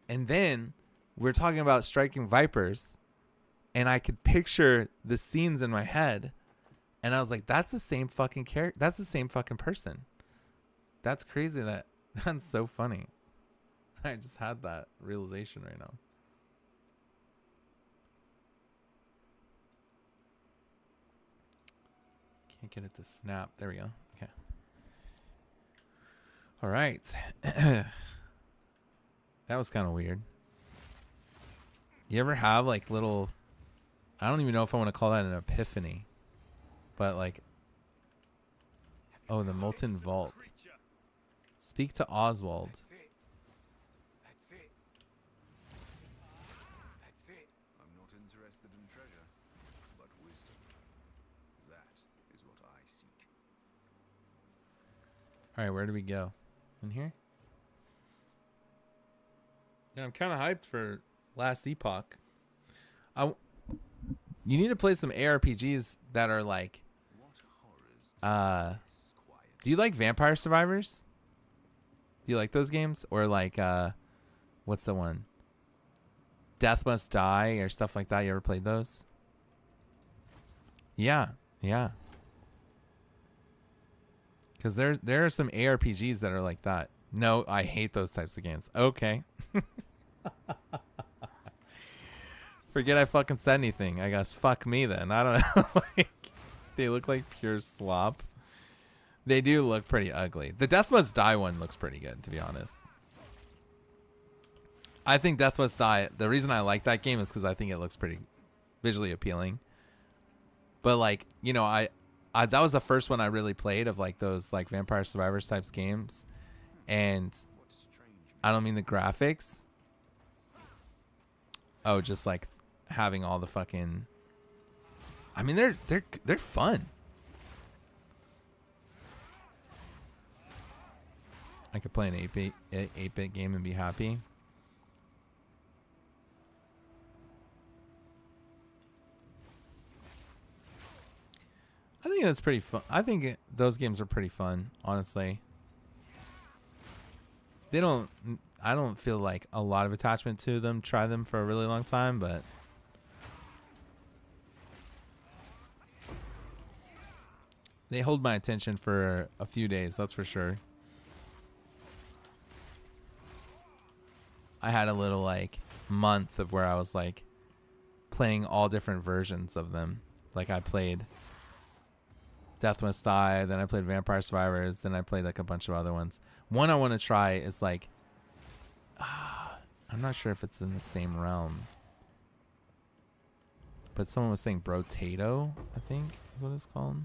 And then we're talking about Striking Vipers. And I could picture the scenes in my head. And I was like, that's the same fucking character. That's the same fucking person. That's crazy. That's so funny. I just had that realization right now. Can't get it to snap. There we go. Okay. All right. That was kind of weird. You ever have like little, I don't even know if I want to call that an epiphany, but like, oh, the Molten Vault. Speak to Oswald. That's it. I'm not interested in treasure, but wisdom. That is what I seek. All right, where do we go? In here? And I'm kind of hyped for Last Epoch. You need to play some ARPGs that are like, What horrors quiet? do you like Vampire Survivors? Do you like those games? Or like, what's the one? Death Must Die or stuff like that. You ever played those? Yeah, yeah. Because there are some ARPGs that are like that. No, I hate those types of games. Okay. Forget I fucking said anything. I guess fuck me then. I don't know. Like, they look like pure slop. They do look pretty ugly. The Death Must Die one looks pretty good, to be honest. I think Death Must Die, the reason I like that game is because I think it looks pretty visually appealing. But like, you know, I that was the first one I really played of like those like Vampire Survivors types games. And I don't mean the graphics. Oh, just like having all the fucking, I mean they're fun. I could play an 8-bit game and be happy. I think that's pretty fun. I think those games are pretty fun, honestly. I don't feel like a lot of attachment to them. Try them for a really long time, but they hold my attention for a few days, that's for sure. I had a little like month of where I was like playing all different versions of them. Like I played Death Must Die, then I played Vampire Survivors, then I played like a bunch of other ones. One I want to try is like, I'm not sure if it's in the same realm, but someone was saying Brotato, I think is what it's called.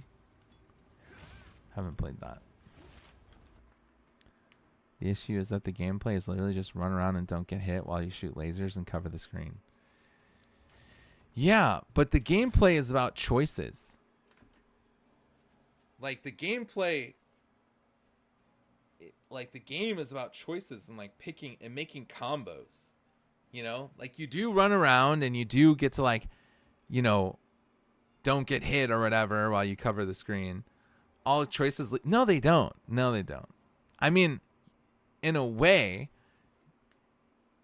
Haven't played that. The issue is that the gameplay is literally just run around and don't get hit while you shoot lasers and cover the screen. Yeah, but the gameplay is about choices. Like the gameplay, like the game is about choices and like picking and making combos. You know, like you do run around and you do get to like, you know, don't get hit or whatever while you cover the screen. All choices. No, they don't. No, they don't. I mean, in a way,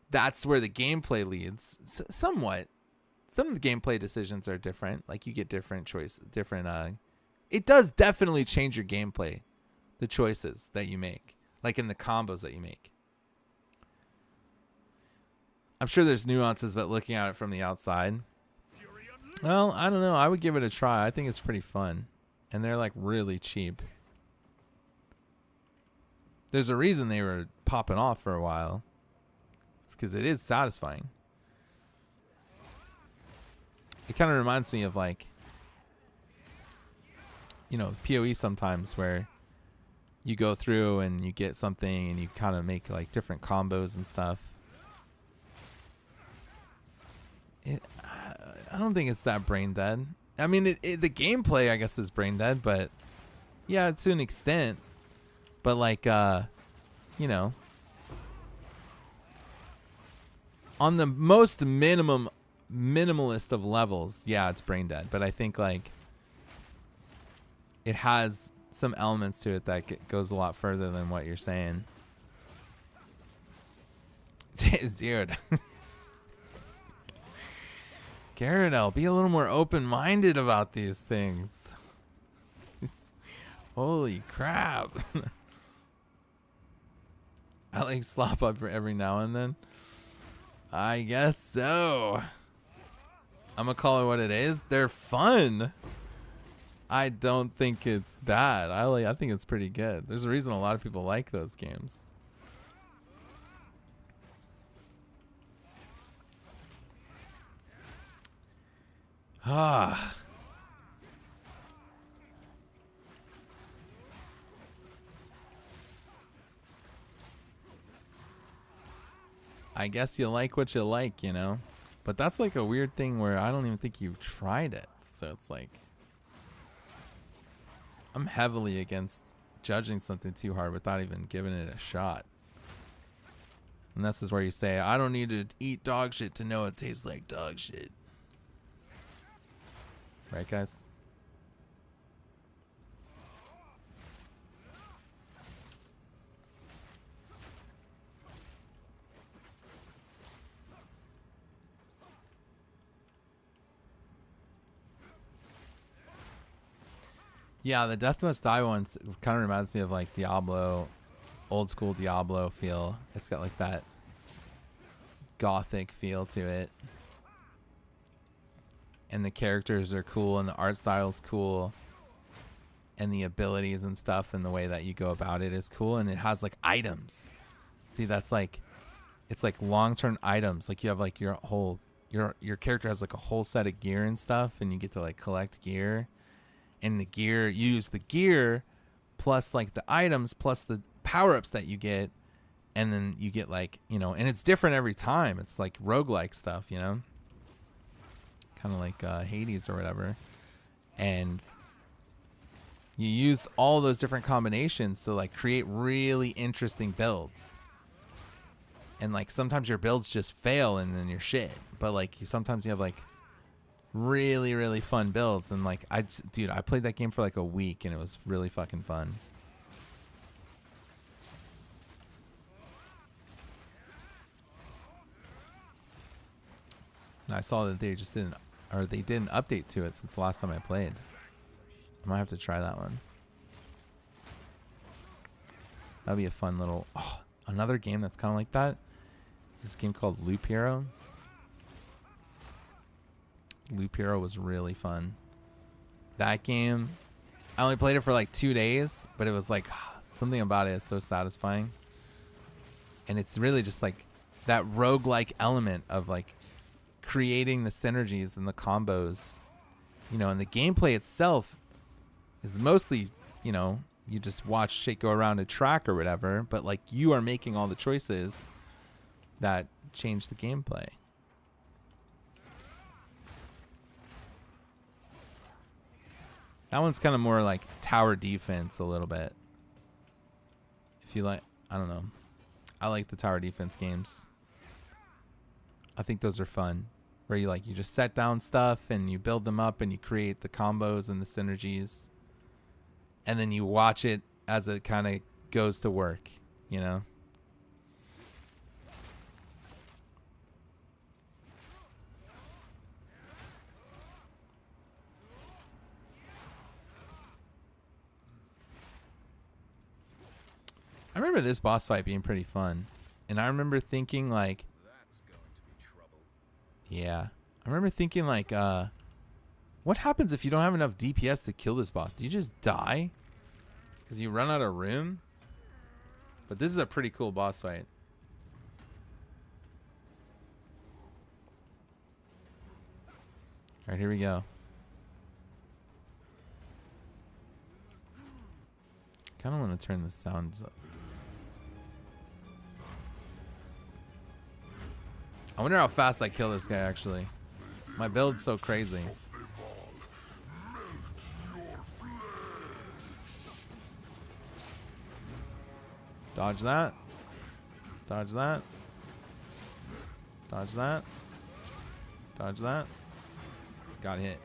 that's where the gameplay leads. Somewhat. Some of the gameplay decisions are different. Like you get different choices, different. It does definitely change your gameplay, the choices that you make, like in the combos that you make. I'm sure there's nuances, but looking at it from the outside, well, I don't know. I would give it a try. I think it's pretty fun, and they're like really cheap. There's a reason they were popping off for a while. It's because it is satisfying. It kind of reminds me of like, you know, PoE sometimes where you go through and you get something and you kind of make like different combos and stuff. I don't think it's that brain dead. I mean, the gameplay, I guess, is brain dead, but yeah, to an extent. But like, you know, on the most minimalist of levels, yeah, it's brain dead. But I think like it has some elements to it that goes a lot further than what you're saying. Dude. Garradell, be a little more open-minded about these things. Holy crap. I like slop up every now and then. I guess so. I'm gonna call it what it is. They're fun. I don't think it's bad. I think it's pretty good. There's a reason a lot of people like those games. Ah. I guess you like what you like, you know? But that's like a weird thing where I don't even think you've tried it. So it's like, I'm heavily against judging something too hard without even giving it a shot. And this is where you say, I don't need to eat dog shit to know it tastes like dog shit. Right, guys? Yeah, the Death Must Die one kind of reminds me of like Diablo, old school Diablo feel. It's got like that gothic feel to it. And the characters are cool and the art style's cool. And the abilities and stuff and the way that you go about it is cool. And it has like items. See, that's like, it's like long-term items. Like you have like your whole, your character has like a whole set of gear and stuff, and you get to like collect gear. And the gear, you use the gear plus like the items plus the power-ups that you get. And then you get like, you know, and it's different every time. It's like roguelike stuff, you know? Kind of like Hades or whatever. And you use all those different combinations to like create really interesting builds. And like sometimes your builds just fail and then you're shit. But like sometimes you have like really, really fun builds. And like, dude, I played that game for like a week and it was really fucking fun. And I saw that they just didn't, or they did an update to it since the last time I played. I might have to try that one. That'd be a fun little, another game that's kind of like that. This game called Loop Hero. Loop Hero was really fun. That game, I only played it for like 2 days, but it was like something about it is so satisfying. And it's really just like that roguelike element of like creating the synergies and the combos, you know, and the gameplay itself is mostly, you know, you just watch shit go around a track or whatever, but like you are making all the choices that change the gameplay. That one's kind of more like tower defense a little bit. If you like, I don't know. I like the tower defense games. I think those are fun. Where you like, you just set down stuff and you build them up and you create the combos and the synergies. And then you watch it as it kind of goes to work, you know? I remember this boss fight being pretty fun. And I remember thinking like, That's going to be trouble. yeah. I remember thinking like, what happens if you don't have enough DPS to kill this boss? Do you just die? Because you run out of room? But this is a pretty cool boss fight. Alright, here we go. Kind of want to turn the sounds up. I wonder how fast I kill this guy, actually. My build's so crazy. Dodge that. Dodge that. Dodge that. Dodge that. Got hit.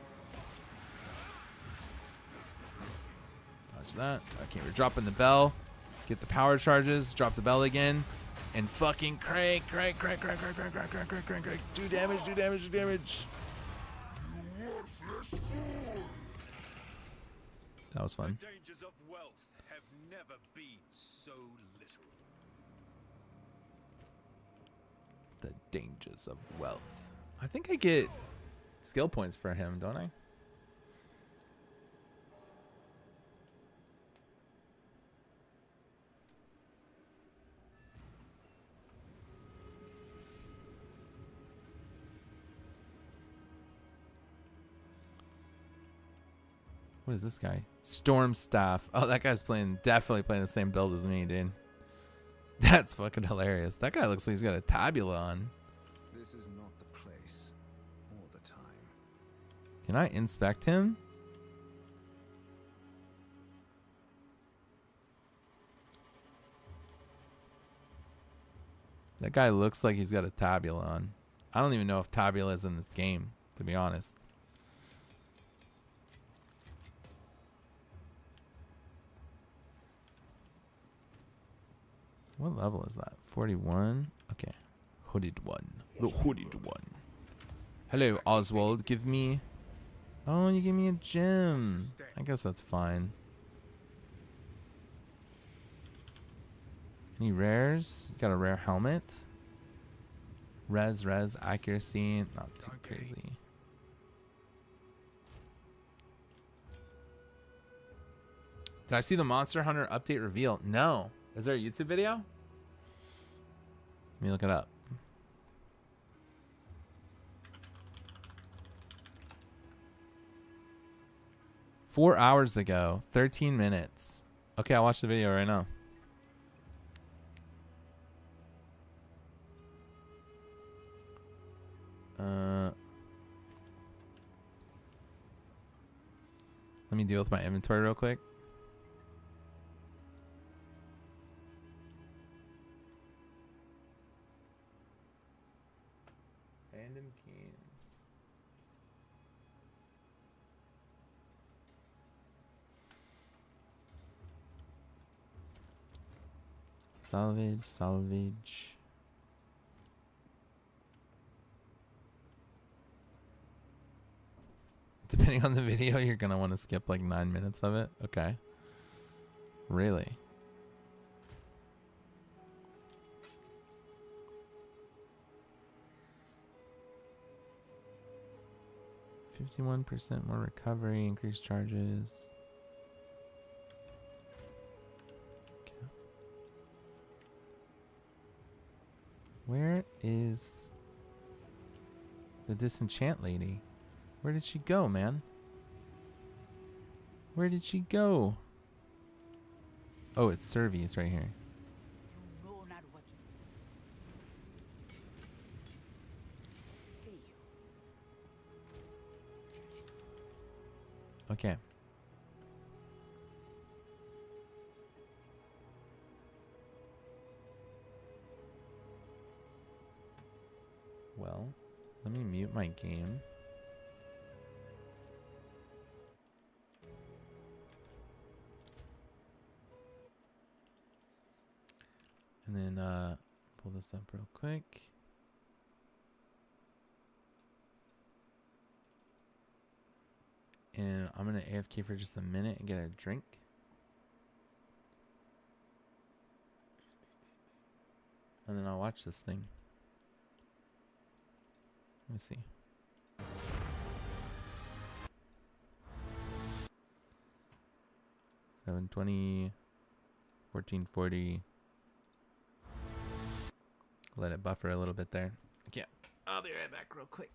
Dodge that. Okay, we're dropping the bell. Get the power charges. Drop the bell again. And fucking crank. Do damage, do damage, do damage. That was fun. The dangers of wealth have never been so literal. The dangers of wealth. I think I get skill points for him, don't I? What is this guy? Storm Staff. Oh, that guy's definitely playing the same build as me, dude. That's fucking hilarious. That guy looks like he's got a tabula on. This is not the place or the time. Can I inspect him? That guy looks like he's got a tabula on. I don't even know if tabula is in this game, to be honest. What level is that? 41? Okay. Hooded one. The hooded one. Hello, Oswald. Give me... Oh, you gave me a gem. I guess that's fine. Any rares? Got a rare helmet. Res, accuracy. Not too crazy. Did I see the Monster Hunter update reveal? No. Is there a YouTube video? Let me look it up. Four hours ago. 13 minutes. Okay, I'll watch the video right now. Let me deal with my inventory real quick. Random keys. Salvage. Depending on the video, you're gonna want to skip like 9 minutes of it. Okay. Really? %51% more recovery, increased charges. Okay. Where is the disenchant lady? Where did she go, man? Where did she go? Oh, it's Servi. It's right here. You know not what you see you. Okay. Well, let me mute my game. And then pull this up real quick. And I'm going to AFK for just a minute and get a drink. And then I'll watch this thing. Let me see. $720, $14.40. Let it buffer a little bit there. Okay, I'll be right back real quick.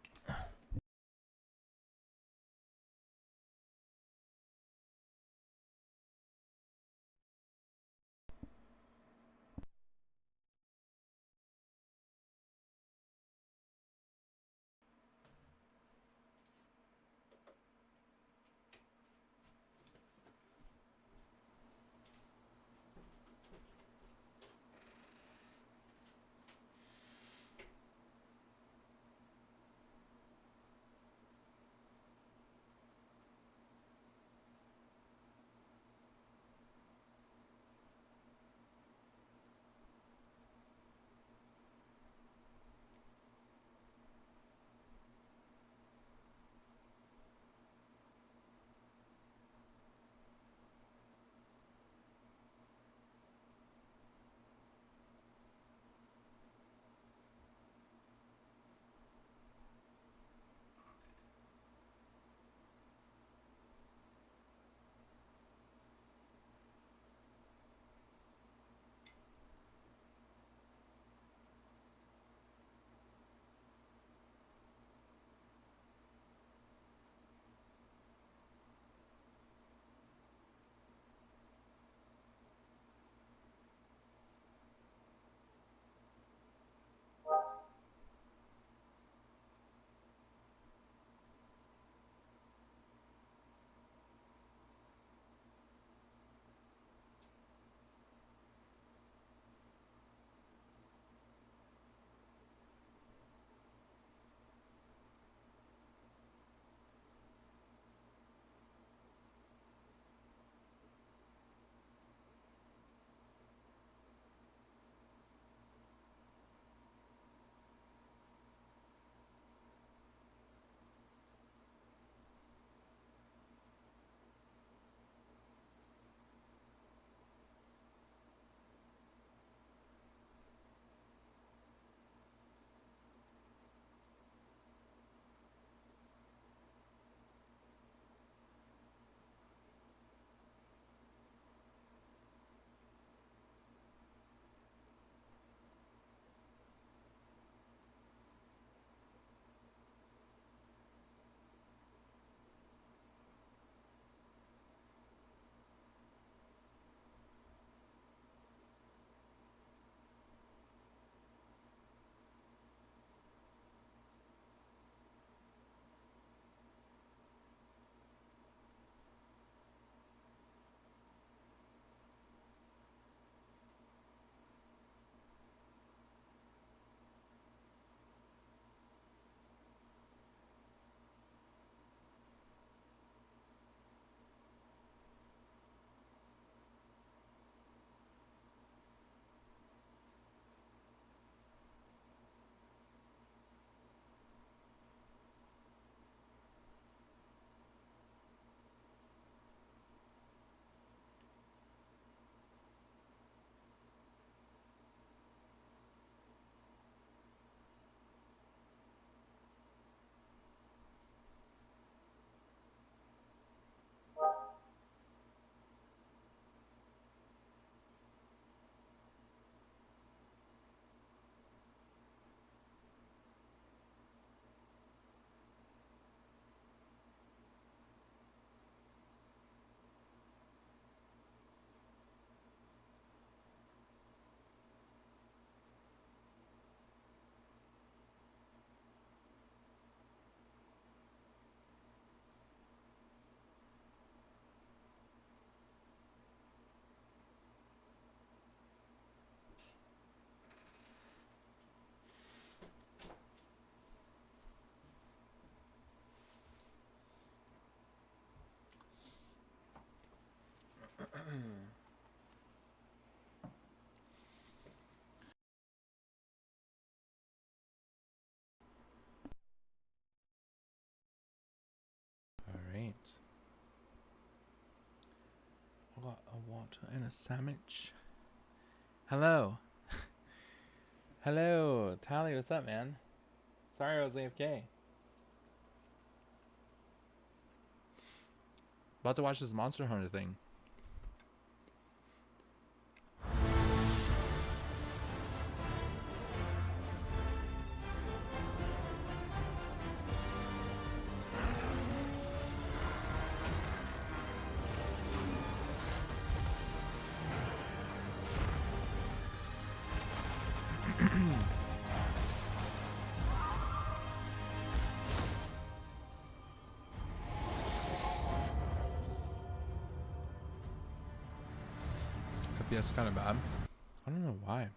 got a water and a sandwich. Hello. Hello, Tally, what's up, man? Sorry I was AFK. About to watch this Monster Hunter thing. FPS kind of bad. I don't know why. I'm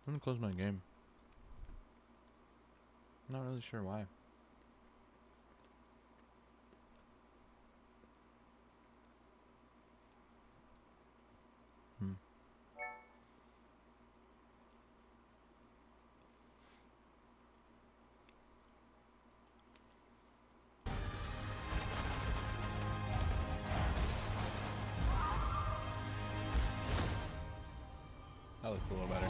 gonna close my game. I'm not really sure why. That looks a little better.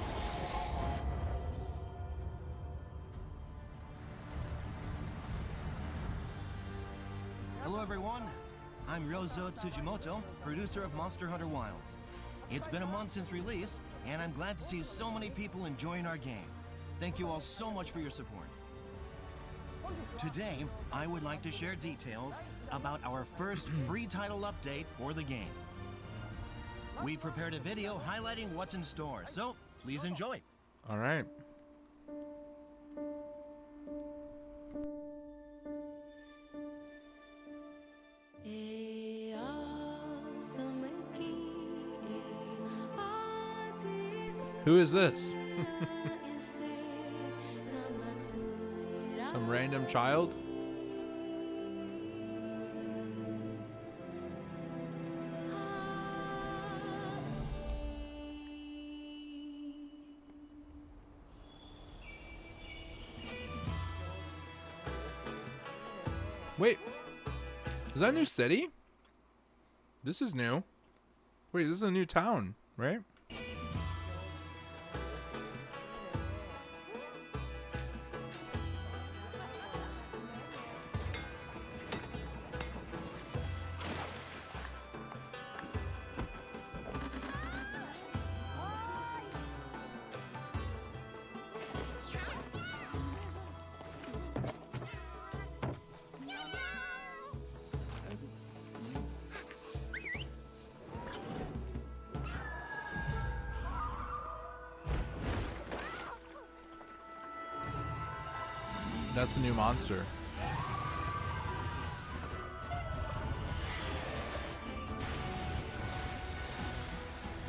Hello everyone, I'm Ryozo Tsujimoto, producer of Monster Hunter Wilds. It's been a month since release, and I'm glad to see so many people enjoying our game. Thank you all so much for your support. Today, I would like to share details about our first free title update for the game. We prepared a video highlighting what's in store, so please enjoy. All right. Who is this? Some random child? Wait, is that a new city? This is new. Wait, this is a new town, right? That's a new monster.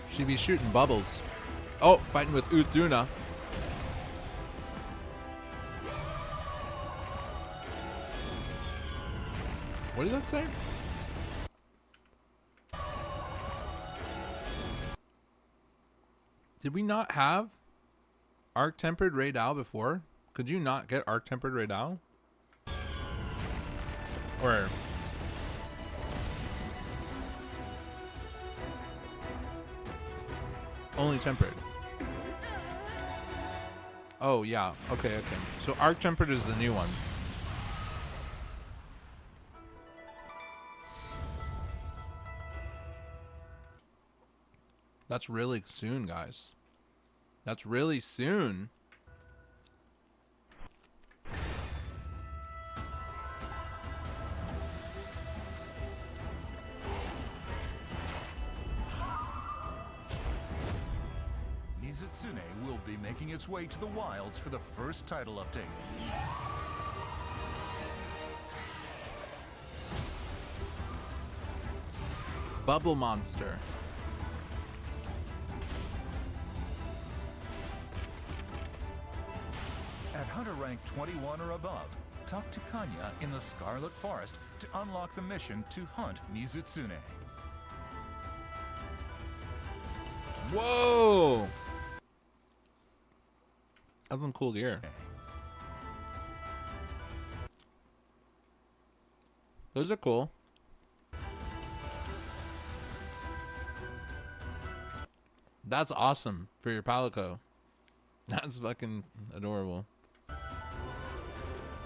She be shooting bubbles. Oh, fighting with Utuna. What did that say? Did we not have Arc Tempered Raidal before? Could you not get Arc Tempered Raidal? Or only tempered? Oh yeah, okay. So Arc Tempered is the new one. That's really soon, guys. That's really soon. Mizutsune will be making its way to the wilds for the first title update. Bubble Monster. At Hunter rank 21 or above, talk to Kanya in the Scarlet Forest to unlock the mission to hunt Mizutsune. Whoa! That's some cool gear. Those are cool. That's awesome for your Palico. That's fucking adorable.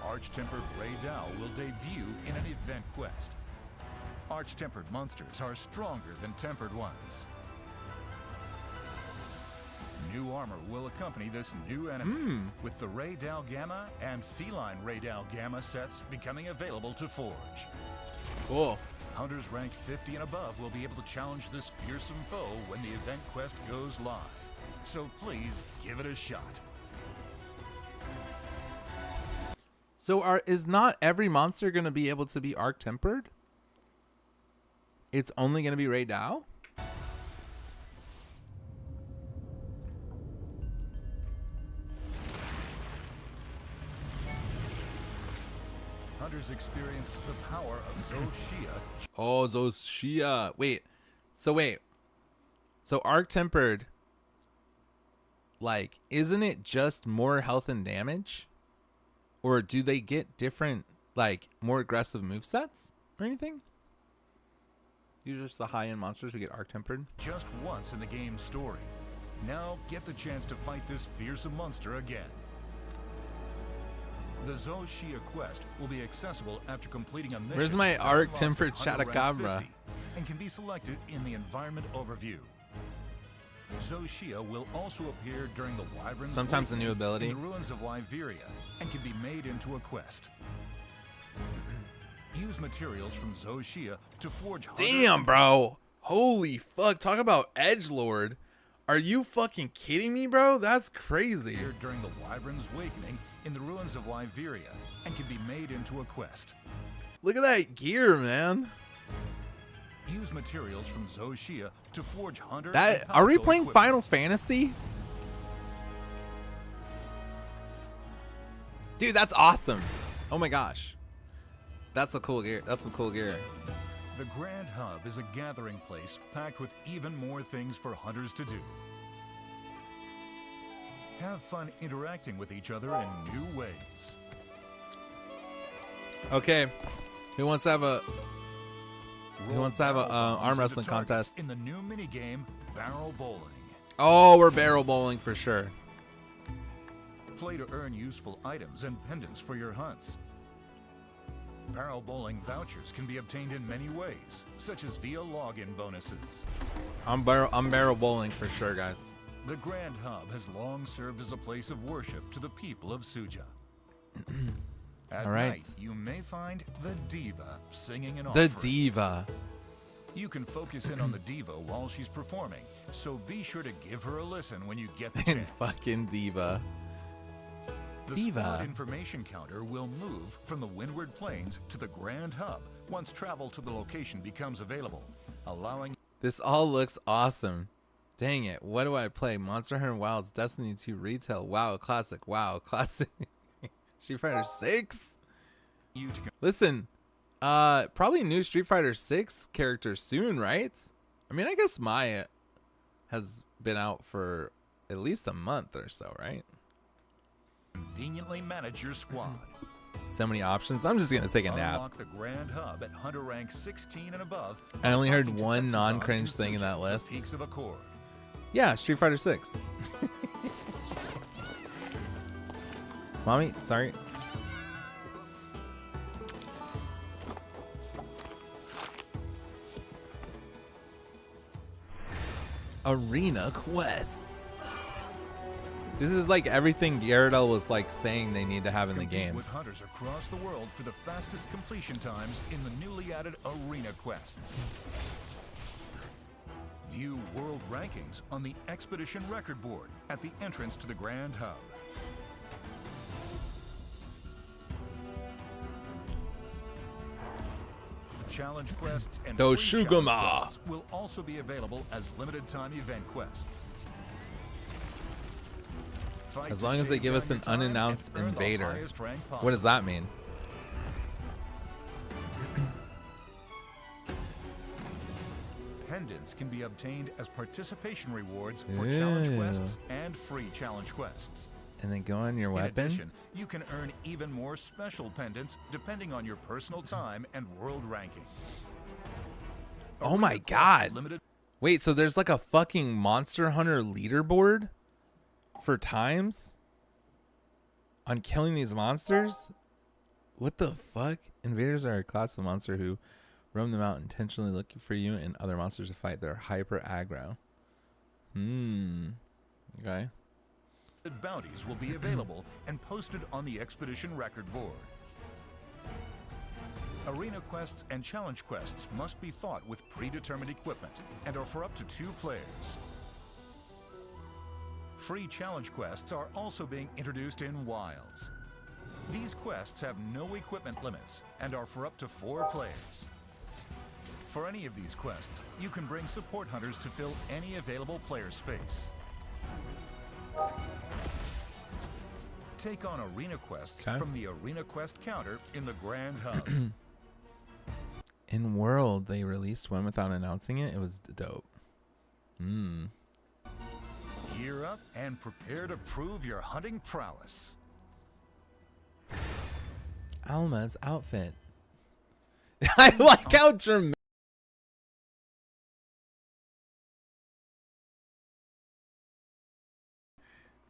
Arch-tempered Ray Dow will debut in an event quest. Arch-tempered monsters are stronger than tempered ones. New armor will accompany this new enemy, with the Ray Dow Gamma and Feline Ray Dow Gamma sets becoming available to forge. Cool. Hunters ranked 50 and above will be able to challenge this fearsome foe when the event quest goes live. So please give it a shot. So is not every monster going to be able to be arc tempered? It's only going to be Ray Dow? Hunters experienced the power of Zoshia. Oh, Zoshia. Wait. So arc tempered, like, isn't it just more health and damage? Or do they get different, like, more aggressive movesets or anything? These are just the high-end monsters who get arc tempered. Just once in the game's story. Now get the chance to fight this fearsome monster again. The Zoshia quest will be accessible after completing a mission. Where's my that arc unlocks tempered Hunter rank Chatacabra? 50 and can be selected in the environment overview. Zoshia will also appear during the Wyvern's Sometimes a new Awakening ability. in the ruins of Lyveria and can be made into a quest. Use materials from Zoshia to forge. Damn, bro. Holy fuck. Talk about edgelord. Are you fucking kidding me, bro? That's crazy. Appear during the Wyvern's Awakening in the ruins of Lyveria and can be made into a quest. Look at that gear, man. Use materials from Zoshia to forge Hunter. That and are we Palico playing equipment. Final Fantasy? Dude, that's awesome. Oh my gosh. That's a cool gear. That's some cool gear. The Grand Hub is a gathering place packed with even more things for hunters to do. Have fun interacting with each other in new ways. Okay. Who wants to have a Roll wants to have a, barrel bombs arm into wrestling targets contest? in the new minigame Barrel Bowling. Oh, we're barrel bowling for sure. Play to earn useful items and pendants for your hunts. Barrel bowling vouchers can be obtained in many ways, such as via login bonuses. I'm barrel bowling for sure, guys. The Grand Hub has long served as a place of worship to the people of Suja. At All right. night, you may find the Diva singing an The offering. diva. You can focus in on the Diva while she's performing, so be sure to give her a listen when you get the And chance. fucking diva. The Diva. squad information counter will move from the Windward Plains to the Grand Hub once travel to the location becomes available, allowing This all looks awesome. Dang it. What do I play? Monster Hunter Wilds, Destiny 2 Retail, WoW Classic, WoW Classic. Street Fighter 6? you to Listen, probably new Street Fighter 6 character soon, right? I mean, I guess Maya has been out for at least a month or so, right? conveniently manage your squad. So many options. I'm just going to take a nap. Unlock the Grand Hub at Hunter rank 16 and above. I only heard Talking to one Texas non-cringe on thing in Suja, that the list. Peaks of Accord. Yeah, Street Fighter 6. Mommy, sorry. Arena quests. This is like everything Gyarados was like saying they need to have in the Compete game. with hunters across the world for the fastest completion times in the newly added Arena quests. View world rankings on the Expedition Record Board at the entrance to the Grand Hub. Challenge quests and free challenge Doshugama. quests will also be available as limited time event quests. Fight As to long as they shave give down us your an time and unannounced earn the invader. highest rank What does possible. that mean? Pendants can be obtained as participation rewards for challenge Ew. quests and free challenge quests. And then go on your In weapon? addition, you can earn even more special pendants depending on your personal time and world ranking. Oh my Arena quest God. Limited Wait, so there's like a fucking Monster Hunter leaderboard for times on killing these monsters? What the fuck? Invaders are a class of monster who roam the mountain intentionally looking for you and other monsters to fight. They're hyper aggro. Okay. Bounties will be available and posted on the expedition record board. Arena quests and challenge quests must be fought with predetermined equipment and are for up to 2 players. Free challenge quests are also being introduced in Wilds. These quests have no equipment limits and are for up to 4 players. For any of these quests, you can bring support hunters to fill any available player space. Take on arena quests Okay. from the Arena Quest counter in the Grand Hub. In World, they released one without announcing it. It was dope. Gear up and prepare to prove your hunting prowess. Alma's outfit. I like how dramatic.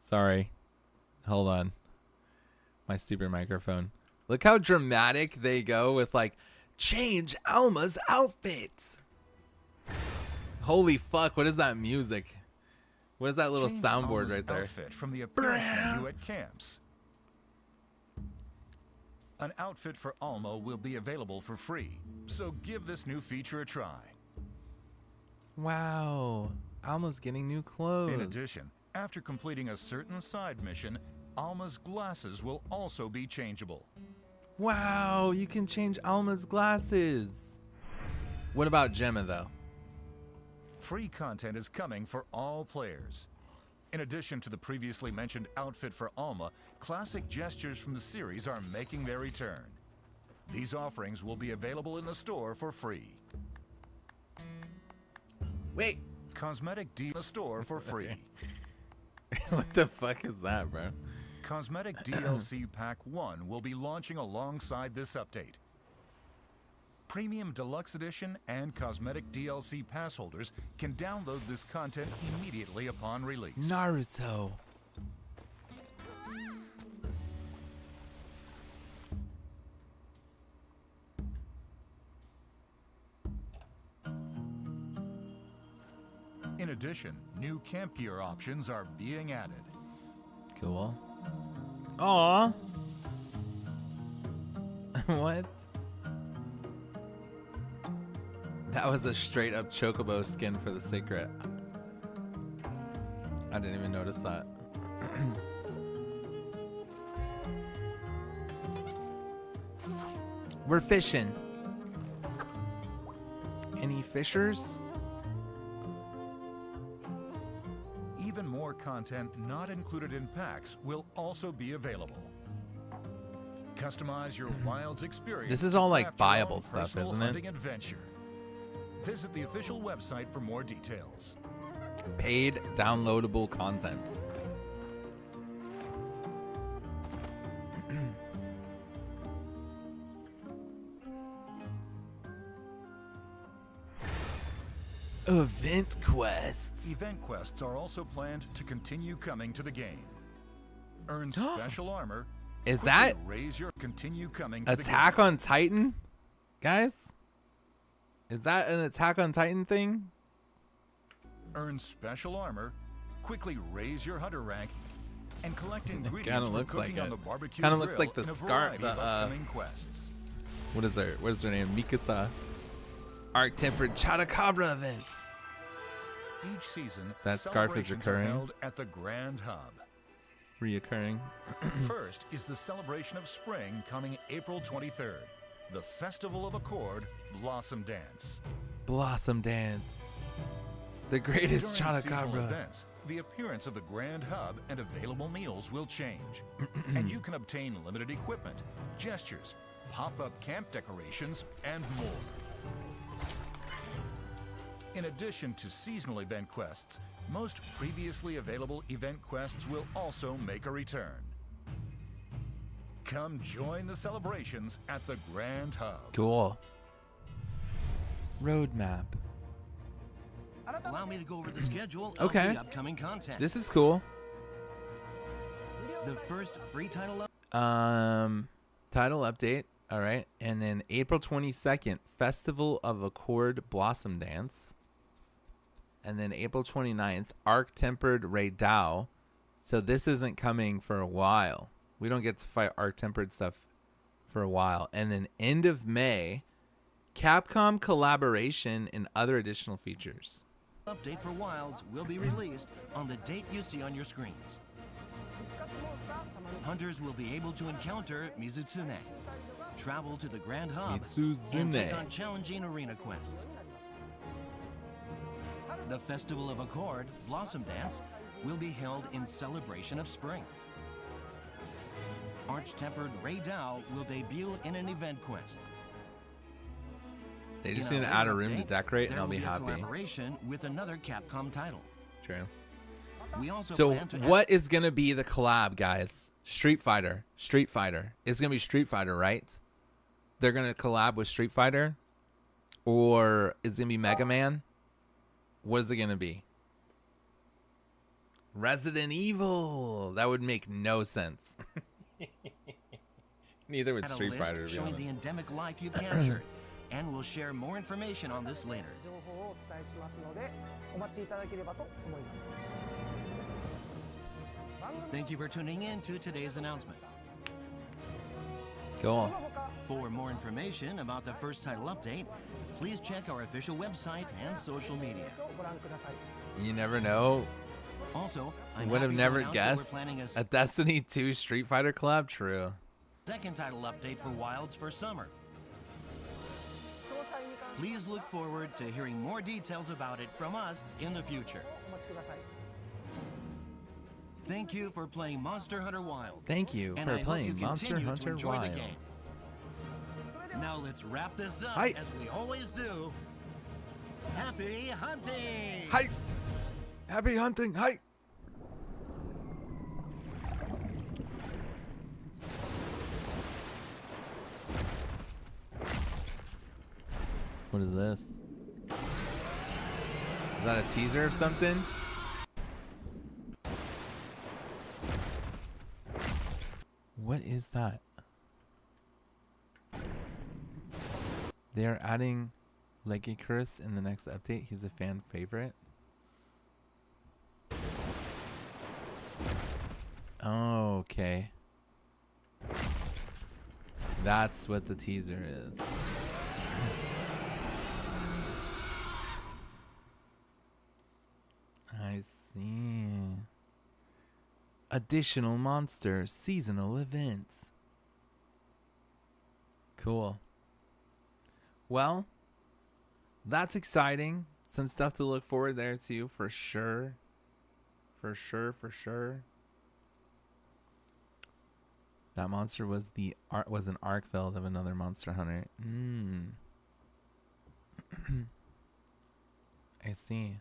Sorry. Hold on. My stupid microphone. Look how dramatic they go with like, change Alma's outfit. Holy fuck, what is that music? What is that little Change soundboard Alma's right there? Outfit from the appearance menu at camps. An outfit for Alma will be available for free, so give this new feature a try. Wow. Alma's getting new clothes. In addition, after completing a certain side mission, Alma's glasses will also be changeable. Wow, you can change Alma's glasses. What about Gemma though? Free content is coming for all players. In addition to the previously mentioned outfit for Alma, classic gestures from the series are making their return. These offerings will be available in the store for free. Wait. Cosmetic D in the store for free. What the fuck is that, bro? Cosmetic DLC Pack 1 will be launching alongside this update. Premium Deluxe Edition and Cosmetic DLC pass holders can download this content immediately upon release. Naruto. In addition, new camp gear options are being added. Cool. Aw. What? That was a straight up Chocobo skin for the secret. I didn't even notice that. We're fishing. Any fishers? Even more content not included in packs will also be available. Customize your Wilds experience. This is to all like craft your viable own stuff, personal isn't it? hunting adventure. Visit the official website for more details. Paid downloadable content. Event quests. Event quests are also planned to continue coming to the game. Earn special armor. Is quickly that raise your continue coming to the Attack game. on Titan? Guys? Is that an Attack on Titan thing? Earn special armor, quickly raise your hunter rank, and collect ingredients Kinda for looks cooking like on it. the barbecue Kinda looks grill like the in a scar- variety the, of upcoming quests. What is her name? Mikasa. Arc Tempered Chotacabra event. Each season, That scarf is celebrations are recurring. held at the Grand Hub. Reoccurring. First is the celebration of spring coming April 23rd, the Festival of Accord Blossom Dance. Blossom Dance. The greatest During seasonal Chotacabra. events, the appearance of the Grand Hub and available meals will change, and you can obtain limited equipment, gestures, pop-up camp decorations, and more. In addition to seasonal event quests, most previously available event quests will also make a return. Come join the celebrations at the Grand Hub. Cool. Roadmap. Allow me to go over the schedule Okay. of the upcoming content. This is cool. The first free title Title update. All right. And then April 22nd, Festival of Accord Blossom Dance. And then April 29th, Arc Tempered Ray Dao. So this isn't coming for a while. We don't get to fight Arc Tempered stuff for a while. And then end of May, Capcom collaboration and other additional features. update for Wilds will be released on the date you see on your screens. Hunters will be able to encounter Mizutsune, travel to the Grand Hub, and Mizutsune. take on challenging arena quests. The Festival of Accord, Blossom Dance, will be held in celebration of spring. Arch-tempered Ray Dao will debut in an event quest. They just In need to our add a later room to update, decorate and there I'll will be a happy. collaboration with another Capcom title. True. We also So plan to what is going to be the collab, guys? Street Fighter. Street Fighter. It's going to be Street Fighter, right? They're going to collab with Street Fighter? Or is it going to be Mega Man? What is it going to be? Resident Evil. That would make no sense. Neither would add a Street list Fighter, to be showing the honest. endemic life you've captured, and we'll share more information on this later. 情報をお伝えしますのでお待ちいただければと思います。 Thank you for tuning in to today's announcement. Cool. For more information about the first title update, please check our official website and social media. ご覧ください。 You never know. Also, I'm Would have happy to never announce that we're guessed planning a a Destiny 2 Street Fighter collab. True. second title update for Wilds for summer. 詳細に関して Please look forward to hearing more details about it from us in the future. お待ちください。 Thank you for playing Monster Hunter Wilds. Thank you And for I hope playing you Monster continue to Hunter enjoy the game. Wilds. Now let's wrap this up Hi. as we always do. Happy hunting! Hi. Happy hunting. Hi. What is this? Is that a teaser of something? What is that? They are adding Leggy Chris in the next update. He's a fan favorite. Oh, okay. That's what the teaser is. I see. Additional monster seasonal events. Cool. Well, that's exciting. Some stuff to look forward there too, for sure. For sure. That monster was an Arkfeld of another Monster Hunter. I see.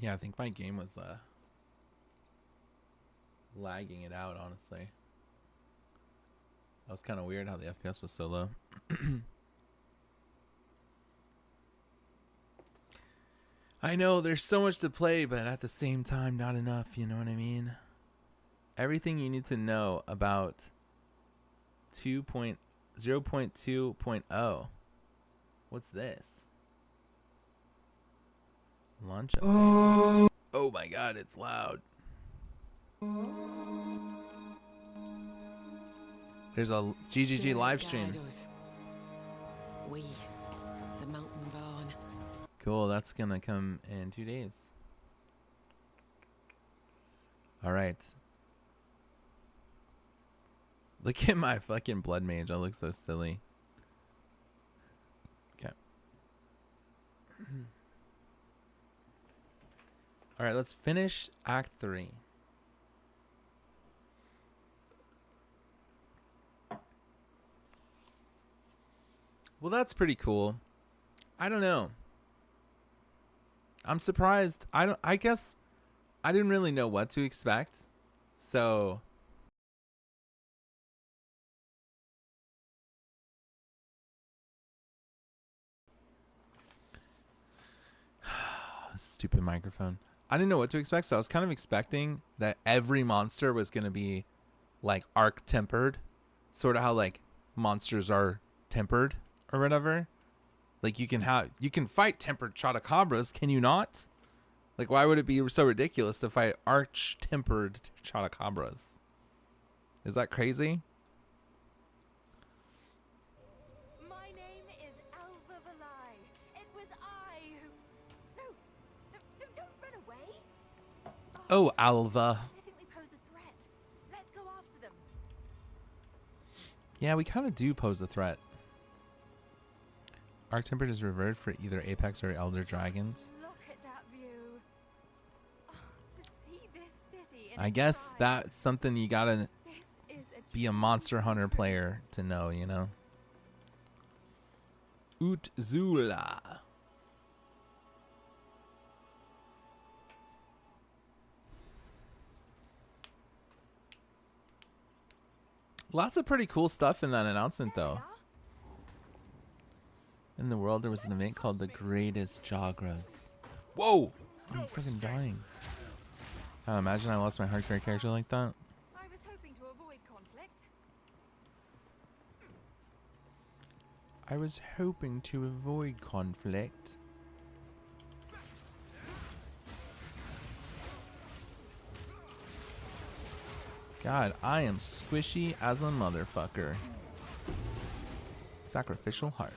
Yeah, I think my game was lagging it out, honestly. That was kind of weird how the FPS was so low. I know there's so much to play, but at the same time, not enough. You know what I mean? Everything you need to know about 0.2.0. What's this? Launch. Oh my god, it's loud. There's a GGG live stream. We, the mountain born. Cool, that's gonna come in 2 days. Alright. Look at my fucking blood mage. I look so silly. Okay. Alright, let's finish Act 3. Well, that's pretty cool. I don't know. I'm surprised. I guess I didn't really know what to expect. So stupid microphone. I didn't know what to expect, so I was kind of expecting that every monster was going to be like arc tempered, sort of how like monsters are tempered or whatever. Like you can fight tempered Chotacabras, can you not? Like why would it be so ridiculous to fight arch tempered Chotacabras? Is that crazy? My name is Alva Valai. It was I who... No, don't run away. Oh, Alva. I think we pose a threat. Let's go after them. Yeah, we kind of do pose a threat. Arc tempered is reserved for either Apex or Elder Dragons. Look at that view. Oh, to see this city in I its guess pride. that's something you gotta This is be a true Monster Hunter dream. player to know, you know? Utzula. Lots of pretty cool stuff in that announcement, There they though. are. In the world, there was an event called the Greatest Jagras. Whoa! I'm freaking dying. Imagine I lost my hardcore character like that. I was hoping to avoid conflict. I was hoping to avoid conflict. God, I am squishy as a motherfucker. Sacrificial heart.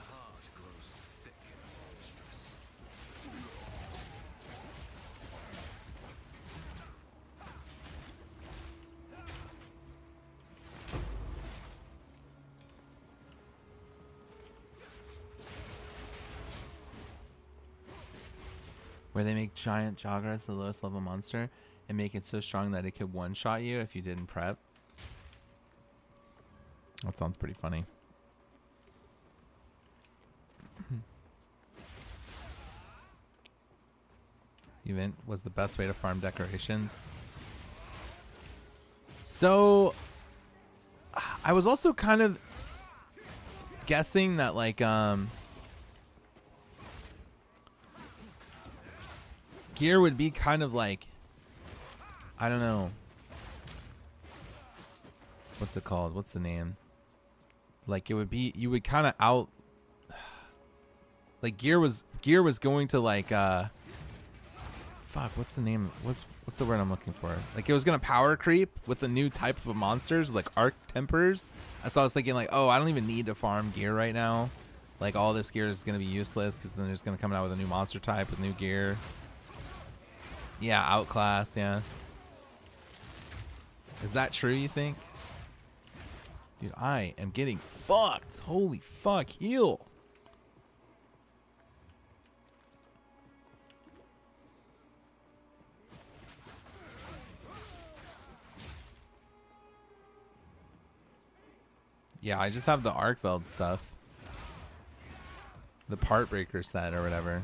Where they make giant Jagras the lowest level monster and make it so strong that it could one-shot you if you didn't prep. That sounds pretty funny. Event was the best way to farm decorations. So I was also kind of guessing that like gear would be kind of like, I don't know, what's it called? What's the name? Like it would be, you would kind of out, like gear was going to like fuck, what's the name? What's the word I'm looking for? Like it was gonna power creep with the new type of monsters, like arc tempers. So I was thinking like, oh, I don't even need to farm gear right now. Like all this gear is gonna be useless because then there's gonna come out with a new monster type with new gear. Yeah, outclass, yeah. Is that true, you think? Dude, I am getting fucked. Holy fuck, heal. Yeah, I just have the Arcveld stuff. The part breaker set or whatever.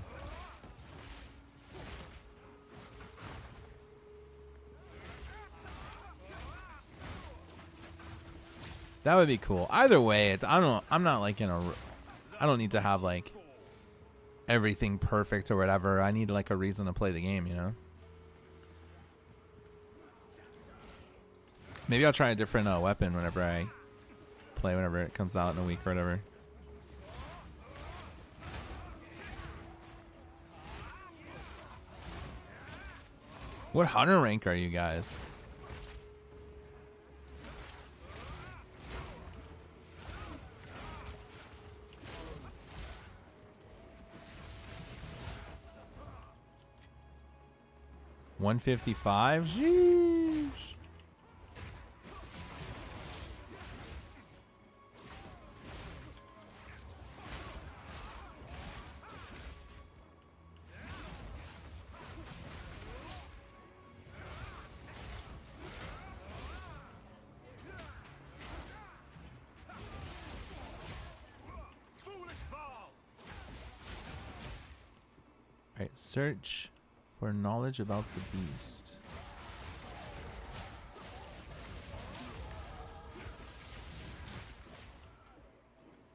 That would be cool. Either way, I'm not like I don't need to have like everything perfect or whatever. I need like a reason to play the game, you know? Maybe I'll try a different weapon whenever I play, whenever it comes out in a week or whatever. What hunter rank are you guys? $155? Jeez. Alright, search for knowledge about the beast.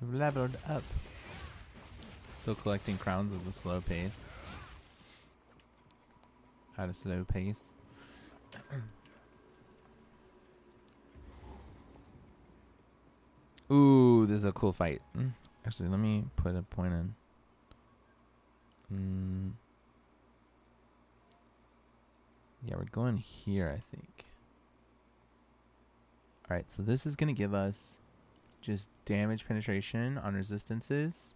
We've leveled up. Still collecting crowns is the slow pace. At a slow pace. Ooh, this is a cool fight. Actually, let me put a point in. Yeah, we're going here, I think. Alright, so this is going to give us just damage penetration on resistances.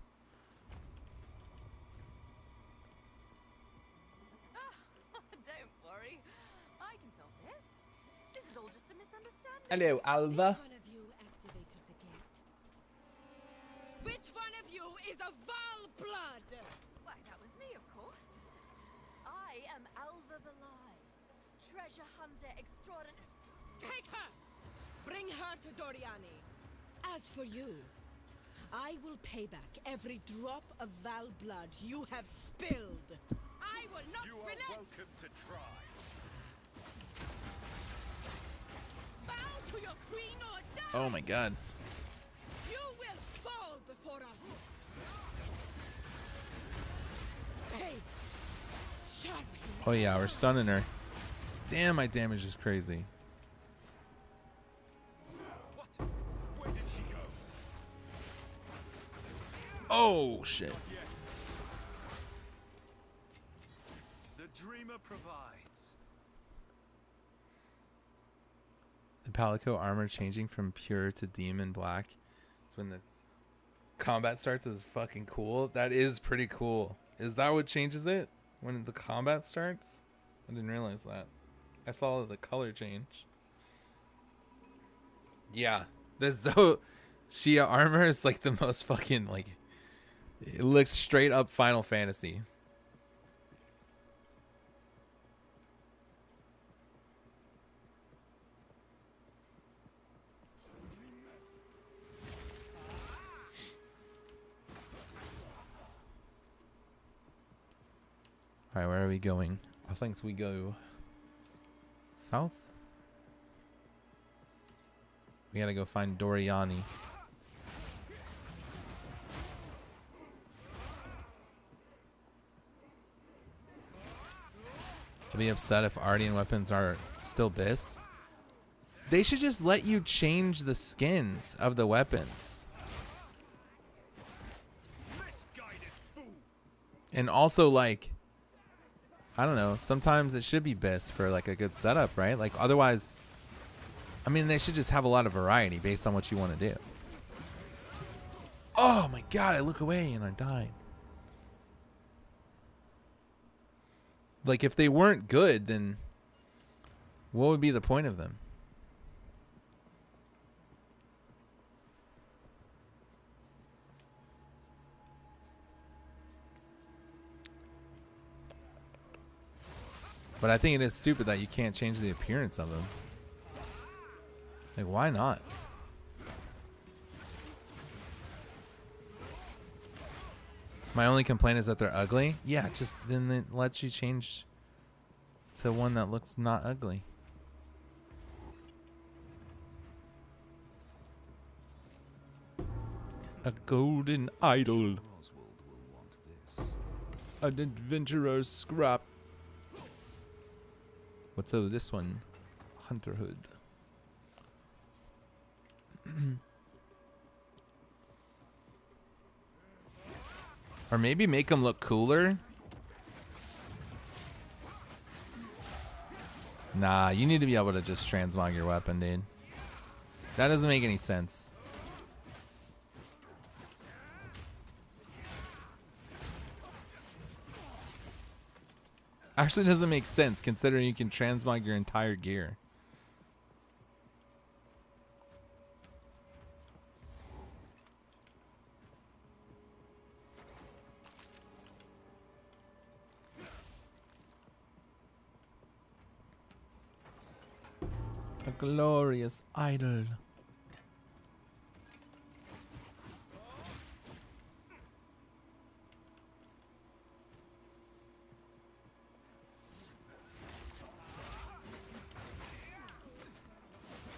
Don't worry. I can solve this. This is all just a misunderstanding. Hello, Alva. Which one of you activated the gate? Which one of you is a Val blood? Why, that was me, of course. I am Alva Valai, treasure hunter extraordinary. Take her! Bring her to Doriani. As for you, I will pay back every drop of Val blood you have spilled. I will not You are relent. welcome to try. Bow to your queen or die. Oh my god. You will fall before us. Hey, sharp. Oh yeah, we're stunning her. Damn, my damage is crazy. What? Where did she go? Oh shit. Yet. The dreamer provides. The Palico armor changing from pure to demon black. It's when the combat starts is fucking cool. That is pretty cool. Is that what changes it? When the combat starts? I didn't realize that. I saw the color change. Yeah. The Shia armor is like the most fucking like it looks straight up Final Fantasy. Alright, where are we going? I think we go south. We gotta go find Doriani. I'll be upset if Ardian weapons are still BIS. They should just let you change the skins of the weapons. Misguided fool. And also, like, I don't know, sometimes it should be BIS for like a good setup, right? Like otherwise, I mean, they should just have a lot of variety based on what you want to do. Oh my god, I look away and I died. Like if they weren't good, then what would be the point of them? But I think it is stupid that you can't change the appearance of them. Like, why not? My only complaint is that they're ugly. Yeah, just then it lets you change to one that looks not ugly. A golden idol. Oswald will want this. An adventurer's scrap. What's over this one? Hunterhood. Or maybe make them look cooler. Nah, you need to be able to just transmog your weapon, dude. That doesn't make any sense. Actually doesn't make sense considering you can transmog your entire gear. A glorious idol.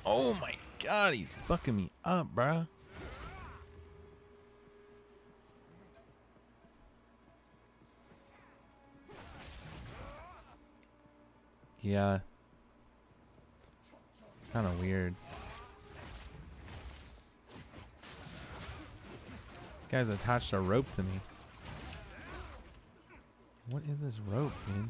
Oh my god, he's fucking me up, bruh. Yeah. Kind of weird. This guy's attached a rope to me. What is this rope, dude?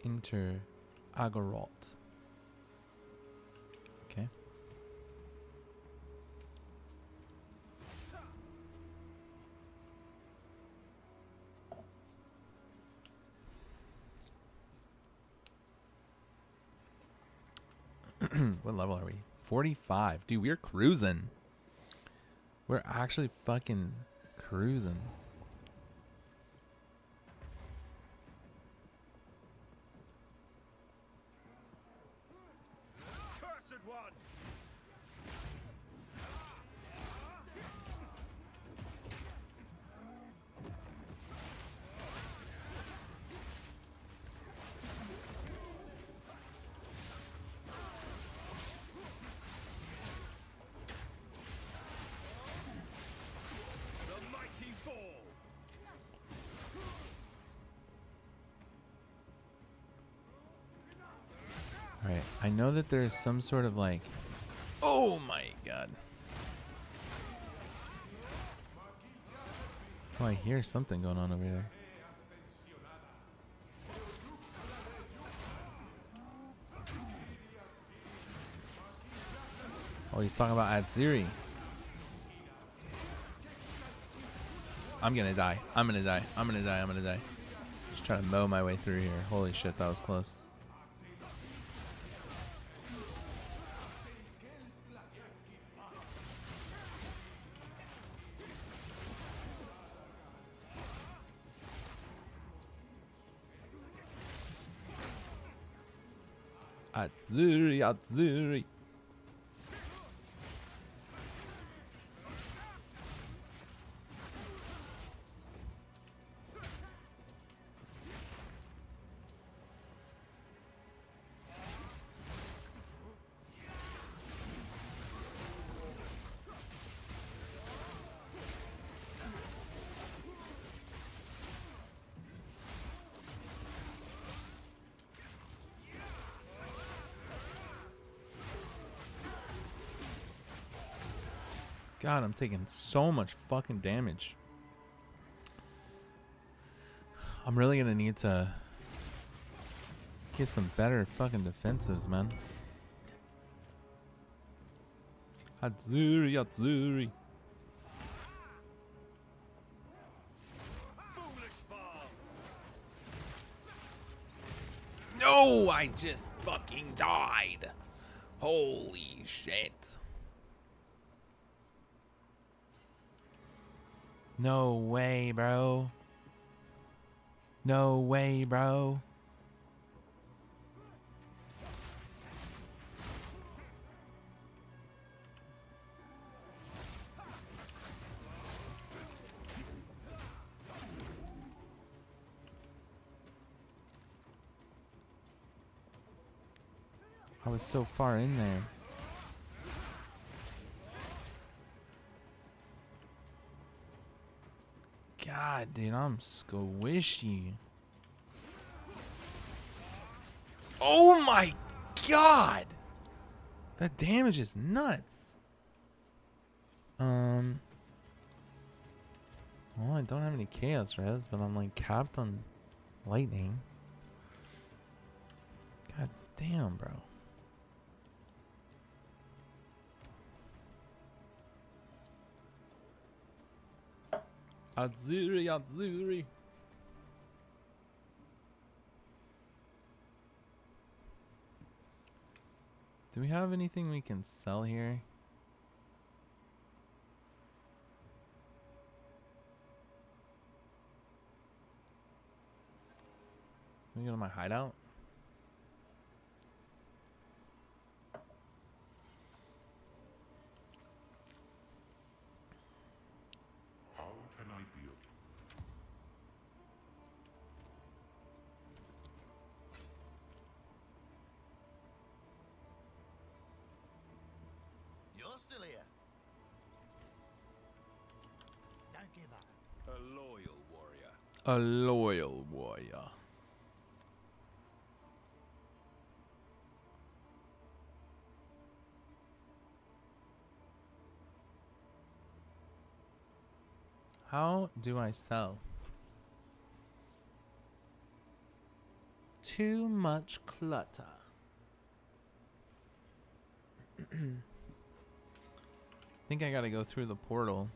Enter Agoralt. Okay. What level are we? 45. Dude, we're cruising. We're actually fucking cruising. Cursed one! The mighty fall! Alright, I know that there's some sort of like... Oh my god. Oh, I hear something going on over there. Oh, he's talking about Atziri. I'm gonna die. I'm gonna die. I'm gonna die. I'm gonna die. Just trying to mow my way through here. Holy shit, that was close. Atziri, Atziri. God, I'm taking so much fucking damage. I'm really gonna need to get some better fucking defensives, man. Atziri, Atziri. Foolish fall! No, I just fucking died. Holy shit. No way, bro. No way, bro. I was so far in there. God, dude, I'm squishy. Oh my god! That damage is nuts. Well, I don't have any chaos res, but I'm like capped on lightning. God damn, bro. Atziri, Atziri. Do we have anything we can sell here? Let me go to my hideout. How can I be of A loyal warrior. A loyal warrior. How do I sell? Too much clutter. Think I gotta go through the portal.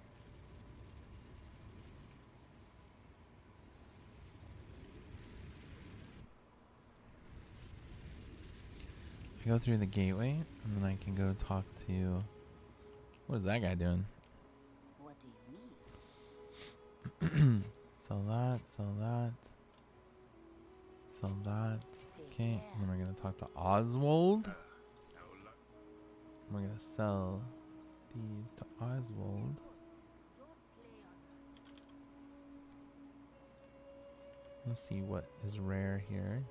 I go through the gateway, and then I can go talk to... What is that guy doing? What do you need? Sell that, sell that. Sell that. Take Okay, care. and then we're gonna talk to Oswald. No luck. We're gonna sell these to Oswald. Don't play on Let's see what is rare here.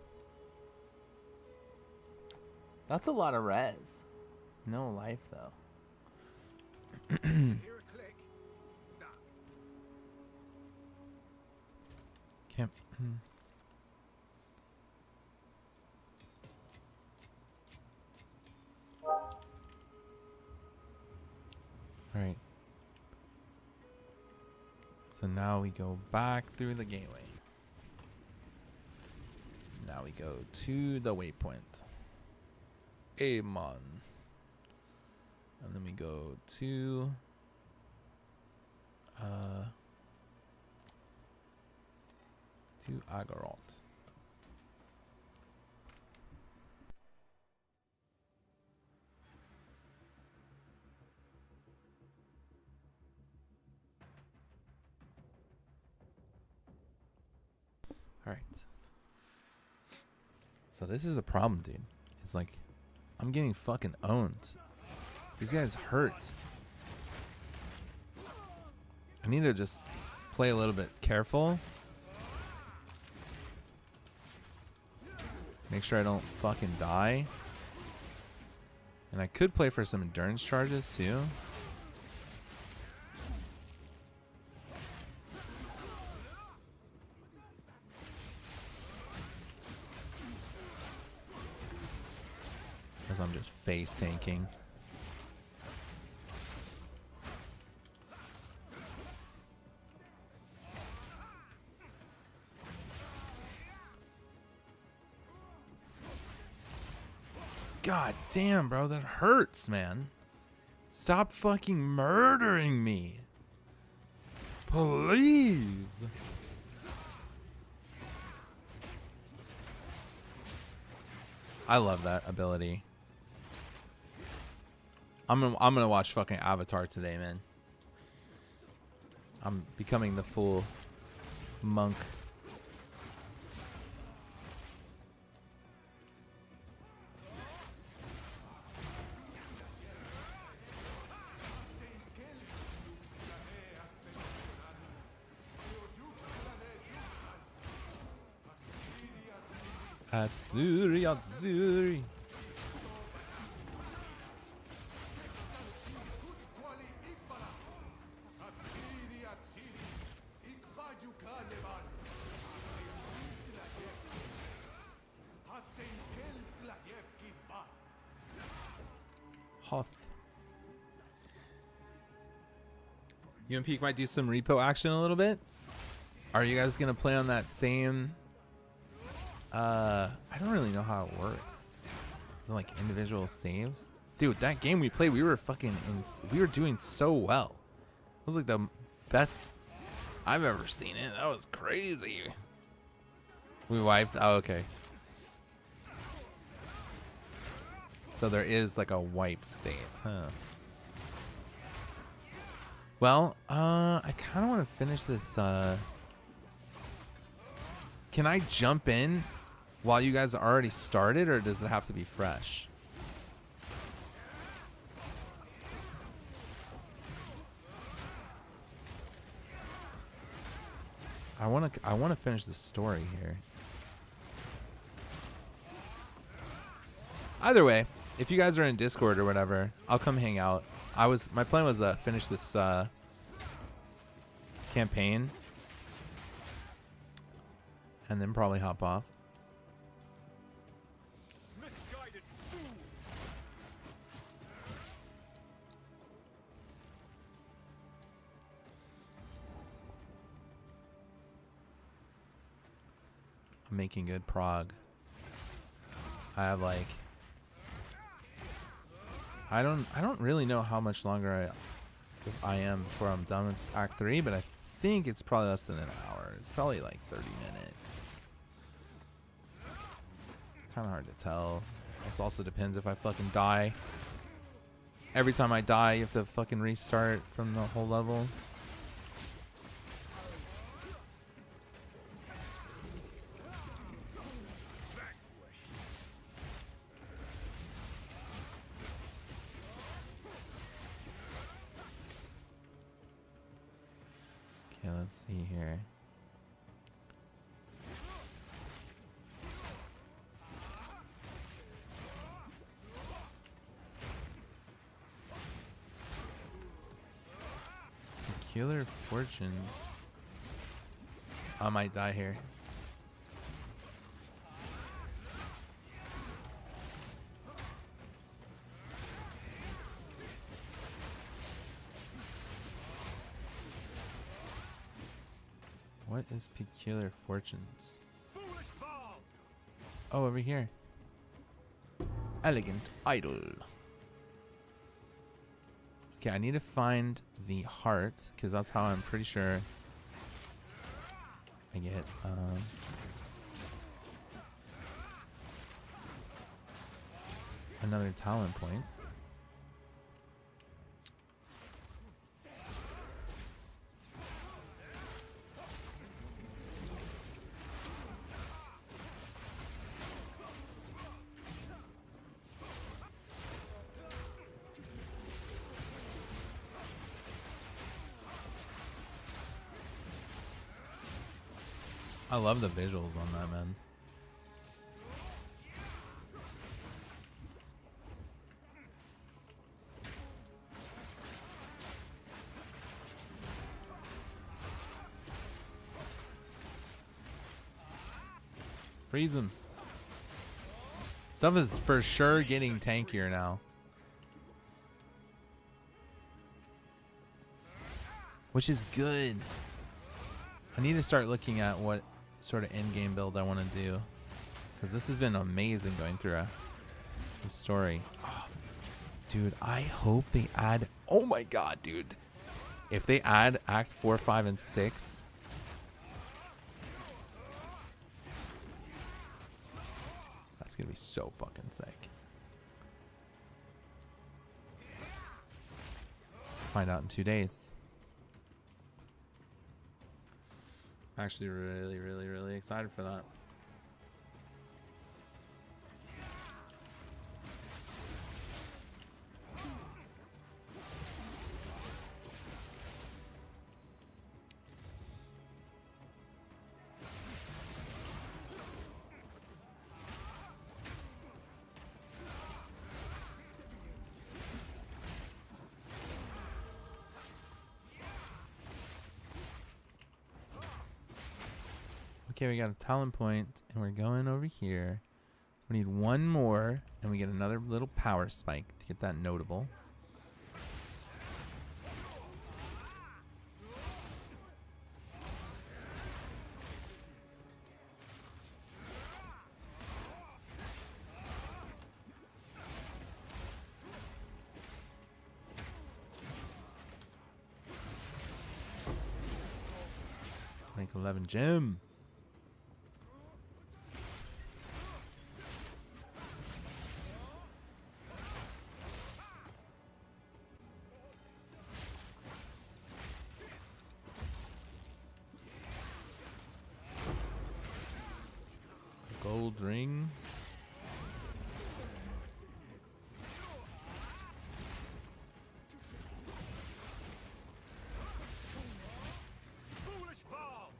That's a lot of res. No life though. Hear a click. Duck. Can't. Alright. So now we go back through the gateway. Now we go to the waypoint. Amon. And then we go to Agaralt. All right. So this is the problem, dude. It's like I'm getting fucking owned. These guys hurt. I need to just play a little bit careful. Make sure I don't fucking die. And I could play for some endurance charges too. Because I'm just face tanking. God damn, bro, that hurts, man. Stop fucking murdering me. Please. I love that ability. I'm gonna watch fucking Avatar today, man. I'm becoming the full monk. Atsuri, Atsuri. Hoth. UMP might do some repo action a little bit. Are you guys gonna play on that same? I don't really know how it works. Is it like individual saves? Dude, that game we played, we were fucking we were doing so well. It was like the best I've ever seen it. That was crazy. We wiped. Oh, okay. So there is like a wipe state, huh? Well, I kind of want to finish this. Can I jump in while you guys already started, or does it have to be fresh? I want to finish the story here. Either way, if you guys are in Discord or whatever, I'll come hang out. My plan was to finish this campaign and then probably hop off. Misguided fool! I'm making good prog. I have like I don't really know how much longer I am before I'm done with Act 3, but I think it's probably less than an hour. It's probably like 30 minutes. Kind of hard to tell. This also depends if I fucking die. Every time I die, you have to fucking restart from the whole level. Okay, let's see here. Peculiar fortunes. I might die here. What is peculiar fortunes? Foolish ball! Oh, over here. Elegant idol. Okay, I need to find the heart, because that's how I'm pretty sure I get another talent point. I love the visuals on that, man. Freeze him. Stuff is for sure getting tankier now. Which is good. I need to start looking at what sort of end game build I want to do, because this has been amazing going through the story. Oh, dude, I hope they add. Oh my god, dude! If they add Act 4, 5, and 6, that's gonna be so fucking sick. Find out in 2 days. Actually really excited for that. Okay, we got a talent point, and we're going over here. We need one more, and we get another little power spike to get that notable. Rank 11 gem. Gold ring. Foolish ball!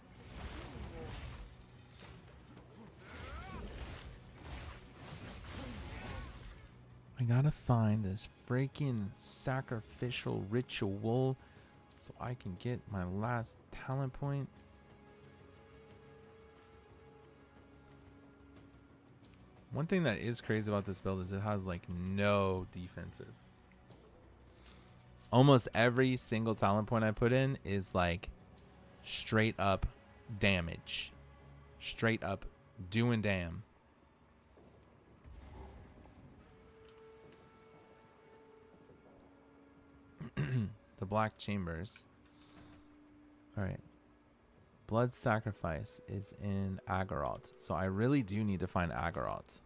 I gotta find this freaking sacrificial ritual so I can get my last talent point. One thing that is crazy about this build is it has like no defenses. Almost every single talent point I put in is like straight up damage. Straight up doing damn. The Black Chambers. Alright. Blood Sacrifice is in Agharoth. So I really do need to find Agharoth.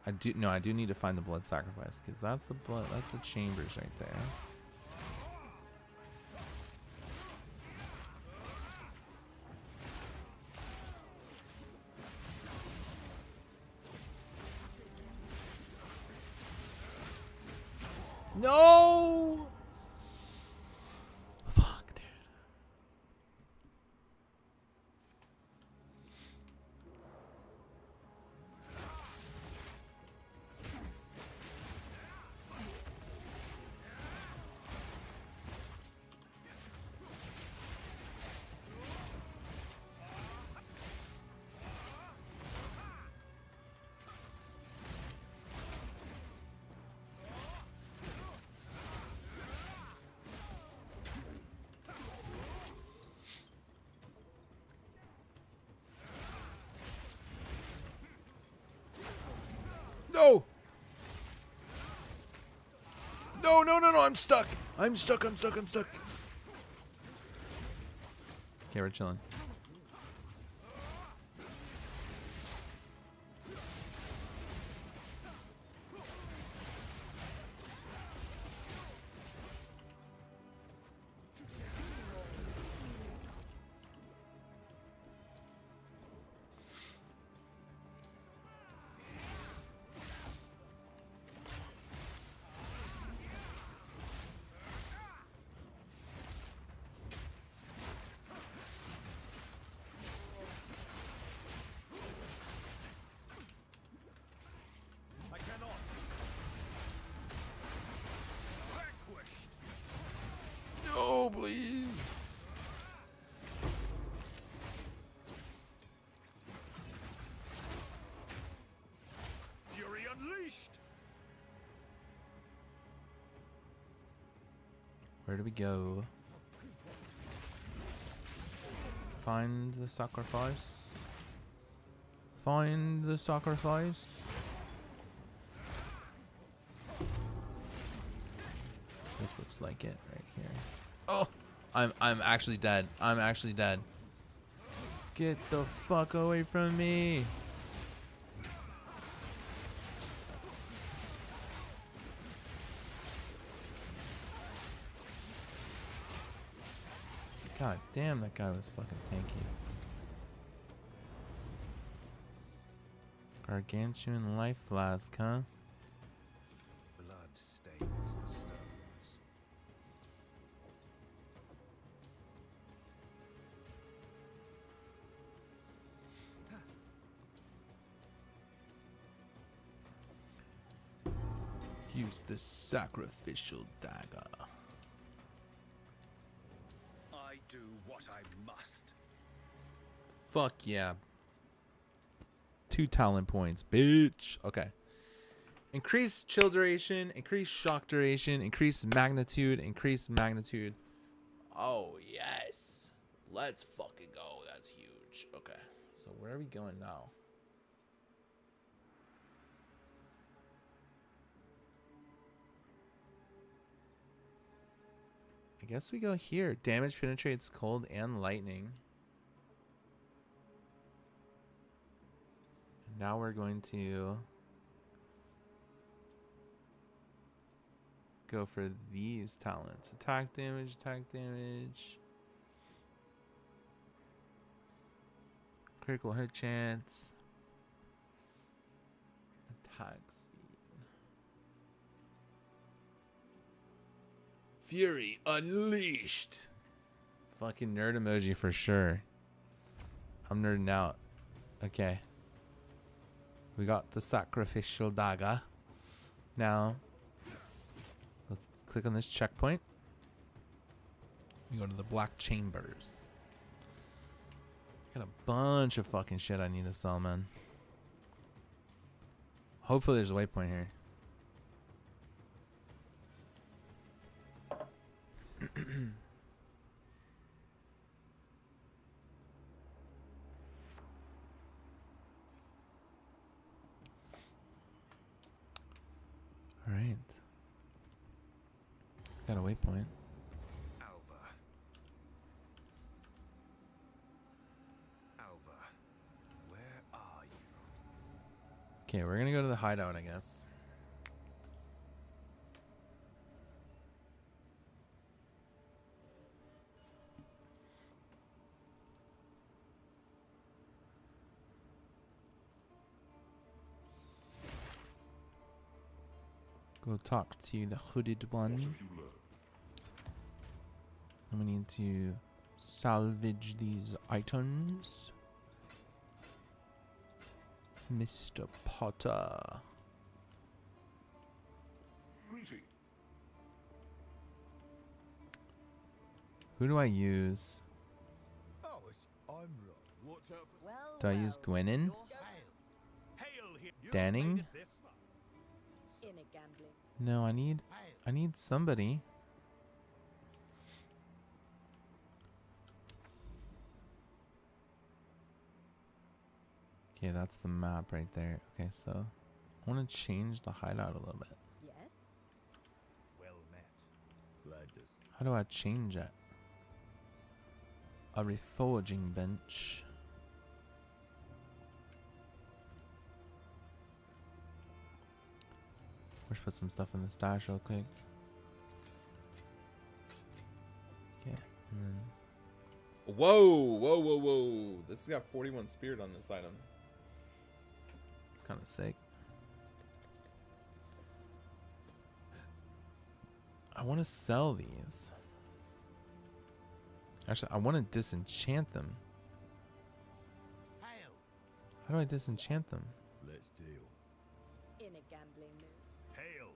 I do need to find the Blood Sacrifice, because that's the chambers right there. No! Fuck, dude. No! No, no, no, no, I'm stuck. I'm stuck. Okay, we're chilling. I cannot. Vanquished. No, please. Fury unleashed. Where do we go? Find the sacrifice. Find the sacrifice. This looks like it right here. Oh, I'm actually dead. I'm actually dead. Get the fuck away from me. God damn, that guy was fucking tanky. Gargantuan life flask, huh? Blood stains the stones. Use the sacrificial dagger. I do what I must. Fuck yeah. 2 talent points, bitch. Okay. Increase chill duration, increase shock duration, increase magnitude, increase magnitude. Oh, yes. Let's fucking go. That's huge. Okay. So where are we going now? I guess we go here. Damage penetrates cold and lightning. And now we're going to go for these talents. Attack damage, critical hit chance, attack speed. Fury unleashed. Fucking nerd emoji for sure. I'm nerding out. Okay. We got the sacrificial dagger. Now, let's click on this checkpoint. We go to the Black Chambers. Got a bunch of fucking shit I need to sell, man. Hopefully there's a waypoint here. All right. Got a waypoint. Alva. Alva, where are you? Okay, we're gonna go to the hideout, I guess. Go talk to the hooded one. And we need to salvage these items. Mr. Potter. Greeting. Who do I use? Oh, I'm right. Watch out for Do I use Gwenin? hail here. You Danning? made it this far. In a gambling. No, I need somebody. Okay, that's the map right there. Okay, so I want to change the hideout a little bit. Yes? Well met. Glad to. How do I change it? A reforging bench. Let's put some stuff in the stash real quick. Okay, and then. Whoa! This has got 41 spirit on this item. It's kind of sick. I want to sell these. Actually, I want to disenchant them. How do I disenchant them? Let's deal. In a gambling mood. Hail.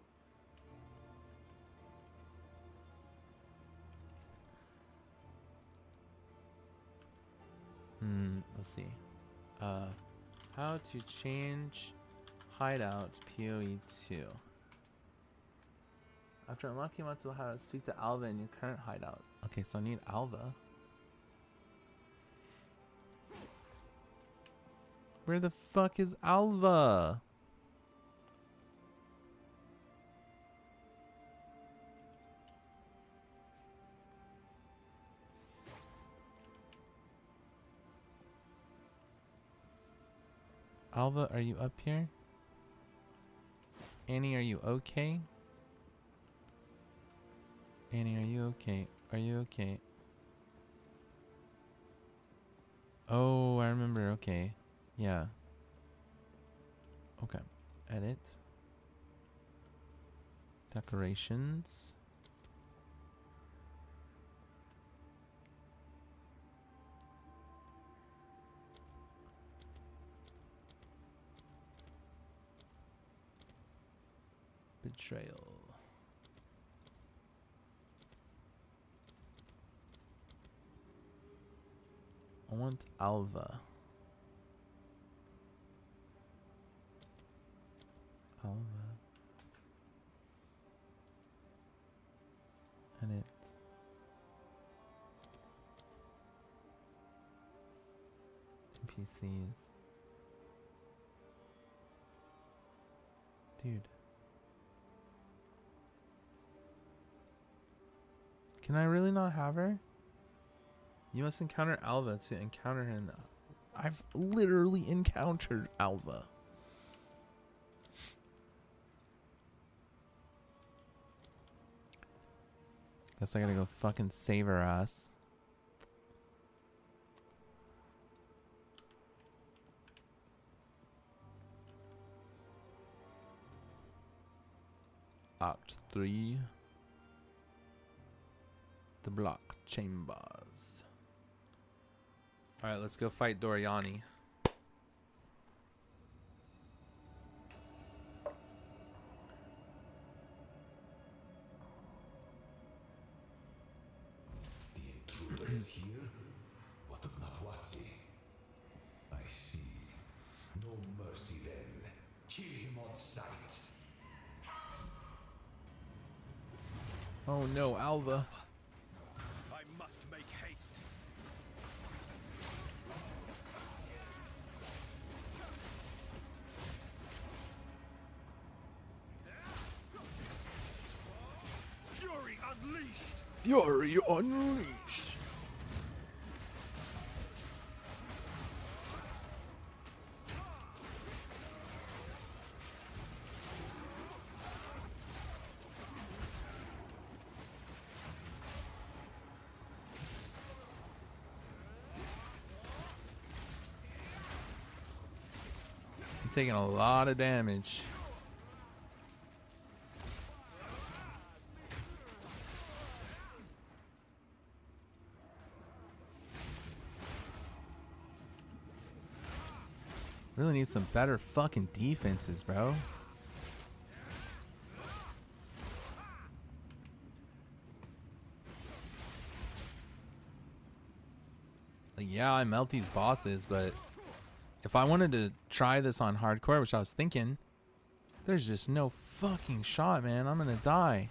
Let's see. How to change hideout PoE 2. After unlocking Matsu, how to speak to Alva in your current hideout. Okay, so I need Alva. Where the fuck is Alva? Alva, are you up here? Annie, are you okay? Annie, are you okay? Are you okay? Oh, I remember. Okay. Yeah. Okay. Edit. Decorations. Betrayal. I want Alva. Alva. Edit. NPCs. Dude. Can I really not have her? You must encounter Alva to encounter her. I've literally encountered Alva. Guess I gotta go fucking save her ass. Act 3. The Black Chambers. Alright, let's go fight Doriani. The is here? What of Napuazzi? I see. No mercy then. Kill him on sight. Oh no, Alva. I must make haste. Fury unleashed. Fury unleashed. I'm taking a lot of damage. Really need some better fucking defenses, bro. Like, yeah, I melt these bosses, but if I wanted to try this on hardcore, which I was thinking, there's just no fucking shot, man. I'm gonna die.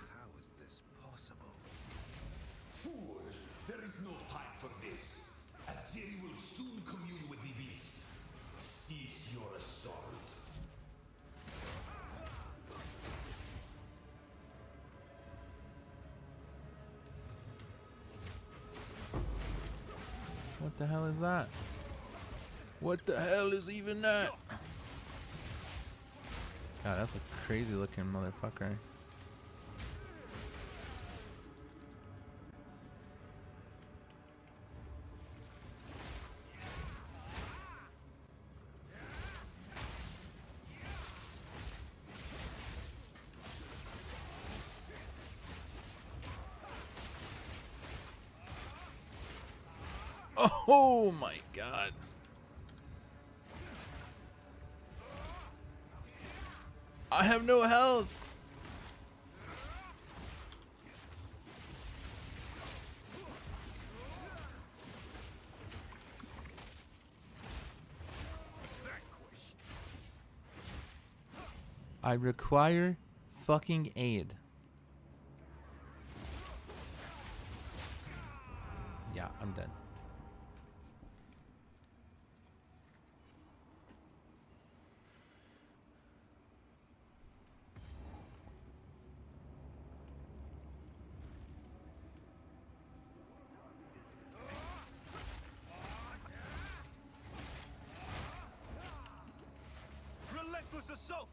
How is this possible? Fool! There is no time for this. Azeri will soon commune with the beast. Cease your assault. What the hell is that? What the hell is even that? God, that's a crazy looking motherfucker. Oh my god. I have no health. I require fucking aid. Yeah, I'm dead. Relentless assault.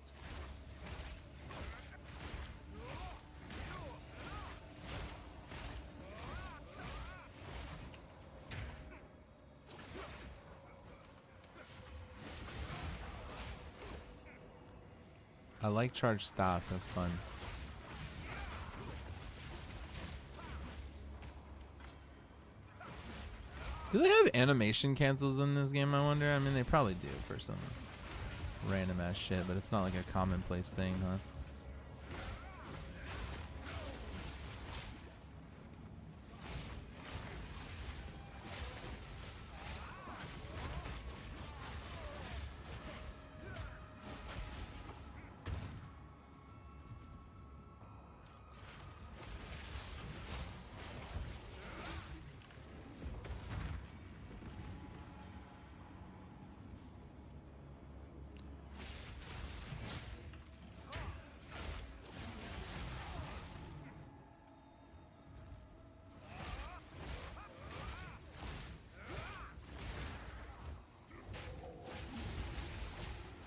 I like charged staff, that's fun. Do they have animation cancels in this game, I wonder? I mean, they probably do for some random ass shit, but it's not like a commonplace thing, huh?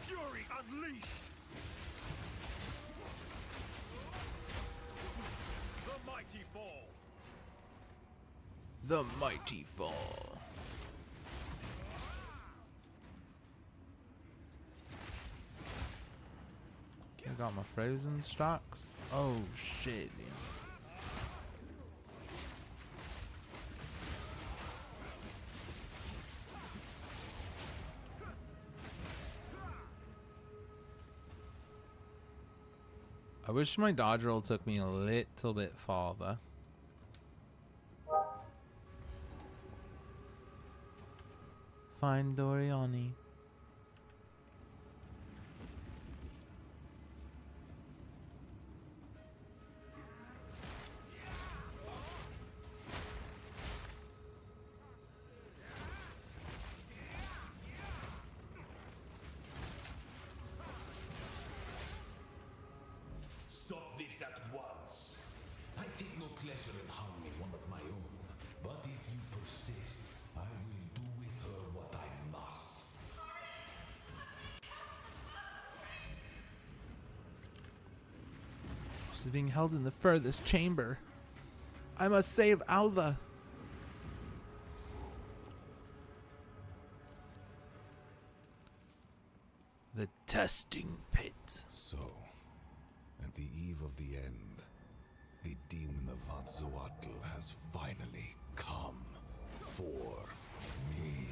Fury unleashed. The mighty fall. The mighty fall. I got my frozen stocks. Oh shit. I wish my dodge roll took me a little bit farther. Find Doriani. Stop this at once. I take no pleasure in harming one of my own, but if you persist, I will do with her what I must. She's being held in the furthest chamber. I must save Alva. The testing pit. So, at the eve of the end, the demon of Azzoatl has finally come for me.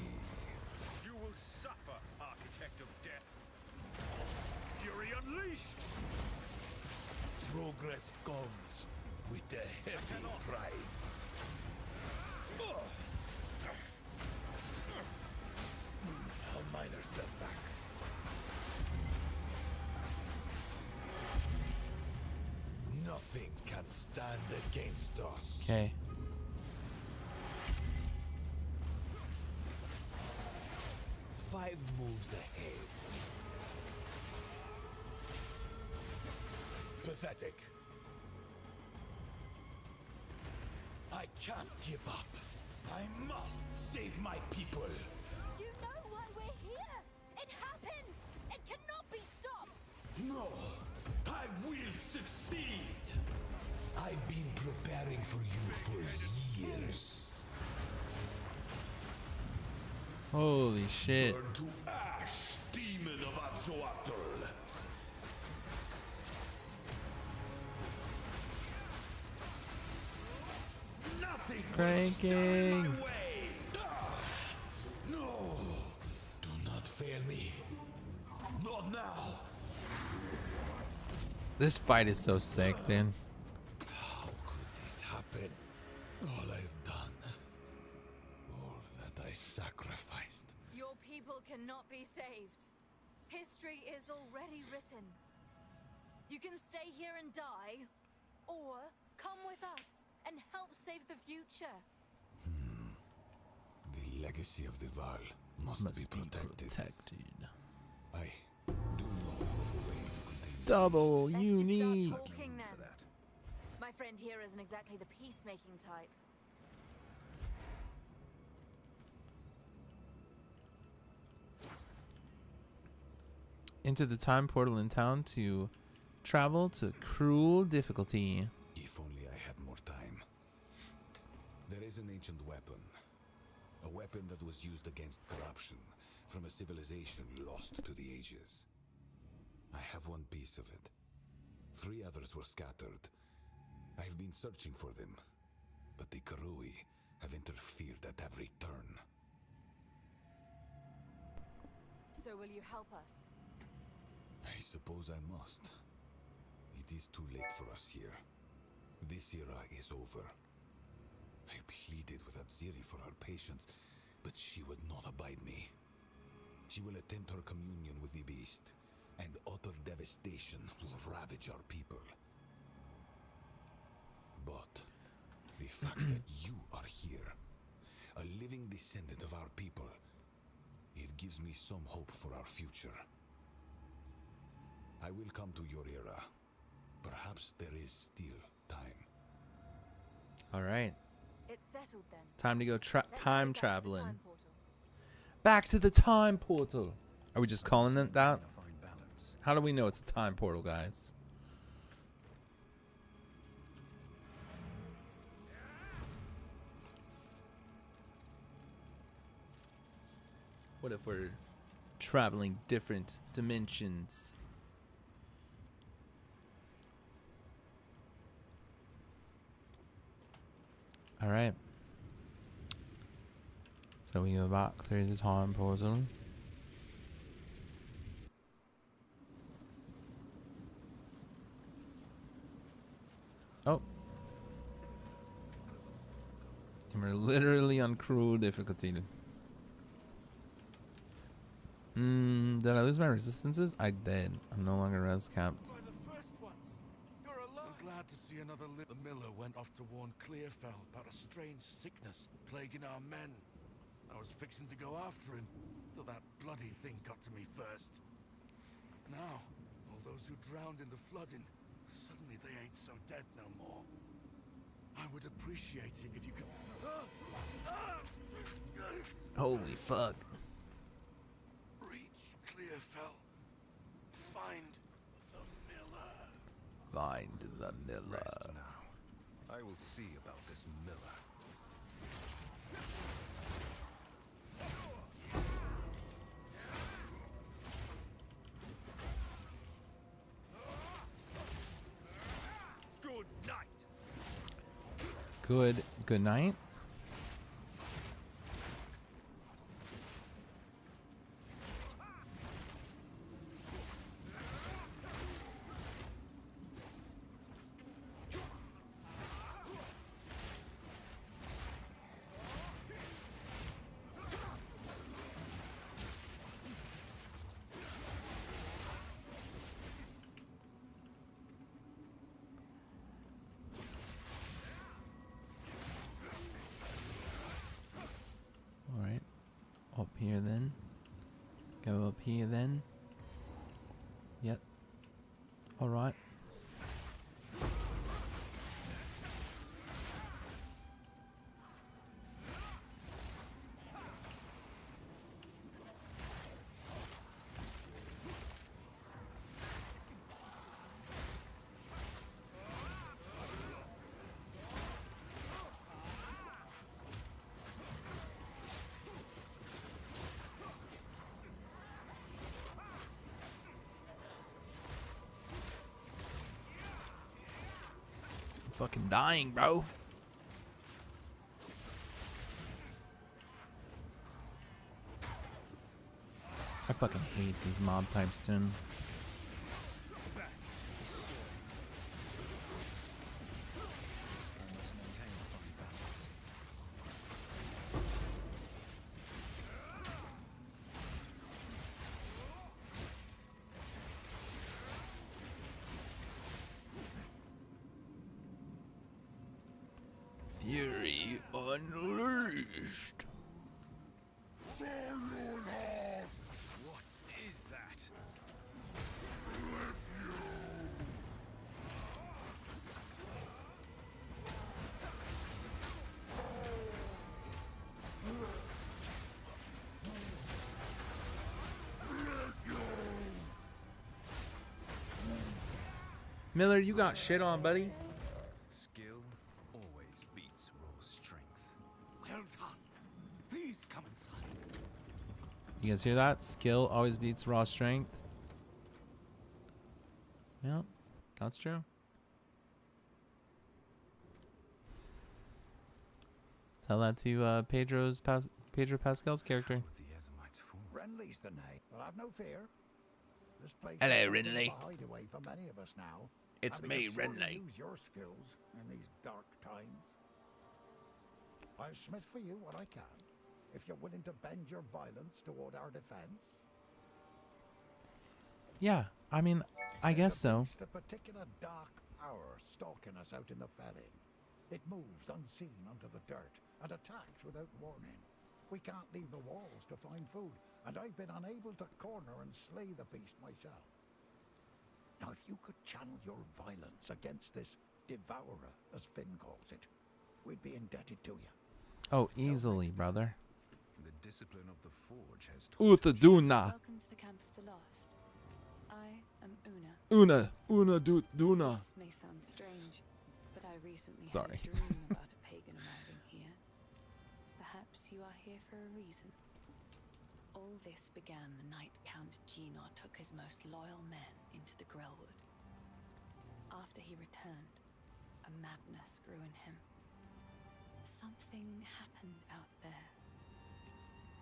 You will suffer, Architect of Death. Fury unleashed! Progress comes with a heavy price. A minor setback. Nothing can stand against us. Okay. Five moves ahead. Pathetic. I can't give up. I must save my people. You know why we're here! It happened! It cannot be stopped! No, I will succeed. I've been preparing for you for years. Holy shit. Burn to ash, demon of Azzoatl. Nothing Cranking. will stand in my way. No, do not fail me. Not now. This fight is so sick, man. How could this happen? All I've done, all that I sacrificed. Your people cannot be saved. History is already written. You can stay here and die, or come with us and help save the future. The legacy of the Val must be protected. I do know of a way to contain the Double Let's unique. just start talking then. My friend here isn't exactly the peacemaking type. Into the time portal in town to travel to cruel difficulty. If only I had more time. There is an ancient weapon. A weapon that was used against corruption from a civilization lost to the ages. I have one piece of it. 3 others were scattered. I've been searching for them, but the Karui have interfered at every turn. So will you help us? I suppose I must. It is too late for us here. This era is over. I pleaded with Atziri for her patience, but she would not abide me. She will attempt her communion with the beast, and utter devastation will ravage our people. But the fact that you are here, a living descendant of our people, it gives me some hope for our future. I will come to your era. Perhaps there is still time. All right. It's settled then. Time to go Let's time head back to the traveling. time portal. Back to the time portal. Are we just calling it that? Trying to find balance. How do we know it's a time portal, guys? What if we're traveling different dimensions? All right. So we go back through the time portal. Oh. And we're literally on cruel difficulty. Did I lose my resistances? I did. I'm no longer res capped. By the first ones. You're alive. I'm glad to see another The miller went off to warn Clearfell about a strange sickness plaguing our men. I was fixing to go after him till that bloody thing got to me first. Now, all those who drowned in the flooding, suddenly they ain't so dead no more. I would appreciate it if you could... Holy fuck. Reach Clearfell. Find the miller. Find the miller. Rest now. I will see about this miller. Good night. Good night. Alright. Up here then. Go up here then. Yep. Alright. Fucking dying, bro. I fucking hate these mob types, Tim. Fury unleashed. What is that? Miller, you got shit on, buddy. Skill always beats raw strength. Well done. Please come inside. You guys hear that? Skill always beats raw strength. Yep, that's true. Tell that to Pedro Pascal's character. With the Ezamites fall. Renly's the name, but have no fear. This place Hello, is something of Renly. a hideaway for many of us now. It's Having me, to sorely Renly. Use your skills in these dark times. I'll smith for you what I can, if you're willing to bend your violence toward our defense. Yeah, I mean, I guess so. It's a particular dark power stalking us out in the ferry. It moves unseen onto the dirt and attacks without warning. We can't leave the walls to find food, and I've been unable to corner and slay the beast myself. Now, if you could channel your violence against this devourer, as Finn calls it, we'd be indebted to you. Oh, easily, brother. The discipline of the forge has taught Uthaduna. Welcome to the Camp of the Lost. I am Una. Una Duna. This may sound strange, but I recently Sorry. had a dream about a pagan arriving here. Perhaps you are here for a reason. All this began the night Count Gino took his most loyal men into the Grellwood. After he returned, a madness grew in him. Something happened out there.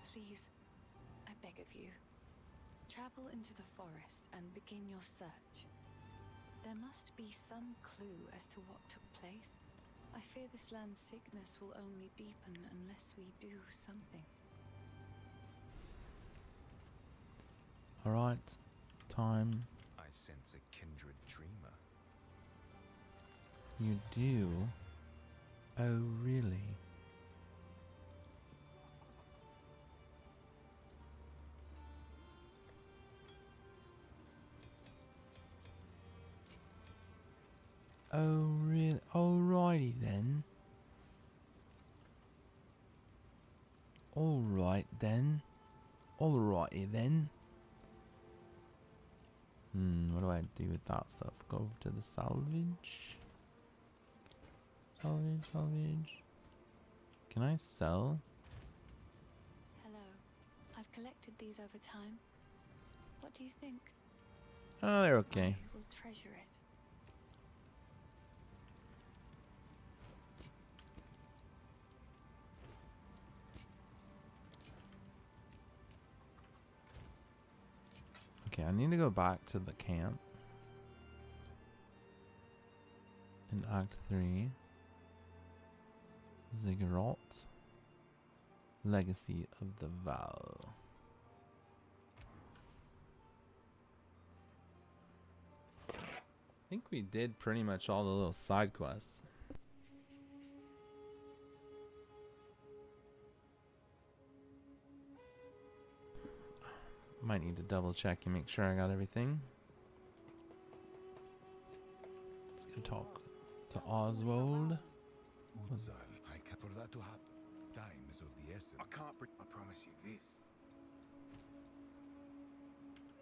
Please, I beg of you, travel into the forest and begin your search. There must be some clue as to what took place. I fear this land's sickness will only deepen unless we do something. Alright, time. I sense a kindred dreamer. You do? Oh, really? Oh, really? Alrighty then. Alright then. Alrighty then. What do I do with that stuff? Go over to the salvage. Salvage. Can I sell? Hello. I've collected these over time. What do you think? Oh, they're okay. I will treasure it. Okay, I need to go back to the camp in Act 3. Ziggurat. Legacy of the Val. I think we did pretty much all the little side quests. Might need to double check and make sure I got everything. Let's go talk to Oswald. For that to happen, time is of the essence. I can't promise you this.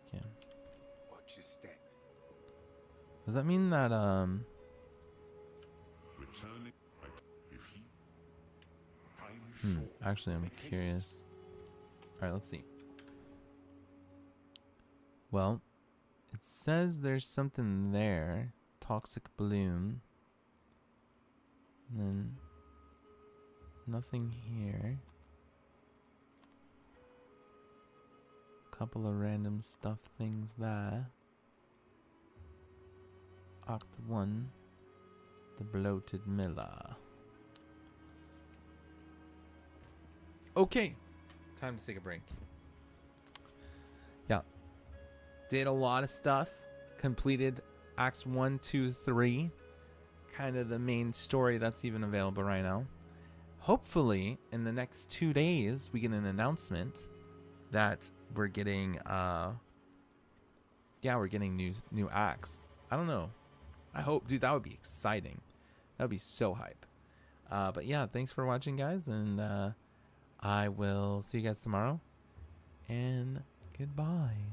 Okay. Watch your step. Does that mean that Returning if he time is short. actually I'm curious. Alright, let's see. Well, it says there's something there. Toxic bloom. And then nothing here. Couple of random stuff things there. Act 1. The bloated miller. Okay. Time to take a break. Yeah. Did a lot of stuff. Completed Acts 1, 2, 3. Kind of the main story that's even available right now. Hopefully, in the next 2 days, we get an announcement that we're getting, we're getting new acts. I don't know. I hope, dude, that would be exciting. That would be so hype. But yeah, thanks for watching, guys, and I will see you guys tomorrow. And goodbye.